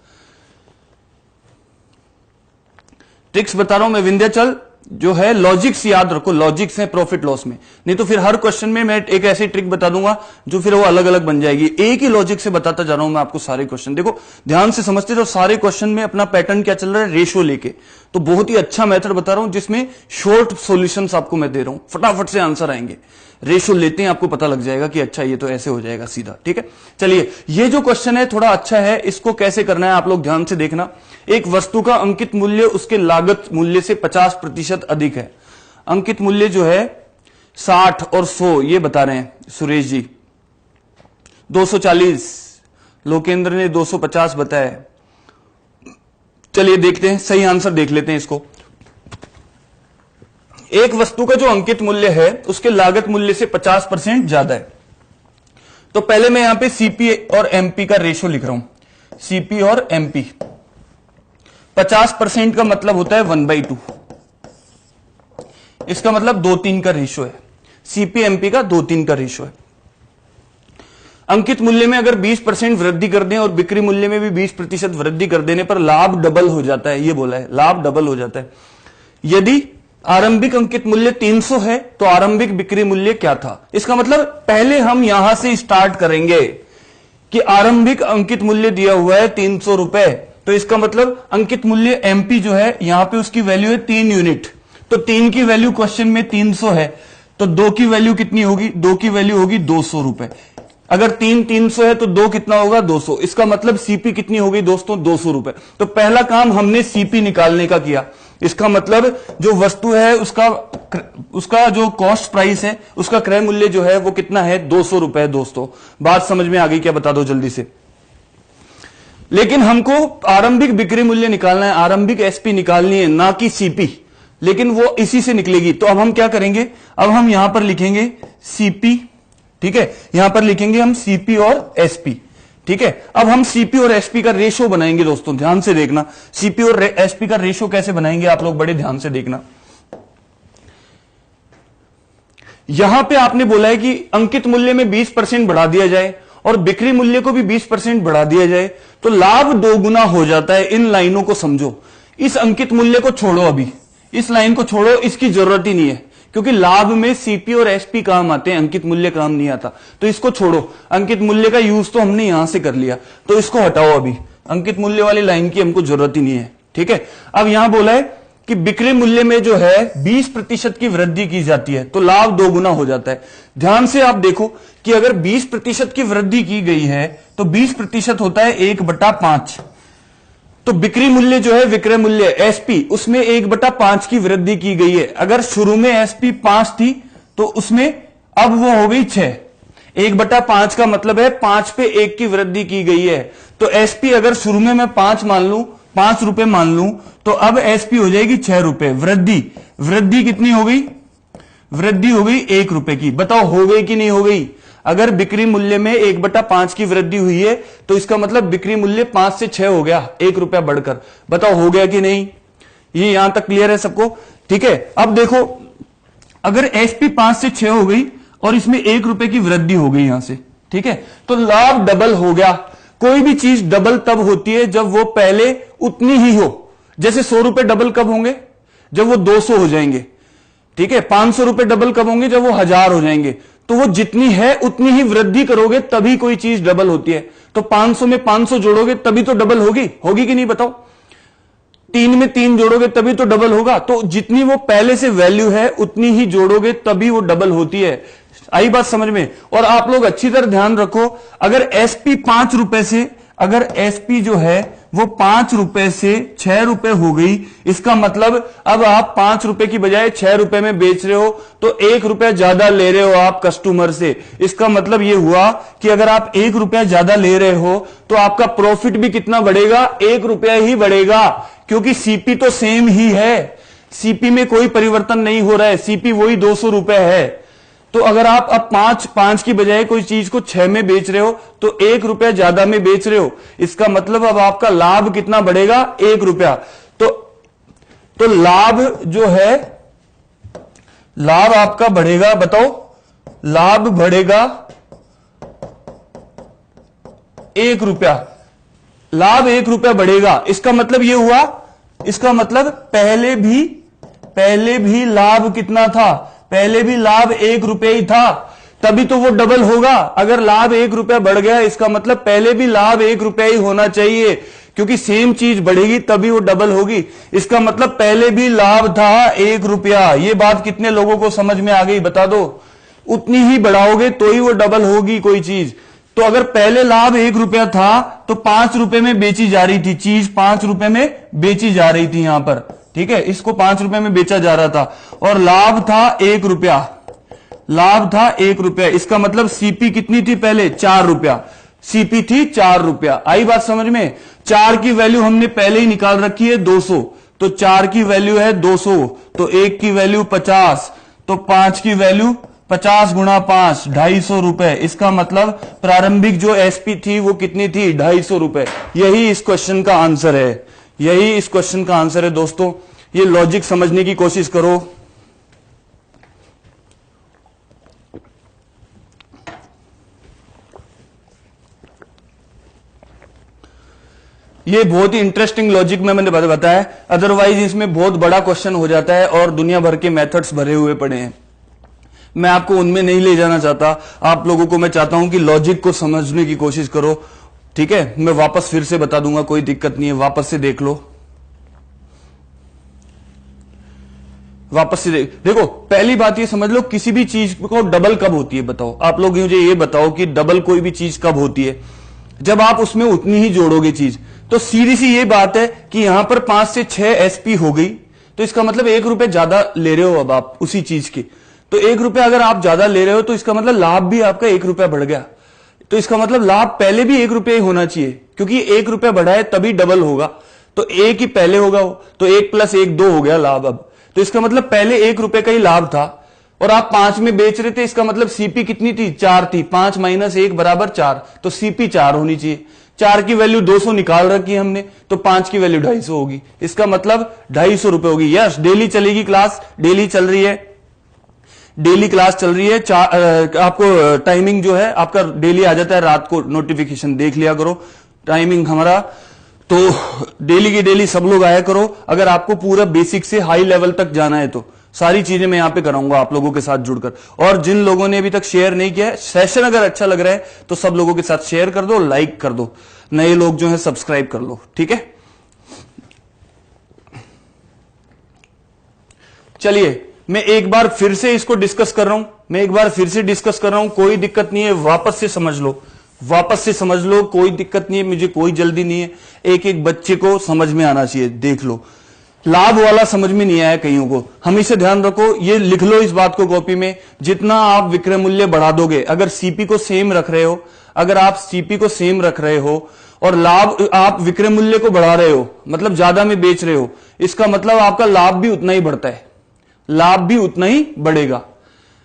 ट्रिक्स बता रहा हूं मैं, विंध्याचल जो है लॉजिक्स याद रखो, लॉजिक्स है प्रॉफिट लॉस में। नहीं तो फिर हर क्वेश्चन में मैं एक ऐसी ट्रिक बता दूंगा जो फिर वो अलग अलग बन जाएगी। एक ही लॉजिक से बताता जा रहा हूं मैं आपको सारे क्वेश्चन। देखो ध्यान से समझते रहो, सारे क्वेश्चन में अपना पैटर्न क्या चल रहा है, रेशो लेके। तो बहुत ही अच्छा मेथड बता रहा हूं जिसमें शॉर्ट सॉल्यूशंस आपको मैं दे रहा हूं, फटाफट से आंसर आएंगे। रेशो लेते हैं आपको पता लग जाएगा कि अच्छा ये तो ऐसे हो जाएगा सीधा, ठीक है। चलिए ये जो क्वेश्चन है थोड़ा अच्छा है, इसको कैसे करना है आप लोग ध्यान से देखना। एक वस्तु का अंकित मूल्य उसके लागत मूल्य से 50% अधिक है। अंकित मूल्य जो है 60 और 100 ये बता रहे हैं सुरेश जी। 240, लोकेंद्र ने 250 बताया। चलिए देखते हैं, सही आंसर देख लेते हैं इसको। एक वस्तु का जो अंकित मूल्य है उसके लागत मूल्य से 50% ज्यादा है। तो पहले मैं यहां पे सीपी और एमपी का रेशो लिख रहा हूं। सीपी और एमपी 50% का मतलब होता है 1/2। इसका मतलब 2-3 का रेशो है। सीपी एमपी का 2-3 का रेशो है। अंकित मूल्य में अगर 20% वृद्धि कर दें और बिक्री मूल्य में भी 20% वृद्धि कर देने पर लाभ डबल हो जाता है, ये बोला है, लाभ डबल हो जाता है। यदि आरंभिक अंकित मूल्य 300 है तो आरंभिक बिक्री मूल्य क्या था? इसका मतलब पहले हम यहां से स्टार्ट करेंगे कि आरंभिक अंकित मूल्य दिया हुआ है 300 रुपए, तो इसका मतलब अंकित मूल्य एमपी जो है यहां पे उसकी वैल्यू है 3 यूनिट। तो 3 की वैल्यू क्वेश्चन में 300 है, तो 2 की वैल्यू कितनी होगी? 2 की वैल्यू होगी 200 रुपए। अगर 3 300 है तो 2 कितना होगा? 200। इसका मतलब सीपी कितनी होगी दोस्तों? 200 रुपए। तो पहला काम हमने सीपी निकालने का किया। इसका मतलब जो वस्तु है उसका जो कॉस्ट प्राइस है, उसका क्रय मूल्य जो है वो कितना है, 200 रुपए। दोस्तों बात समझ में आ गई क्या, बता दो जल्दी से। लेकिन हमको आरंभिक बिक्री मूल्य निकालना है, आरंभिक एसपी निकालनी है, ना कि सीपी, लेकिन वो इसी से निकलेगी। तो अब हम क्या करेंगे, अब हम यहां पर लिखेंगे सीपी, ठीक है, यहां पर लिखेंगे हम सीपी और एसपी, ठीक है। अब हम सीपी और एसपी का रेशो बनाएंगे। दोस्तों ध्यान से देखना, सीपी और एसपी का रेशो कैसे बनाएंगे आप लोग, बड़े ध्यान से देखना। यहां पे आपने बोला है कि अंकित मूल्य में 20% बढ़ा दिया जाए और बिक्री मूल्य को भी 20% बढ़ा दिया जाए तो लाभ दोगुना हो जाता है। इन लाइनों को समझो, इस अंकित मूल्य को छोड़ो, अभी इस लाइन को छोड़ो, इसकी जरूरत ही नहीं है, क्योंकि लाभ में सीपी और एसपी काम आते हैं, अंकित मूल्य काम नहीं आता। तो इसको छोड़ो, अंकित मूल्य का यूज तो हमने यहां से कर लिया, तो इसको हटाओ, अभी अंकित मूल्य वाली लाइन की हमको जरूरत ही नहीं है, ठीक है। अब यहां बोला है कि बिक्री मूल्य में जो है 20% की वृद्धि की जाती है तो लाभ दोगुना हो जाता है। ध्यान से आप देखो कि अगर 20% की वृद्धि की गई है तो 20% होता है 1/5, तो बिक्री मूल्य जो है, विक्रय मूल्य एसपी, उसमें 1/5 की वृद्धि की गई है। अगर शुरू में एसपी 5 थी तो उसमें अब वो हो गई 6। 1/5 का मतलब है 5 पे 1 की वृद्धि की गई है। तो एसपी अगर शुरू में मैं 5 मान लूं, 5 रुपए मान लूं, तो अब एसपी हो जाएगी 6 रुपए। वृद्धि कितनी हो गई, वृद्धि हो गई 1 रुपए की। बताओ हो गई कि नहीं हो गई। अगर बिक्री मूल्य में 1/5 की वृद्धि हुई है तो इसका मतलब बिक्री मूल्य 5 से 6 हो गया, 1 रुपया बढ़कर। बताओ हो गया कि नहीं। ये यहां तक क्लियर है सबको, ठीक है। अब देखो, अगर एसपी 5 से 6 हो गई और इसमें 1 रुपए की वृद्धि हो गई यहां से, ठीक है, तो लाभ डबल हो गया। कोई भी चीज डबल तब होती है जब वो पहले उतनी ही हो। जैसे 100 रुपए डबल कब होंगे, जब वो 200 हो जाएंगे, ठीक है। 500 रुपए डबल कब होंगे, जब वो 1000 हो जाएंगे। तो वो जितनी है उतनी ही वृद्धि करोगे तभी कोई चीज डबल होती है। तो 500 में 500 जोड़ोगे तभी तो डबल होगी कि नहीं, बताओ। 3 में 3 जोड़ोगे तभी तो डबल होगा। तो जितनी वो पहले से वैल्यू है उतनी ही जोड़ोगे तभी वो डबल होती है। आई बात समझ में। और आप लोग अच्छी तरह ध्यान रखो, अगर एसपी 5 रुपए से, अगर एसपी जो है वो 5 रुपए से 6 रुपए हो गई, इसका मतलब अब आप 5 रुपए की बजाय 6 रुपए में बेच रहे हो तो 1 रुपया ज्यादा ले रहे हो आप कस्टमर से। इसका मतलब ये हुआ कि अगर आप 1 रुपया ज्यादा ले रहे हो तो आपका प्रॉफिट भी कितना बढ़ेगा, 1 रुपया ही बढ़ेगा, क्योंकि सीपी तो सेम ही है, सीपी में कोई परिवर्तन नहीं हो रहा है, सीपी वही 200 रुपए है। तो अगर आप अब 5 की बजाय कोई चीज को 6 में बेच रहे हो तो 1 रुपया ज्यादा में बेच रहे हो, इसका मतलब अब आपका लाभ कितना बढ़ेगा, 1 रुपया। तो लाभ जो है, लाभ आपका बढ़ेगा, बताओ, लाभ बढ़ेगा 1 रुपया, लाभ 1 रुपया बढ़ेगा। इसका मतलब ये हुआ, इसका मतलब पहले भी लाभ कितना था, पहले भी लाभ 1 रुपया ही था, तभी तो वो डबल होगा। अगर लाभ 1 रुपया बढ़ गया इसका मतलब पहले भी लाभ 1 रुपया ही होना चाहिए, क्योंकि सेम चीज बढ़ेगी तभी वो डबल होगी। इसका मतलब पहले भी लाभ था 1 रुपया। ये बात कितने लोगों को समझ में आ गई, बता दो। उतनी ही बढ़ाओगे तो ही वो डबल होगी कोई चीज। तो अगर पहले लाभ 1 रुपया था तो 5 रुपए में बेची जा रही थी चीज, 5 रुपए में बेची जा रही थी यहां पर, ठीक है, इसको 5 रुपए में बेचा जा रहा था और लाभ था 1 रुपया, लाभ था 1 रुपया। इसका मतलब सीपी कितनी थी पहले, 4 रुपया, सीपी थी 4 रुपया। आई बात समझ में। 4 की वैल्यू हमने पहले ही निकाल रखी है 200, तो 4 की वैल्यू है 200, तो 1 की वैल्यू 50, तो 5 की वैल्यू 50 गुणा 5, 250 रुपए। इसका मतलब प्रारंभिक जो एसपी थी वो कितनी थी, 250 रुपए। यही इस क्वेश्चन का आंसर है, यही इस क्वेश्चन का आंसर है। दोस्तों ये लॉजिक समझने की कोशिश करो। ये बहुत ही इंटरेस्टिंग लॉजिक में मैंने बताया, अदरवाइज इसमें बहुत बड़ा क्वेश्चन हो जाता है और दुनिया भर के मेथड्स भरे हुए पड़े हैं। मैं आपको उनमें नहीं ले जाना चाहता, आप लोगों को मैं चाहता हूं कि लॉजिक को समझने की कोशिश करो, ठीक है। मैं वापस फिर से बता दूंगा, कोई दिक्कत नहीं है, वापस से देख लो, वापस से देखो। पहली बात ये समझ लो, किसी भी चीज को डबल कब होती है, बताओ आप लोग मुझे ये बताओ कि डबल कोई भी चीज कब होती है, जब आप उसमें उतनी ही जोड़ोगे चीज। तो सीधी सी ये बात है कि यहां पर 5 से 6 एसपी हो गई, तो इसका मतलब 1 रुपए ज्यादा ले रहे हो अब आप उसी चीज की। तो 1 रुपए अगर आप ज्यादा ले रहे हो तो इसका मतलब लाभ भी आपका 1 रुपया बढ़ गया। तो इसका मतलब लाभ पहले भी 1 रुपया ही होना चाहिए, क्योंकि 1 रुपया बढ़ा है तभी डबल होगा। तो 1 ही पहले होगा, तो 1 + 1 2 हो गया लाभ अब। तो इसका मतलब पहले 1 रुपए का ही लाभ था और आप 5 में बेच रहे थे। इसका मतलब सीपी कितनी थी? 4 थी। 5 - 1 = 4, तो सीपी 4 होनी चाहिए। 4 की वैल्यू 200 निकाल रखी है हमने, तो 5 की वैल्यू 250 होगी। इसका मतलब 250 रुपए होगी। यस, डेली चलेगी क्लास, डेली चल रही है, डेली क्लास चल रही है। आपको टाइमिंग जो है आपका डेली आ जाता है, रात को नोटिफिकेशन देख लिया करो टाइमिंग हमारा। तो डेली की डेली सब लोग आया करो। अगर आपको पूरा बेसिक से हाई लेवल तक जाना है तो सारी चीजें मैं यहां पे कराऊंगा आप लोगों के साथ जुड़कर। और जिन लोगों ने अभी तक शेयर नहीं किया है, सेशन अगर अच्छा लग रहा है तो सब लोगों के साथ शेयर कर दो, लाइक कर दो, नए लोग जो है सब्सक्राइब कर लो, ठीक है। चलिए मैं एक बार फिर से इसको डिस्कस कर रहा हूं, कोई दिक्कत नहीं है, वापस से समझ लो, कोई दिक्कत नहीं है, मुझे कोई जल्दी नहीं है। एक एक बच्चे को समझ में आना चाहिए। देख लो, लाभ वाला समझ में नहीं आया कईयों को, हमेशा ध्यान रखो, ये लिख लो इस बात को कॉपी में। जितना आप विक्रय मूल्य बढ़ा दोगे, अगर सीपी को सेम रख रहे हो, और लाभ आप विक्रय मूल्य को बढ़ा रहे हो, मतलब ज्यादा में बेच रहे हो, इसका मतलब आपका लाभ भी उतना ही बढ़ता है, लाभ भी उतना ही बढ़ेगा।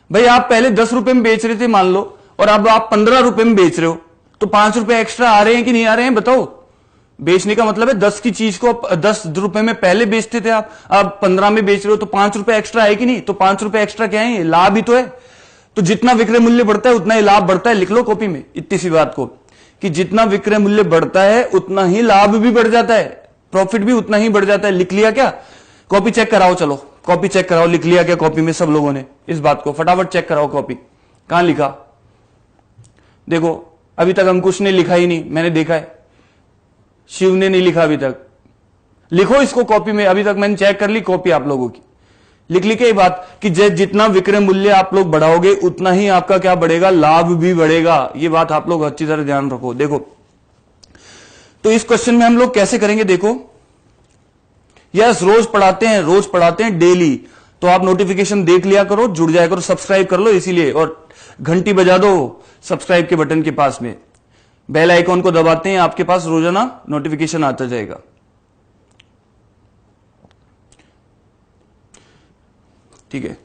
भाई आप पहले 10 रुपए में बेच रहे थे मान लो, और अब आप 15 रुपए में बेच रहे हो, तो 5 रुपए एक्स्ट्रा आ रहे हैं कि नहीं आ रहे हैं बताओ। बेचने का मतलब है 10 की चीज को 10 रुपए में पहले बेचते थे आप, अब 15 में बेच रहे हो, तो 5 रुपए एक्स्ट्रा है कि नहीं। तो 5 रुपए एक्स्ट्रा क्या है? लाभ ही तो है। तो जितना विक्रय मूल्य बढ़ता है उतना ही लाभ बढ़ता है। लिख लो कॉपी में इतनी सी बात को, कि जितना विक्रय मूल्य बढ़ता है उतना ही लाभ भी बढ़ जाता है, प्रॉफिट भी उतना ही बढ़ जाता है। लिख लिया क्या? कॉपी चेक कराओ, चलो कॉपी चेक कराओ, लिख लिया क्या कॉपी में सब लोगों ने इस बात को? फटाफट चेक कराओ कॉपी, कहां लिखा? देखो अभी तक अंकुश ने लिखा ही नहीं, मैंने देखा है, शिव ने नहीं लिखा अभी तक। लिखो इसको कॉपी में, अभी तक मैंने चेक कर ली कॉपी आप लोगों की। लिख ली क्या ये बात कि जितना विक्रय मूल्य आप लोग बढ़ाओगे उतना ही आपका क्या बढ़ेगा? लाभ भी बढ़ेगा। ये बात आप लोग अच्छी तरह ध्यान रखो। देखो तो इस क्वेश्चन में हम लोग कैसे करेंगे, देखो यस रोज पढ़ाते हैं डेली। तो आप नोटिफिकेशन देख लिया करो, जुड़ जाया करो, सब्सक्राइब कर लो इसीलिए, और घंटी बजा दो सब्सक्राइब के बटन के पास में, बेल आइकॉन को दबाते हैं, आपके पास रोजाना नोटिफिकेशन आता जाएगा। ठीक है,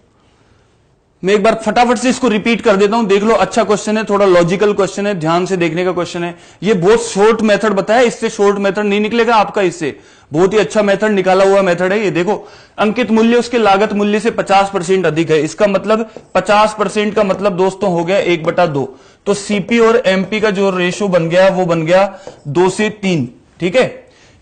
मैं एक बार फटाफट से इसको रिपीट कर देता हूं, देख लो। अच्छा क्वेश्चन है, थोड़ा लॉजिकल क्वेश्चन है, ध्यान से देखने का क्वेश्चन है। ये बहुत शॉर्ट मेथड बताया, इससे शॉर्ट मेथड नहीं निकलेगा आपका, इससे बहुत ही अच्छा मेथड निकाला हुआ मेथड है ये। देखो अंकित मूल्य उसके लागत मूल्य से 50% अधिक है, इसका मतलब 50% का मतलब दोस्तों हो गया 1/2। तो सीपी और एमपी का जो रेशो बन गया वो बन गया 2 से 3, ठीक है,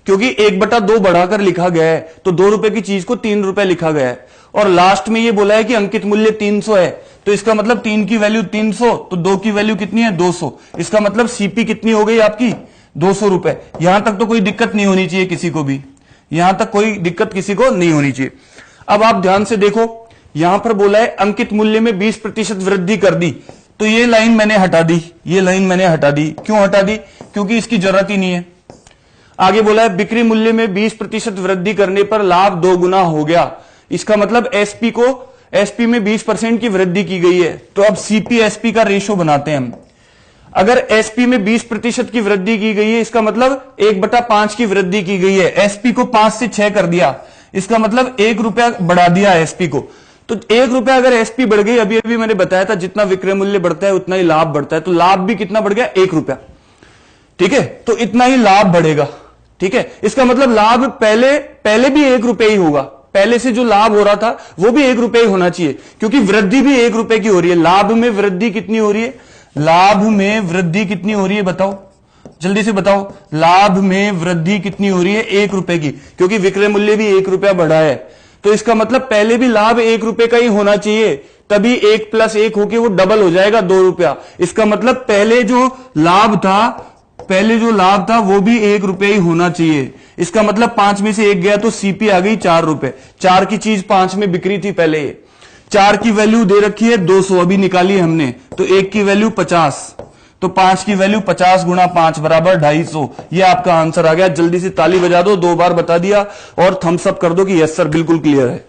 क्योंकि 1/2 बढ़ाकर लिखा गया है, तो 2 रुपए की चीज को 3 रुपए लिखा गया है। और लास्ट में ये बोला है कि अंकित मूल्य 300 है, तो इसका मतलब 3 की वैल्यू 300, तो 2 की वैल्यू कितनी है? 200। इसका मतलब सीपी कितनी हो गई आपकी? 200 रुपए। यहां तक तो कोई दिक्कत नहीं होनी चाहिए किसी को भी, यहां तक कोई दिक्कत किसी को नहीं होनी चाहिए। अब आप ध्यान से देखो, यहां पर बोला है अंकित मूल्य में 20% वृद्धि कर दी, तो ये लाइन मैंने हटा दी, क्यों हटा दी? क्योंकि इसकी जरूरत ही नहीं है। आगे बोला है बिक्री मूल्य में 20% वृद्धि करने पर लाभ 2 गुना हो गया, इसका मतलब एसपी में 20% की वृद्धि की गई है। तो अब सीपी एसपी का रेशो बनाते हैं हम। अगर एसपी में 20% की वृद्धि की गई है, इसका मतलब 1/5 की वृद्धि की गई है, एसपी को 5 से 6 कर दिया, इसका मतलब 1 रुपया बढ़ा दिया एसपी को। तो 1 रुपया अगर एसपी बढ़ गई, अभी अभी मैंने बताया था जितना विक्रय मूल्य बढ़ता है उतना ही लाभ बढ़ता है, तो लाभ भी कितना बढ़ गया? 1 रुपया, ठीक है, तो इतना ही लाभ बढ़ेगा, ठीक है। इसका मतलब लाभ पहले भी 1 रुपया ही होगा, पहले से जो लाभ हो रहा था वो भी 1 रुपया ही होना चाहिए, क्योंकि वृद्धि भी 1 रुपए की हो रही है। लाभ में वृद्धि कितनी हो रही है? लाभ में वृद्धि कितनी हो रही है बताओ, जल्दी से बताओ। लाभ में वृद्धि कितनी हो रही है? 1 रुपए की, क्योंकि विक्रय मूल्य भी 1 रुपया बढ़ा है। तो इसका मतलब पहले भी लाभ 1 रुपए का ही होना चाहिए, तभी 1 + 1 होके वो डबल हो जाएगा 2 रुपया। इसका मतलब पहले जो लाभ था वो भी 1 रुपया ही होना चाहिए। इसका मतलब 5 में से 1 गया तो सीपी आ गई 4 रुपए। 4 की चीज 5 में बिक्री थी पहले, 4 की वैल्यू दे रखी है 200, अभी निकाली हमने, तो 1 की वैल्यू 50, तो 5 की वैल्यू 50 गुणा 5 बराबर 250। ये आपका आंसर आ गया। जल्दी से ताली बजा दो, 2 बार बता दिया और थम्स अप कर दो कि यस सर बिल्कुल क्लियर है।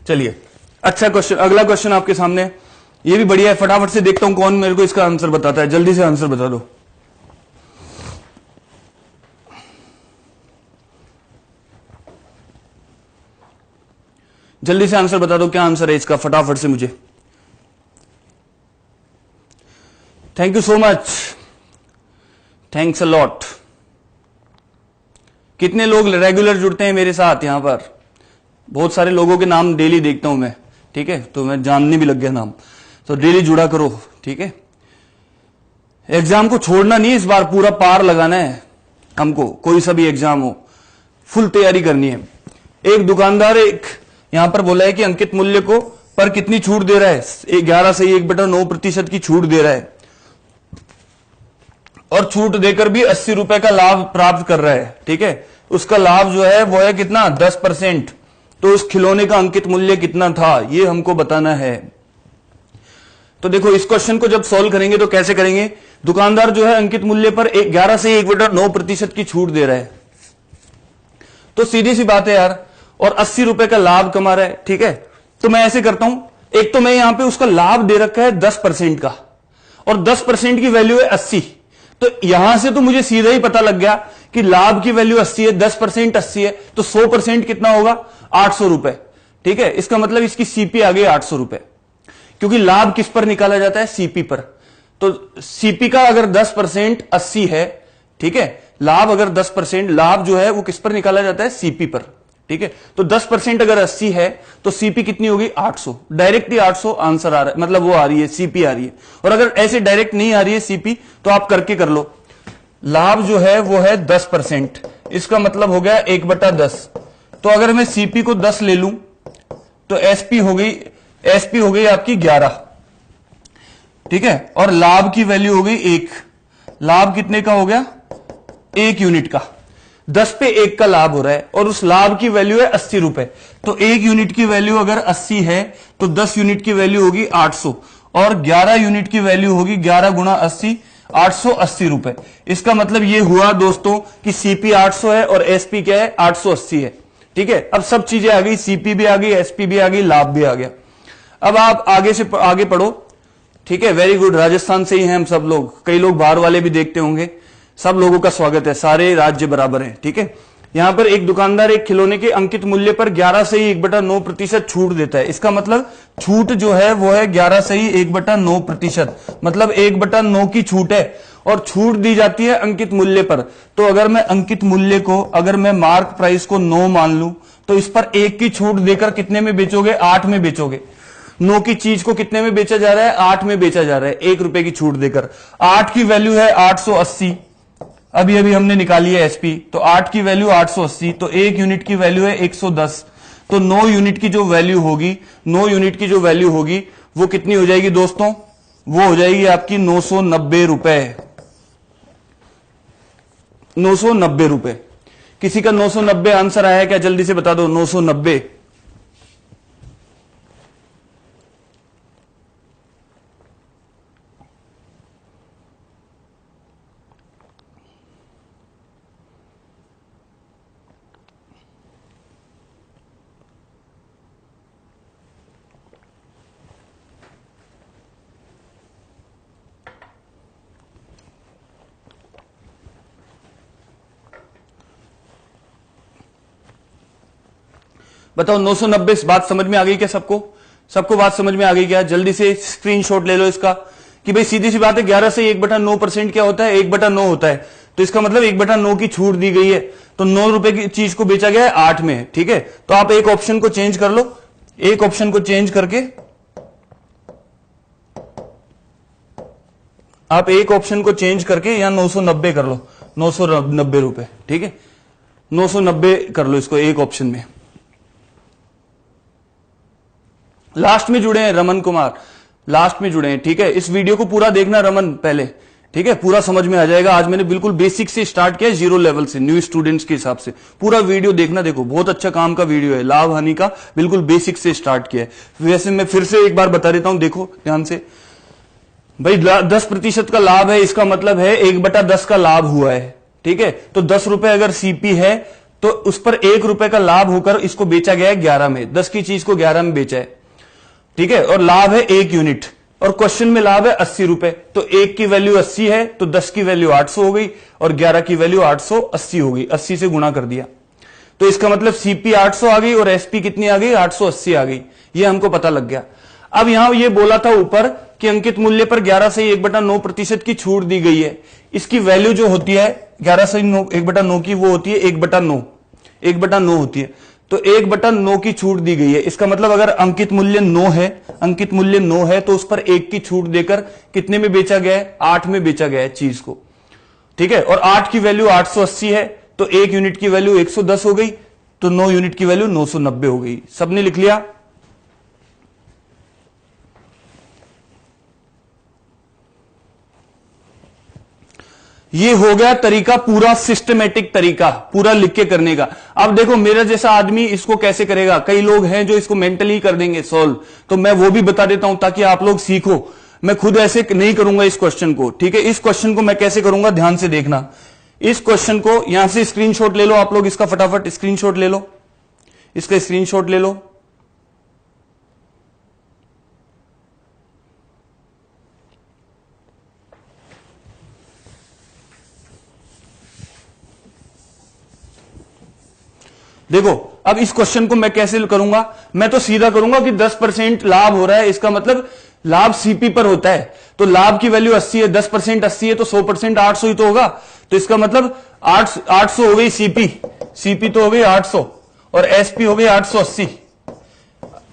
चलिए अच्छा क्वेश्चन, अगला क्वेश्चन आपके सामने, ये भी बढ़िया है। फटाफट से देखता हूं कौन मेरे को इसका आंसर बताता है। जल्दी से आंसर बता दो। जल्दी से आंसर बता दो, क्या आंसर है इसका, फटाफट से मुझे। Thank you so much, thanks a lot. कितने लोग रेगुलर जुड़ते हैं मेरे साथ यहां पर? बहुत सारे लोगों के नाम डेली देखता हूं मैं, ठीक है, तो मैं जानने भी लग गया नाम। तो डेली जुड़ा करो, ठीक है। एग्जाम को छोड़ना नहीं, इस बार पूरा पार लगाना है हमको। कोई सा भी एग्जाम हो, फुल तैयारी करनी है। एक दुकानदार एक यहां पर बोला है कि अंकित मूल्य को पर कितनी छूट दे रहा है? 11 से 1/9% की छूट दे रहा है और छूट देकर भी 80 रुपए का लाभ प्राप्त कर रहा है, ठीक है। उसका लाभ जो है वो है कितना? 10%। तो उस खिलौने का अंकित मूल्य कितना था, ये हमको बताना है। तो देखो इस क्वेश्चन को जब सॉल्व करेंगे तो कैसे करेंगे? दुकानदार जो है अंकित मूल्य पर 11 से 1/9% की छूट दे रहा है, तो सीधी सी बात है यार, और 80 रुपए का लाभ कमा रहा है, ठीक है। तो मैं ऐसे करता हूं, एक तो मैं यहां पे उसका लाभ दे रखा है 10% का, और 10% की वैल्यू है 80। तो यहां से तो मुझे सीधा ही पता लग गया कि लाभ की वैल्यू 80 है, 10% 80 है, तो 100% कितना होगा? 800 रुपए, ठीक है। इसका मतलब इसकी सीपी आ गई 800 रुपए, क्योंकि लाभ किस पर निकाला जाता है? सीपी पर। तो सीपी का अगर 10% 80 है, ठीक है, लाभ अगर 10%, लाभ जो है वो किस पर निकाला जाता है? सीपी पर, ठीक है। तो 10% अगर 80 है तो सीपी कितनी होगी? 800। डायरेक्टली 800 आंसर आ रहा है, मतलब वो आ रही है, सीपी आ रही है। और अगर ऐसे डायरेक्ट नहीं आ रही है सीपी, तो आप करके कर लो। लाभ जो है वो है 10%, इसका मतलब हो गया 1/10। तो अगर मैं सीपी को 10 ले लूं तो एसपी हो गई आपकी 11, ठीक है। और लाभ की वैल्यू हो गई 1। लाभ कितने का हो गया? 1 यूनिट का। 10 पे 1 का लाभ हो रहा है और उस लाभ की वैल्यू है 80 रुपए। तो 1 यूनिट की वैल्यू अगर 80 है तो 10 यूनिट की वैल्यू होगी 800, और 11 यूनिट की वैल्यू होगी 11 गुणा 80, 880 रुपए। इसका मतलब ये हुआ दोस्तों कि सीपी 800 है और एसपी क्या है? 880 है, ठीक है। अब सब चीजें आ गई, सीपी भी आ गई, एसपी भी आ गई, लाभ भी आ गया। अब आप आगे पढ़ो, ठीक है। वेरी गुड, राजस्थान से ही हैं हम सब लोग, कई लोग बाहर वाले भी देखते होंगे। सब लोगों का स्वागत है, सारे राज्य बराबर हैं, ठीक है। यहां पर एक दुकानदार एक खिलौने के अंकित मूल्य पर 11 से ही 1/9% छूट देता है। इसका मतलब छूट जो है वो है 11 से ही 1/9%, मतलब 1/9 की छूट है, और छूट दी जाती है अंकित मूल्य पर। तो अगर मैं अंकित मूल्य को, अगर मैं मार्क प्राइस को 9 मान लूं, तो इस पर 1 की छूट देकर कितने में बेचोगे? 8 में बेचोगे। 9 की चीज को कितने में बेचा जा रहा है? 8 में बेचा जा रहा है, 1 रुपए की छूट देकर। 8 की वैल्यू है 880, अभी हमने निकाली है एसपी, तो 8 की वैल्यू 880, तो 1 यूनिट की वैल्यू है 110। तो 9 यूनिट की जो वैल्यू होगी, 9 यूनिट की जो वैल्यू होगी वो कितनी हो जाएगी दोस्तों? वो हो जाएगी आपकी 990 रुपए। 990 रुपए। किसी का 990 आंसर आया है क्या? जल्दी से बता दो। 990। बताओ 990 बात समझ में आ गई क्या सबको? सबको बात समझ में आ गई क्या? जल्दी से स्क्रीनशॉट ले लो इसका, कि भाई सीधी सी बात है, 11 से 1/9% क्या होता है? 1/9 होता है। तो इसका मतलब 1/9 की छूट दी गई है, तो 9 रुपए की चीज को बेचा गया है 8 में, ठीक है। तो आप एक ऑप्शन को चेंज कर लो, एक ऑप्शन को चेंज करके आप एक ऑप्शन को चेंज करके यहां 990 कर लो, 990 रुपए, ठीक है। 990 कर लो इसको एक ऑप्शन में। लास्ट में जुड़े हैं रमन कुमार, लास्ट में जुड़े हैं, ठीक है। इस वीडियो को पूरा देखना रमन पहले, ठीक है, पूरा समझ में आ जाएगा। आज मैंने बिल्कुल बेसिक से स्टार्ट किया, जीरो लेवल से, न्यू स्टूडेंट्स के हिसाब से। पूरा वीडियो देखना, देखो बहुत अच्छा काम का वीडियो है, लाभ हानि का बिल्कुल बेसिक से स्टार्ट किया है। वैसे मैं फिर से एक बार बता देता हूं, देखो ध्यान से भाई। 10% का लाभ है, इसका मतलब है 1/10 का लाभ हुआ है, ठीक है। तो 10 रुपए अगर सीपी है तो उस पर 1 रुपए का लाभ होकर इसको बेचा गया है 11 में, 10 की चीज को 11 में बेचा है, ठीक है। और लाभ है 1 यूनिट, और क्वेश्चन में लाभ है 80 रुपए। तो 1 की वैल्यू 80 है, तो 10 की वैल्यू 800 हो गई, और 11 की वैल्यू 880 हो गई, 80 से गुणा कर दिया। तो इसका मतलब सीपी 800 आ गई और एसपी कितनी आ गई, 880 आ गई। ये हमको पता लग गया। अब यहां ये बोला था ऊपर कि अंकित मूल्य पर 11 से 1/9% की छूट दी गई है। इसकी वैल्यू जो होती है 11 से 1/9 की, वो होती है 1/9, 1/9 होती है। तो 1/9 की छूट दी गई है। इसका मतलब अगर अंकित मूल्य 9 है, अंकित मूल्य 9 है, तो उस पर 1 की छूट देकर कितने में बेचा गया है, 8 में बेचा गया है चीज को, ठीक है। और 8 की वैल्यू 880 है, तो 1 यूनिट की वैल्यू 110 हो गई, तो 9 यूनिट की वैल्यू 990 हो गई। सबने लिख लिया। ये हो गया तरीका, पूरा सिस्टमेटिक तरीका, पूरा लिख के करने का। अब देखो मेरा जैसा आदमी इसको कैसे करेगा, कई लोग हैं जो इसको मेंटली कर देंगे सॉल्व, तो मैं वो भी बता देता हूं ताकि आप लोग सीखो। मैं खुद ऐसे नहीं करूंगा इस क्वेश्चन को, ठीक है। इस क्वेश्चन को मैं कैसे करूंगा, ध्यान से देखना। इस क्वेश्चन को यहां से स्क्रीनशॉट ले लो आप लोग, इसका फटाफट स्क्रीनशॉट ले लो, इसका स्क्रीनशॉट ले लो। देखो अब इस क्वेश्चन को मैं कैसे करूंगा, मैं तो सीधा करूंगा कि 10% लाभ हो रहा है, इसका मतलब लाभ सीपी पर होता है। तो लाभ की वैल्यू 80 है, 10% 80 है, तो 100% 800 ही तो होगा। तो इसका मतलब 800 हो गई सीपी, सीपी तो हो गई 800, और एसपी हो गई 880।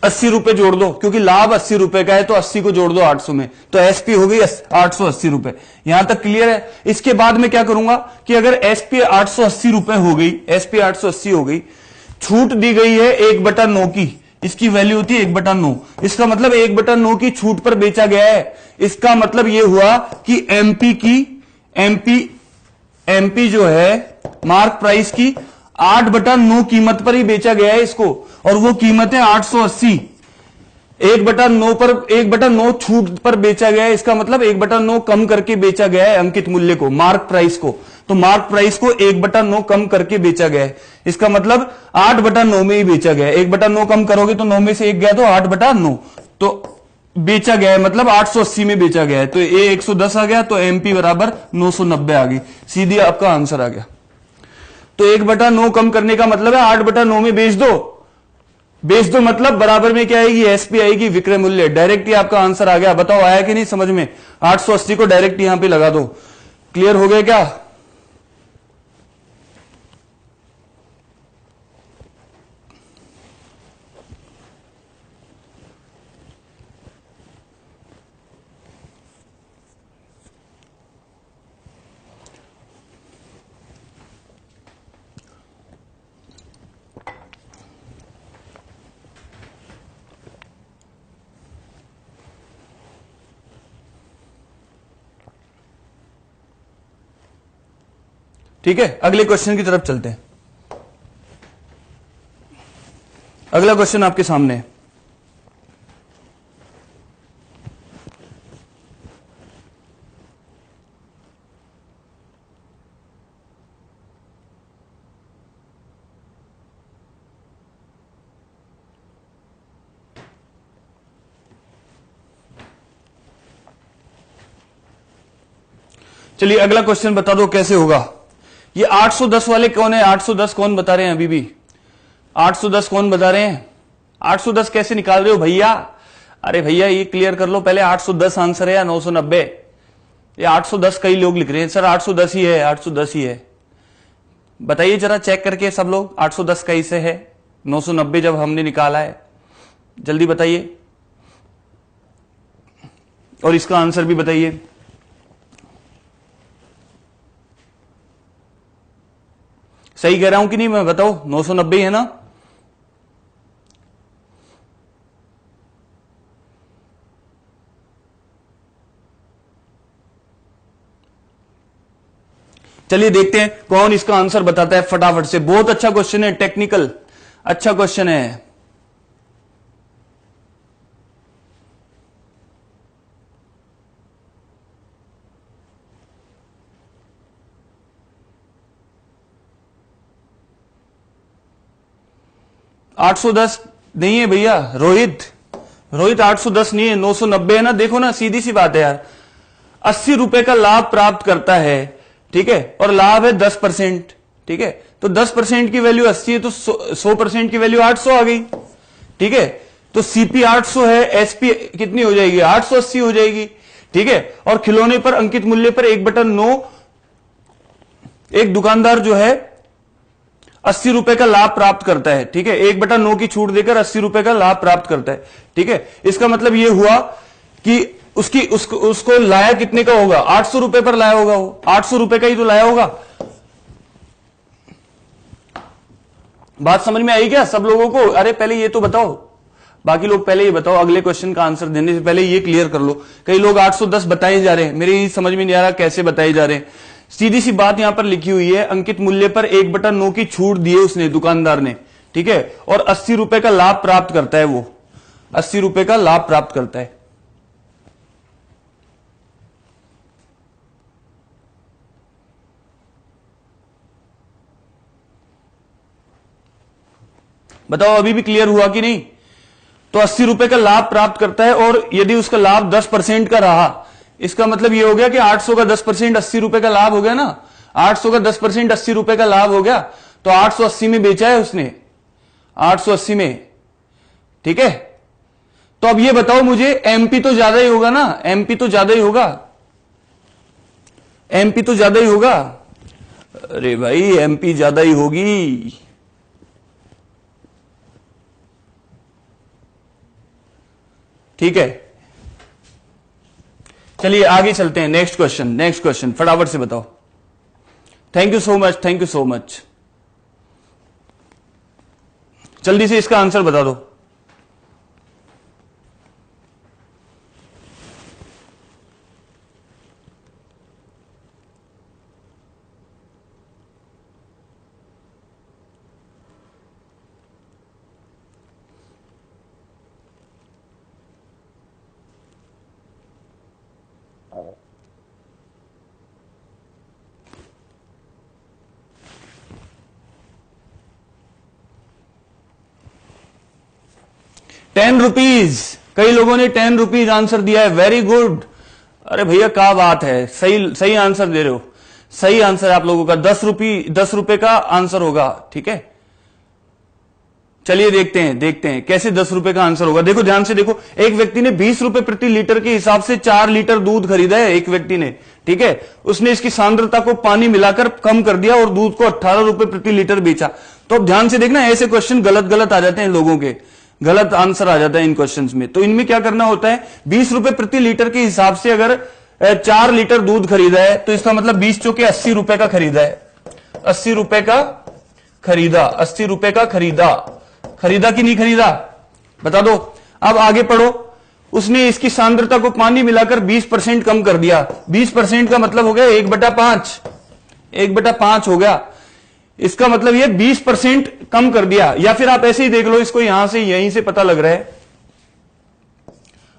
80 रुपए जोड़ दो, क्योंकि लाभ 80 रुपए का है, तो 80 को जोड़ दो 800 में, तो एसपी हो गई 880 रुपए। यहां तक क्लियर है। इसके बाद में क्या करूंगा कि अगर एसपी 880 रुपए हो गई, एसपी 880 हो गई, छूट दी गई है 1/9 की, इसकी वैल्यू होती है 1/9, इसका मतलब 1/9 की छूट पर बेचा गया है। इसका मतलब यह हुआ कि एमपी जो है मार्क प्राइस की 8/9 कीमत पर ही बेचा गया है इसको, और वो कीमत है 880। 1/9 पर 1/9 छूट पर बेचा गया है, इसका मतलब 1/9 कम करके बेचा गया है अंकित मूल्य को, मार्क प्राइस को। तो मार्क प्राइस को 1/9 कम करके बेचा गया है, इसका मतलब 8/9 में ही बेचा गया है। 1/9 कम करोगे तो 9 में से 1 गया, तो 8/9 तो बेचा गया है, मतलब 880 में बेचा गया है। तो ए 110 आ गया, तो एमपी बराबर 990 आ गई, सीधी आपका आंसर आ गया। तो 1/9 कम करने का मतलब है 8/9 में बेच दो, बेच दो मतलब बराबर में क्या आएगी, एसपी आएगी, विक्रय मूल्य। डायरेक्ट ही आपका आंसर आ गया। बताओ आया कि नहीं समझ में। 880 को डायरेक्ट यहां पे लगा दो। क्लियर हो गया क्या। ठीक है, अगले क्वेश्चन की तरफ चलते हैं। अगला क्वेश्चन आपके सामने है। चलिए अगला क्वेश्चन बता दो कैसे होगा। ये 810 वाले कौन है, 810 कौन बता रहे हैं अभी भी, 810 कौन बता रहे हैं। 810 कैसे निकाल रहे हो भैया। अरे भैया ये क्लियर कर लो पहले, 810 आंसर है या 990। ये 810 कई लोग लिख रहे हैं सर, 810 ही है, 810 ही है। बताइए जरा चेक करके सब लोग, 810 कैसे है, 990 जब हमने निकाला है, जल्दी बताइए। और इसका आंसर भी बताइए। सही कह रहा हूं कि नहीं मैं, बताओ 990 है ना। चलिए देखते हैं कौन इसका आंसर बताता है फटाफट से। बहुत अच्छा क्वेश्चन है, टेक्निकल अच्छा क्वेश्चन है। $810 नहीं है भैया रोहित, 810 नहीं है, 990 है ना। देखो ना, सीधी सी बात है यार, 80 रुपए का लाभ प्राप्त करता है, ठीक है, और लाभ है 10%, ठीक है, तो 10% की वैल्यू 80 है, तो 100% की वैल्यू 800 आ गई, ठीक है। तो सीपी 800 है, एसपी कितनी हो जाएगी, 880 हो जाएगी, ठीक है। और खिलौने पर अंकित मूल्य पर 1/9 एक दुकानदार जो है 80 रुपए का लाभ प्राप्त करता है, ठीक है, 1/9 की छूट देकर 80 रुपए का लाभ प्राप्त करता है, ठीक है। इसका मतलब यह हुआ कि उसको लाया कितने का होगा, 800 रुपए पर लाया होगा, वो 800 रुपए का ही तो लाया होगा। बात समझ में आई क्या सब लोगों को? अरे पहले ये तो बताओ, बाकी लोग पहले ये बताओ, अगले क्वेश्चन का आंसर देने से पहले ये क्लियर कर लो। कई लोग 810 बताए जा रहे हैं, मेरी समझ में नहीं आ रहा कैसे बताए जा रहे हैं। सीधी सी बात यहां पर लिखी हुई है, अंकित मूल्य पर 1/9 की छूट दी है उसने, दुकानदार ने, ठीक है, और 80 रुपए का लाभ प्राप्त करता है, वो 80 रुपए का लाभ प्राप्त करता है। बताओ अभी भी क्लियर हुआ कि नहीं? तो 80 रुपए का लाभ प्राप्त करता है, और यदि उसका लाभ 10% का रहा, इसका मतलब यह हो गया कि 800 का 10% 80 रुपए का लाभ हो गया ना, 800 का 10% 80 रुपए का लाभ हो गया, तो 880 में बेचा है उसने, 880 में, ठीक है। तो अब ये बताओ मुझे, एमपी तो ज्यादा ही होगा ना, एमपी तो ज्यादा ही होगा, एमपी तो ज्यादा ही होगा। अरे भाई एमपी ज्यादा ही होगी, ठीक है। चलिए आगे चलते हैं, नेक्स्ट क्वेश्चन फटाफट से बताओ। Thank you so much, thank you so much. जल्दी से इसका आंसर बता दो। ₹10, कई लोगों ने ₹10 आंसर दिया है, वेरी गुड। अरे भैया क्या बात है, सही आंसर दे रहे हो, सही आंसर है आप लोगों का। 10 रुपए का आंसर होगा, ठीक है। चलिए देखते हैं कैसे 10 रुपए का आंसर होगा। देखो ध्यान से देखो, एक व्यक्ति ने 20 रुपए प्रति लीटर के हिसाब से 4 लीटर दूध खरीदा है, एक व्यक्ति ने, ठीक है। उसने इसकी सांद्रता को पानी मिलाकर कम कर दिया और दूध को 18 रुपए प्रति लीटर बेचा। तो अब ध्यान से देखना, ऐसे क्वेश्चन गलत आ जाते हैं लोगों के, गलत आंसर आ जाता है इन क्वेश्चंस में। तो इनमें क्या करना होता है, 20 रुपए प्रति लीटर के हिसाब से अगर 4 लीटर दूध खरीदा है, तो इसका मतलब 20 चौके 80 रुपए का खरीदा है, 80 रुपए का खरीदा, 80 रुपए का खरीदा कि नहीं खरीदा, बता दो। अब आगे पढ़ो, उसने इसकी सांद्रता को पानी मिलाकर 20% कम कर दिया। 20% का मतलब हो गया 1/5, 1/5 हो गया। इसका मतलब ये 20% कम कर दिया, या फिर आप ऐसे ही देख लो इसको, यहां से यहीं से पता लग रहा है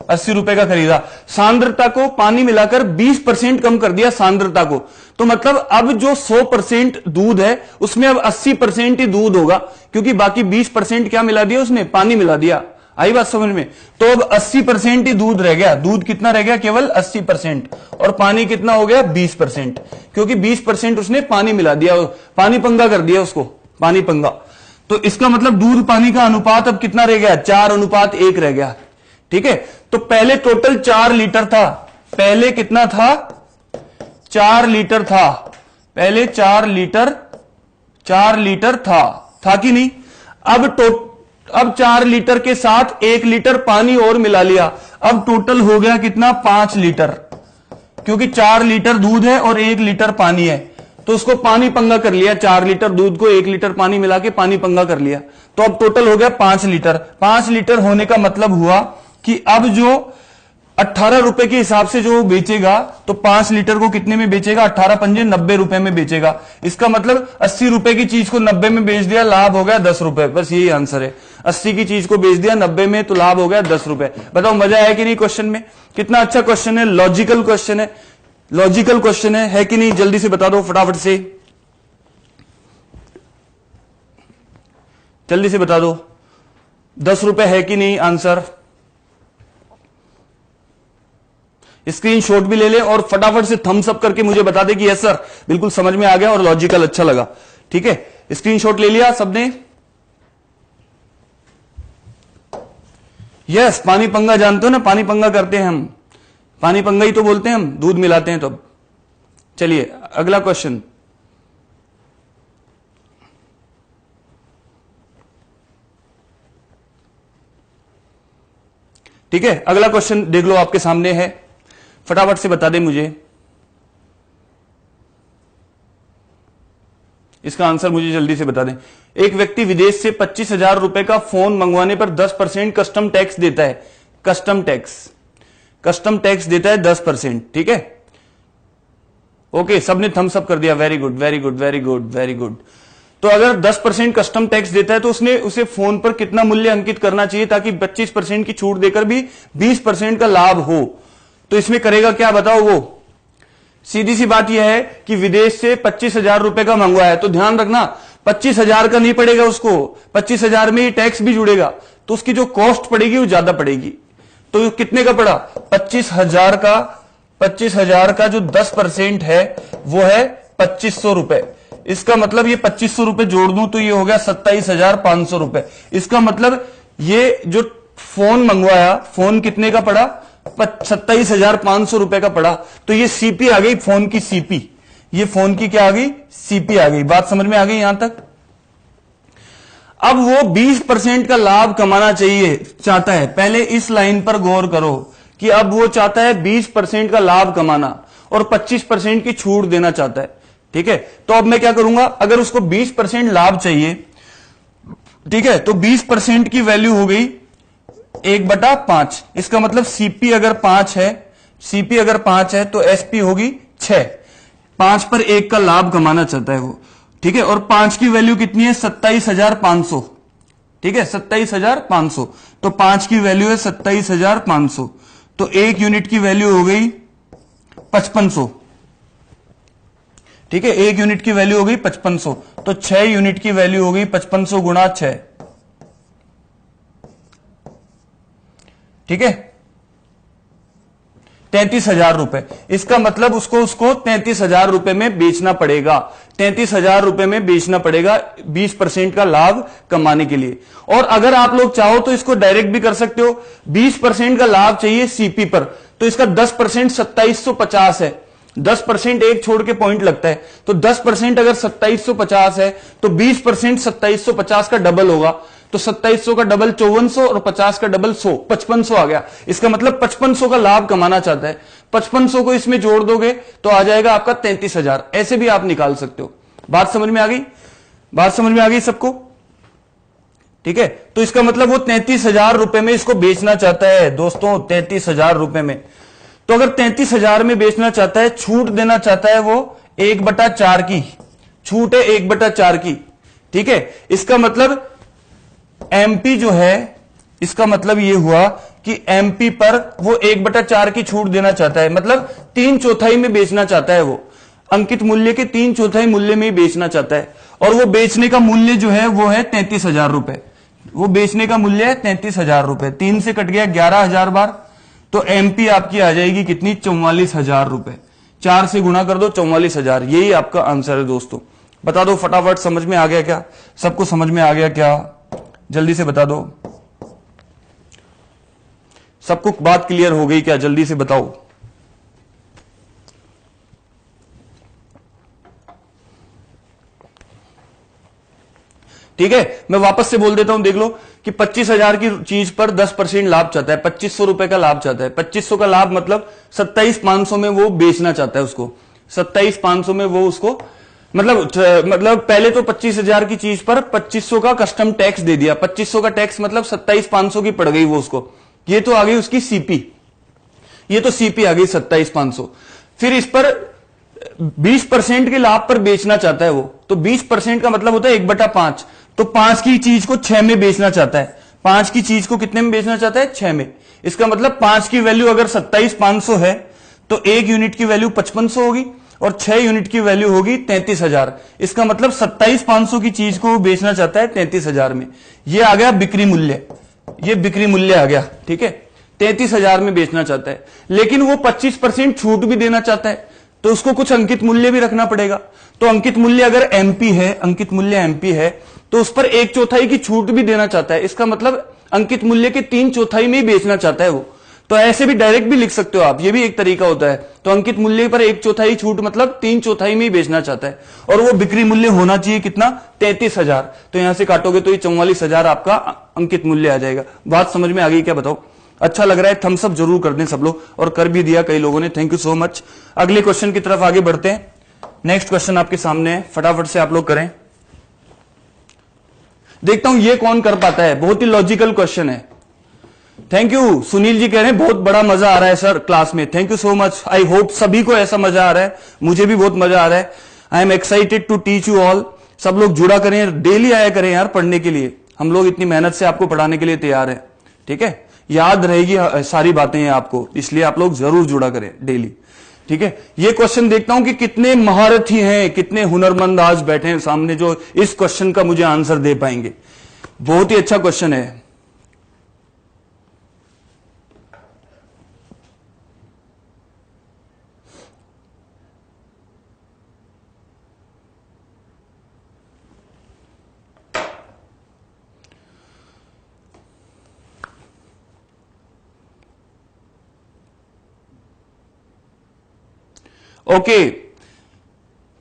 80 रुपए का खरीदा, सांद्रता को पानी मिलाकर 20% कम कर दिया सांद्रता को। तो मतलब अब जो 100% दूध है उसमें अब 80% ही दूध होगा, क्योंकि बाकी 20% क्या मिला दिया उसने, पानी मिला दिया। आई बात समझ में? तो अब 80% ही दूध रह गया। दूध कितना रह गया, केवल 80%, और पानी कितना हो गया, 20%, क्योंकि 20% उसने पानी मिला दिया, पानी पंगा कर दिया उसको, पानी पंगा। तो इसका मतलब दूध पानी का अनुपात अब कितना रह गया, 4:1 रह गया, ठीक है। तो पहले टोटल 4 लीटर था, पहले कितना था, 4 लीटर था, पहले 4 लीटर था कि नहीं। अब 4 लीटर के साथ 1 लीटर पानी और मिला लिया, अब टोटल हो गया कितना, 5 लीटर, क्योंकि 4 लीटर दूध है और 1 लीटर पानी है, तो उसको पानी पंगा कर लिया। 4 लीटर दूध को 1 लीटर पानी मिला के पानी पंगा कर लिया, तो अब टोटल हो गया 5 लीटर। 5 लीटर होने का मतलब हुआ कि अब जो 18 रुपए के हिसाब से जो वो बेचेगा तो 5 लीटर को कितने में बेचेगा, 18 पंजे 90 रुपए में बेचेगा। इसका मतलब 80 रुपए की चीज को 90 में बेच दिया, लाभ हो गया 10 रुपए। बस यही आंसर है, 80 की चीज को बेच दिया 90 में तो लाभ हो गया 10 रुपए। बताओ मजा आया कि नहीं क्वेश्चन में? कितना अच्छा क्वेश्चन है, लॉजिकल क्वेश्चन है, लॉजिकल क्वेश्चन है कि नहीं? जल्दी से बता दो फटाफट से, जल्दी से बता दो 10 रुपए है कि नहीं आंसर? स्क्रीनशॉट भी ले ले और फटाफट से थम्स अप करके मुझे बता दे कि यस सर बिल्कुल समझ में आ गया और लॉजिकल अच्छा लगा। ठीक है, स्क्रीनशॉट ले लिया सबने? यस, पानी पंगा जानते हो ना, पानी पंगा करते हैं हम, पानी पंगा ही तो बोलते हैं हम, दूध मिलाते हैं तब। चलिए अगला क्वेश्चन, ठीक है अगला क्वेश्चन देख लो, आपके सामने है, फटाफट से बता दे मुझे इसका आंसर, मुझे जल्दी से बता दें। एक व्यक्ति विदेश से 25,000 रुपए का फोन मंगवाने पर 10% कस्टम टैक्स देता है। कस्टम टैक्स देता है 10%। ठीक है, ओके, सबने थम्स अप कर दिया, very good very good very good very good. तो अगर 10% कस्टम टैक्स देता है तो उसने उसे फोन पर कितना मूल्य अंकित करना चाहिए ताकि 25% की छूट देकर भी 20% का लाभ हो? तो इसमें करेगा क्या बताओ? वो सीधी सी बात यह है कि विदेश से 25,000 रुपए का मंगवाया है, तो ध्यान रखना 25,000 का नहीं पड़ेगा उसको, 25,000 में ही टैक्स भी जुड़ेगा, तो उसकी जो कॉस्ट पड़ेगी वो ज्यादा पड़ेगी। तो कितने का पड़ा? 25,000 का जो 10% है वो है 2500 रुपए। इसका मतलब ये 2500 रुपए जोड़ दूं तो ये हो गया 27,500 रुपए। इसका मतलब ये जो फोन मंगवाया, फोन कितने का पड़ा? 27,500 रुपए का पड़ा। तो ये सीपी आ गई, फोन की सीपी, ये फोन की क्या आ गई? सीपी आ गई। बात समझ में आ गई यहां तक? अब वो 20% का लाभ कमाना चाहता है। पहले इस लाइन पर गौर करो कि अब वो चाहता है 20% का लाभ कमाना और 25% की छूट देना चाहता है। ठीक है, तो अब मैं क्या करूंगा, अगर उसको 20% लाभ चाहिए, ठीक है, तो 20% की वैल्यू हो गई 1/5। इसका मतलब सीपी अगर 5 है तो एसपी होगी 6। 5 पर 1 का लाभ कमाना चाहता है वो। ठीक है, और 5 की वैल्यू कितनी है? 27,500। ठीक है, 27,500, तो 5 की वैल्यू है 27,500, तो 1 यूनिट की वैल्यू हो गई 5500। ठीक है, 1 यूनिट की वैल्यू हो गई 5500, तो 6 यूनिट की वैल्यू हो गई 5500 गुणा 6। ठीक है, 33,000 रुपए। इसका मतलब उसको 33,000 रुपए में बेचना पड़ेगा, 33,000 रुपए में बेचना पड़ेगा 20% का लाभ कमाने के लिए। और अगर आप लोग चाहो तो इसको डायरेक्ट भी कर सकते हो। 20% का लाभ चाहिए सीपी पर, तो इसका 10% 2750 है। 10% एक छोड़ के पॉइंट लगता है, तो 10% अगर 2750 है तो 20% 2750 का डबल होगा, तो 2700 का डबल 5400 और 50 का डबल 100, 5500 आ गया। इसका मतलब 5500 का लाभ कमाना चाहता है। 5500 को इसमें जोड़ दोगे तो आ जाएगा आपका 33,000। ऐसे भी आप निकाल सकते हो। बात समझ में आ गई? बात समझ में आ गई सबको? ठीक है, तो इसका मतलब वो 33,000 रुपए में इसको बेचना चाहता है दोस्तों, 33,000 रुपए में। तो अगर 33,000 में बेचना चाहता है, छूट देना चाहता है वो 1/4 की छूट है, 1/4 की। ठीक है, इसका मतलब एमपी जो है, इसका मतलब ये हुआ कि एमपी पर वो 1/4 की छूट देना चाहता है, मतलब 3/4 में बेचना चाहता है वो, अंकित मूल्य के 3/4 मूल्य में ही बेचना चाहता है। और वो बेचने का मूल्य जो है वो है 33,000 रुपए। वो बेचने का मूल्य है 33,000 रुपए। 3 से कट गया 11,000 बार, तो एमपी आपकी आ जाएगी कितनी? 44,000 रुपए। 4 से गुणा कर दो, 44,000। यही आपका आंसर है दोस्तों। बता दो फटाफट, समझ में आ गया क्या? सबको समझ में आ गया क्या? जल्दी से बता दो, सबको बात क्लियर हो गई क्या? जल्दी से बताओ। ठीक है, मैं वापस से बोल देता हूं, देख लो कि 25,000 की चीज पर 10% लाभ चाहता है, 2500 रुपए का लाभ चाहता है। 2500 का लाभ मतलब 27,500 में वो बेचना चाहता है उसको, 27,500 में वो उसको मतलब पहले तो 25,000 की चीज पर 2500 का कस्टम टैक्स दे दिया। 2500 का टैक्स मतलब 27,500 की पड़ गई वो उसको। ये तो आ गई उसकी सीपी। ये तो सीपी आ गई 27,500। फिर इस पर 20% के लाभ पर बेचना चाहता है वो, तो 20% का मतलब होता है 1/5। तो 5 की चीज को 6 में बेचना चाहता है। 5 की चीज को कितने में बेचना चाहता है? 6 में। इसका मतलब 5 की वैल्यू अगर 27,500 है तो 1 यूनिट की वैल्यू 5500 होगी और 6 यूनिट की वैल्यू होगी 33,000। इसका मतलब 27,500 की चीज को वो बेचना चाहता है 33,000 में। ये आ गया बिक्री मूल्य, ये बिक्री मूल्य आ गया, ठीक है। 33,000 में बेचना चाहता है, लेकिन वो 25% छूट भी देना चाहता है, तो उसको कुछ अंकित मूल्य भी रखना पड़ेगा। तो अंकित मूल्य अगर एमपी है, अंकित मूल्य एमपी है, तो उस पर 1/4 की छूट भी देना चाहता है। इसका मतलब अंकित मूल्य के 3/4 में ही बेचना चाहता है वो। तो ऐसे भी डायरेक्ट भी लिख सकते हो आप, ये भी एक तरीका होता है। तो अंकित मूल्य पर 1/4 छूट मतलब 3/4 में ही बेचना चाहता है, और वो बिक्री मूल्य होना चाहिए कितना? 33,000। तो यहां से काटोगे तो ये 44,000 आपका अंकित मूल्य आ जाएगा। बात समझ में आ गई क्या? बताओ। अच्छा लग रहा है? थम्स अप जरूर कर दें सब लोग, और कर भी दिया कई लोगों ने, थैंक यू सो मच। अगले क्वेश्चन की तरफ आगे बढ़ते हैं। नेक्स्ट क्वेश्चन आपके सामने है, फटाफट से आप लोग करें। देखता हूं ये कौन कर पाता है। बहुत ही लॉजिकल क्वेश्चन है। थैंक यू, सुनील जी कह रहे हैं बहुत बड़ा मजा आ रहा है सर क्लास में। Thank you so much. I hope सभी को ऐसा मजा आ रहा है, मुझे भी बहुत मजा आ रहा है। I am excited to teach you all. सब लोग जुड़ा करें, डेली आया करें यार पढ़ने के लिए। हम लोग इतनी मेहनत से आपको पढ़ाने के लिए तैयार है, ठीक है। याद रहेगी सारी बातें हैं आपको, इसलिए आप लोग जरूर जुड़ा करें डेली, ठीक है। ये क्वेश्चन देखता हूं कि कितने महारथी हैं, कितने हुनरमंद आज बैठे हैं सामने जो इस क्वेश्चन का मुझे आंसर दे पाएंगे। बहुत ही अच्छा क्वेश्चन है। ओके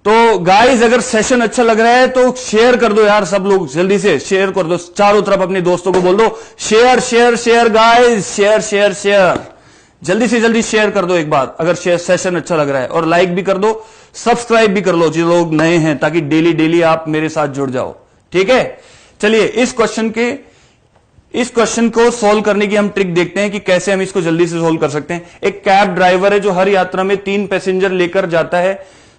तो गाइस, अगर सेशन अच्छा लग रहा है तो शेयर कर दो यार, सब लोग जल्दी से शेयर कर दो चारों तरफ। अपने दोस्तों को बोल दो share share share guys, share share share, जल्दी से जल्दी शेयर कर दो एक बार अगर सेशन अच्छा लग रहा है। और लाइक भी कर दो, सब्सक्राइब भी कर लो जो लोग नए हैं, ताकि डेली डेली आप मेरे साथ जुड़ जाओ, ठीक है। चलिए इस क्वेश्चन को सोल्व करने की हम ट्रिक देखते हैं कि कैसे हम इसको जल्दी से सोल्व कर सकते हैं। एक कैब ड्राइवर है जो हर यात्रा में 3 पैसेंजर लेकर जाता है,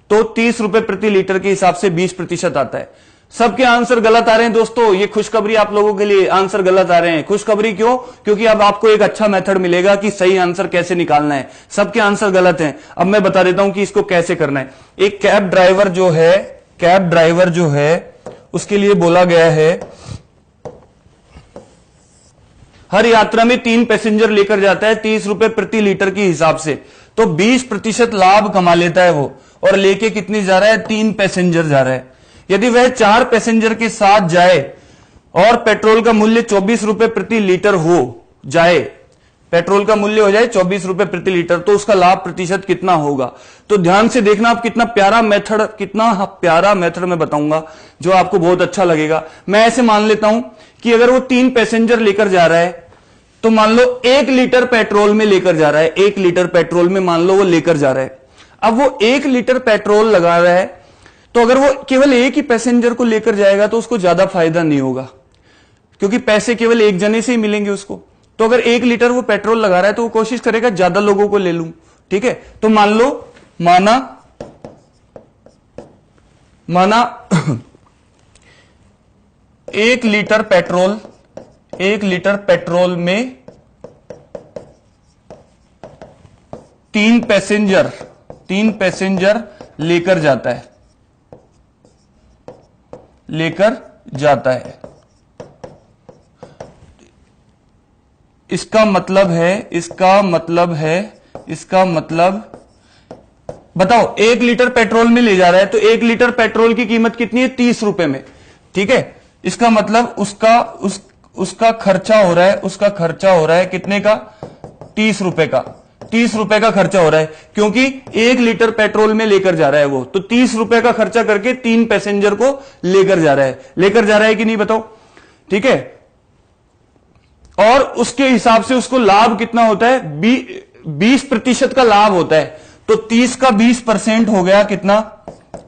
तो 30 रुपए प्रति लीटर के हिसाब से 20% आता है। सबके आंसर गलत आ रहे हैं दोस्तों, ये खुशखबरी आप लोगों के लिए, आंसर गलत आ रहे हैं। खुशखबरी क्यों? क्योंकि अब आपको एक अच्छा मेथड मिलेगा कि सही आंसर कैसे निकालना है। सबके आंसर गलत हैं, अब मैं बता देता हूं कि इसको कैसे करना है। एक कैब ड्राइवर जो है उसके लिए बोला गया है हर यात्रा में 3 पैसेंजर लेकर जाता है 30 रुपए प्रति लीटर के हिसाब से, तो 20% लाभ कमा लेता है वो। और लेके कितनी जा रहा है? 3 पैसेंजर जा रहा है। यदि वह 4 पैसेंजर के साथ जाए और पेट्रोल का मूल्य 24 रुपए प्रति लीटर हो जाए, पेट्रोल का मूल्य हो जाए 24 रुपए प्रति लीटर, तो उसका लाभ प्रतिशत कितना होगा? तो ध्यान से देखना आप, कितना प्यारा मेथड मैं बताऊंगा जो आपको बहुत अच्छा लगेगा। मैं ऐसे मान लेता हूं कि अगर वो 3 पैसेंजर लेकर जा रहा है, तो मान लो 1 लीटर पेट्रोल में लेकर जा रहा है, 1 लीटर पेट्रोल में मान लो वो लेकर जा रहा है। अब वो 1 लीटर पेट्रोल लगा रहा है, तो अगर वो केवल एक ही पैसेंजर को लेकर जाएगा तो उसको ज्यादा फायदा नहीं होगा, क्योंकि पैसे केवल एक जने से ही मिलेंगे उसको। तो अगर 1 लीटर वो पेट्रोल लगा रहा है तो वो कोशिश करेगा ज्यादा लोगों को ले लूं, ठीक है। तो माना 1 लीटर पेट्रोल में 3 पैसेंजर लेकर जाता है। इसका मतलब बताओ, 1 लीटर पेट्रोल में ले जा रहा है, तो 1 लीटर पेट्रोल की कीमत कितनी है? 30 रुपए में, ठीक है। इसका मतलब उसका खर्चा हो रहा है कितने का? 30 रुपए का। 30 रुपए का खर्चा हो रहा है, क्योंकि 1 लीटर पेट्रोल में लेकर जा रहा है वो, तो 30 रुपए का खर्चा करके 3 पैसेंजर को लेकर जा रहा है कि नहीं? बताओ, ठीक है। और उसके हिसाब से उसको लाभ कितना होता है? 20% का लाभ होता है। तो 30 का 20% हो गया कितना?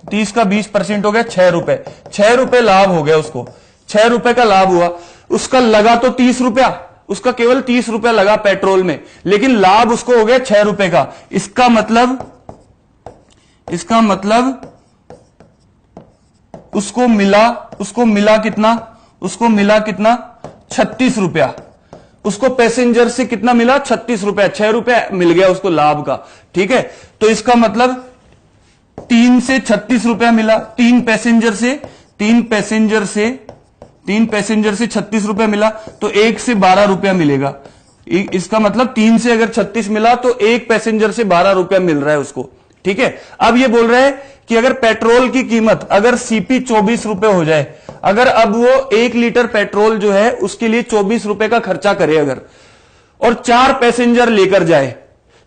30 का 20% हो गया 6 रुपए। 6 रुपए लाभ हो गया उसको, 6 रुपए का लाभ हुआ। उसका लगा तो 30 रुपया, उसका केवल 30 रुपया लगा पेट्रोल में, लेकिन लाभ उसको हो गया 6 रुपए का। इसका मतलब उसको मिला कितना 36 रुपया। उसको पैसेंजर से कितना मिला 36 रुपया, 6 रुपया मिल गया उसको लाभ का। ठीक है, तो इसका मतलब 3 से 36 रुपया मिला, 3 पैसेंजर से 36 रुपया मिला, तो 1 से 12 रुपया मिलेगा। इसका मतलब 3 से अगर 36 मिला तो 1 पैसेंजर से 12 रुपया मिल रहा है उसको। ठीक है, अब ये बोल रहा है कि अगर पेट्रोल की कीमत अगर सीपी 24 रुपए हो जाए, अगर अब वो 1 लीटर पेट्रोल जो है उसके लिए 24 रुपए का खर्चा करे अगर, और 4 पैसेंजर लेकर जाए,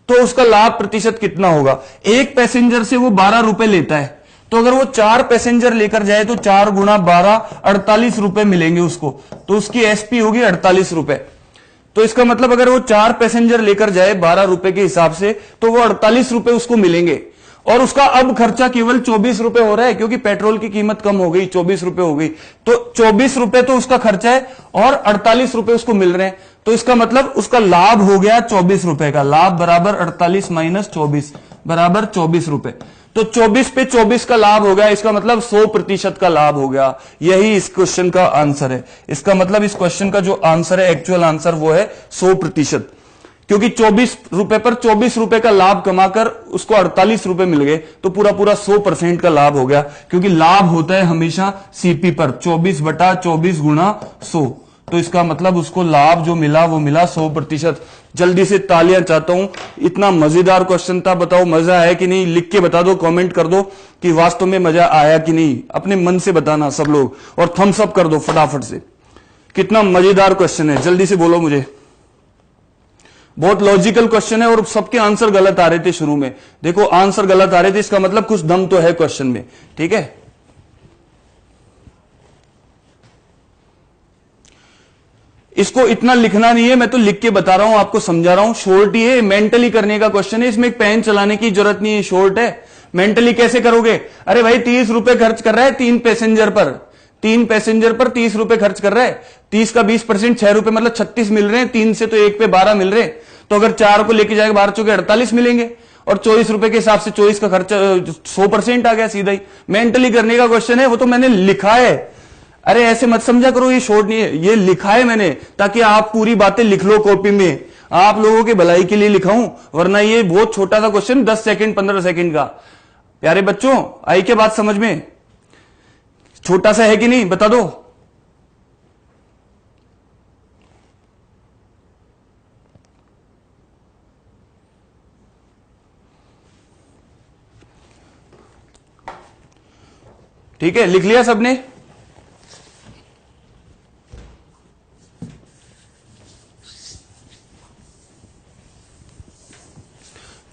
तो उसका लाभ प्रतिशत कितना होगा। 1 पैसेंजर से वो 12 रुपए लेता है, तो अगर वो 4 पैसेंजर लेकर जाए तो 4 गुणा 12 48 रुपए मिलेंगे उसको, तो उसकी एसपी होगी 48 रुपए। तो इसका मतलब अगर वो 4 पैसेंजर लेकर जाए 12 रुपए के हिसाब से, तो वो 48 रुपए उसको मिलेंगे, और उसका अब खर्चा केवल 24 रुपए हो रहा है, क्योंकि पेट्रोल की कीमत कम हो गई, 24 रुपए हो गई, तो 24 रुपए तो उसका खर्चा है और 48 रुपए उसको मिल रहे हैं। तो इसका मतलब उसका लाभ हो गया 24 रुपए का। लाभ बराबर 48 माइनस 24 बराबर 24 रुपए। तो 24 पे 24 का लाभ हो गया, इसका मतलब 100% का लाभ हो गया। यही इस क्वेश्चन का आंसर है। इसका मतलब इस क्वेश्चन का जो आंसर है, एक्चुअल आंसर, वो है 100%, क्योंकि 24 रुपए पर 24 रुपए का लाभ कमाकर उसको 48 रुपए मिल गए, तो पूरा 100% का लाभ हो गया, क्योंकि लाभ होता है हमेशा सीपी पर 24/24 गुणा 100। तो इसका मतलब उसको लाभ जो मिला वो मिला 100%। जल्दी से तालियां चाहता हूं, इतना मजेदार क्वेश्चन था। बताओ मजा आया कि नहीं, लिख के बता दो, कमेंट कर दो कि वास्तव में मजा आया कि नहीं। अपने मन से बताना सब लोग, और थम्स अप कर दो फटाफट से। कितना मजेदार क्वेश्चन है, जल्दी से बोलो मुझे। बहुत लॉजिकल क्वेश्चन है, और सबके आंसर गलत आ रहे थे शुरू में। देखो आंसर गलत आ रहे थे, इसका मतलब कुछ दम तो है क्वेश्चन में। ठीक है, इसको इतना लिखना नहीं है, मैं तो लिख के बता रहा हूं, आपको समझा रहा हूं। शॉर्ट ही है, मेंटली करने का क्वेश्चन है, इसमें एक पेन चलाने की जरूरत नहीं है, शॉर्ट है। मेंटली कैसे करोगे? अरे भाई 30 रुपए खर्च कर रहा है 3 पैसेंजर पर, 3 पैसेंजर पर 30 रुपए खर्च कर रहा है। 30 का 20% 6 रुपए, मतलब 36 मिल रहे हैं। 3 से तो 1 पे 12 मिल रहे हैं, तो अगर 4 को लेके जाएगा 12 चौके 48 मिलेंगे, और 24 रुपए के हिसाब से 24 का खर्चा 100% आ गया सीधा ही। मेंटली करने का क्वेश्चन है, वो तो मैंने लिखा है। अरे ऐसे मत समझा करो, ये शॉर्ट नहीं है, ये लिखा है मैंने, ताकि आप पूरी बातें लिख लो कॉपी में। आप लोगों की भलाई के लिए लिखा हूं, वरना ये बहुत छोटा सा क्वेश्चन 10 सेकंड 15 सेकंड का। प्यारे बच्चों, आई क्या बात समझ में? छोटा सा है कि नहीं, बता दो। ठीक है, लिख लिया सबने?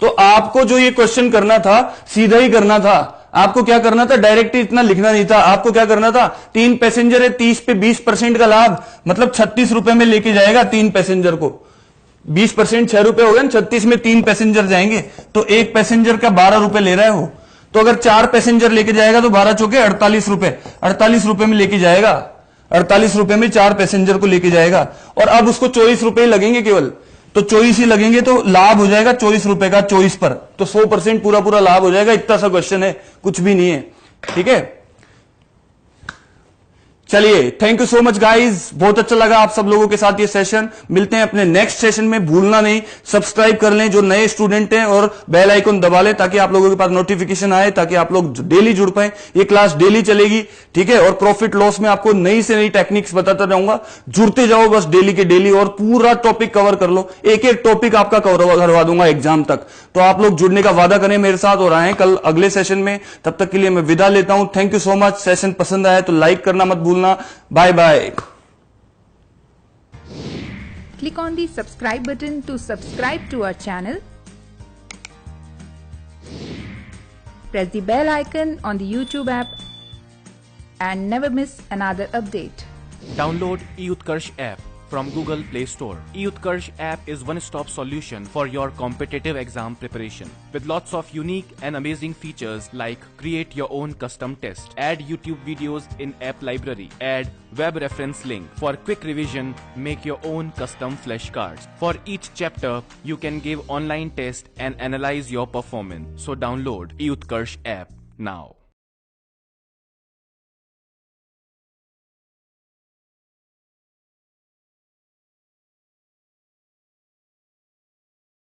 तो आपको जो ये क्वेश्चन करना था, सीधा ही करना था। आपको क्या करना था, डायरेक्ट इतना लिखना नहीं था। आपको क्या करना था, 3 पैसेंजर है, 30 पे 20% का लाभ, मतलब 36 रुपए में लेके जाएगा 3 पैसेंजर को। 20% 6 रुपए हो गए, 36 में 3 पैसेंजर जाएंगे, तो 1 पैसेंजर का 12 रुपए ले रहा है वो। तो अगर 4 पैसेंजर लेके जाएगा तो 12 चौके 48 रुपए, 48 रुपए में लेके जाएगा, 48 रुपए में 4 पैसेंजर को लेके जाएगा। और अब उसको 24 रुपए ही लगेंगे केवल, तो 24 ही लगेंगे, तो लाभ हो जाएगा 24 रुपए का 24 पर, तो 100% पूरा लाभ हो जाएगा। इतना सा क्वेश्चन है, कुछ भी नहीं है। ठीक है, चलिए, thank you so much guys, बहुत अच्छा लगा आप सब लोगों के साथ ये सेशन। मिलते हैं अपने नेक्स्ट सेशन में। भूलना नहीं, सब्सक्राइब कर लें जो नए स्टूडेंट हैं, और बेल आइकन दबा लें ताकि आप लोगों के पास नोटिफिकेशन आए, ताकि आप लोग डेली जुड़ पाए। ये क्लास डेली चलेगी, ठीक है, और प्रॉफिट लॉस में आपको नई से नई टेक्निक्स बताता रहूंगा। जुड़ते जाओ बस डेली के डेली, और पूरा टॉपिक कवर कर लो। एक एक टॉपिक आपका कवर करवा दूंगा एग्जाम तक। तो आप लोग जुड़ने का वादा करें मेरे साथ, और आए कल अगले सेशन में। तब तक के लिए मैं विदा लेता हूं। Thank you so much. Session पसंद आया तो लाइक करना मत भूलना। Bye bye. Click on the subscribe button to subscribe to our channel. Press the bell icon on the YouTube app and never miss another update. Download eUtkarsh app from Google Play Store. eUtkarsh app is one-stop solution for your competitive exam preparation. With lots of unique and amazing features like create your own custom test, add YouTube videos in app library, add web reference link. For quick revision, make your own custom flashcards. For each chapter, you can give online test and analyze your performance. So download eUtkarsh app now.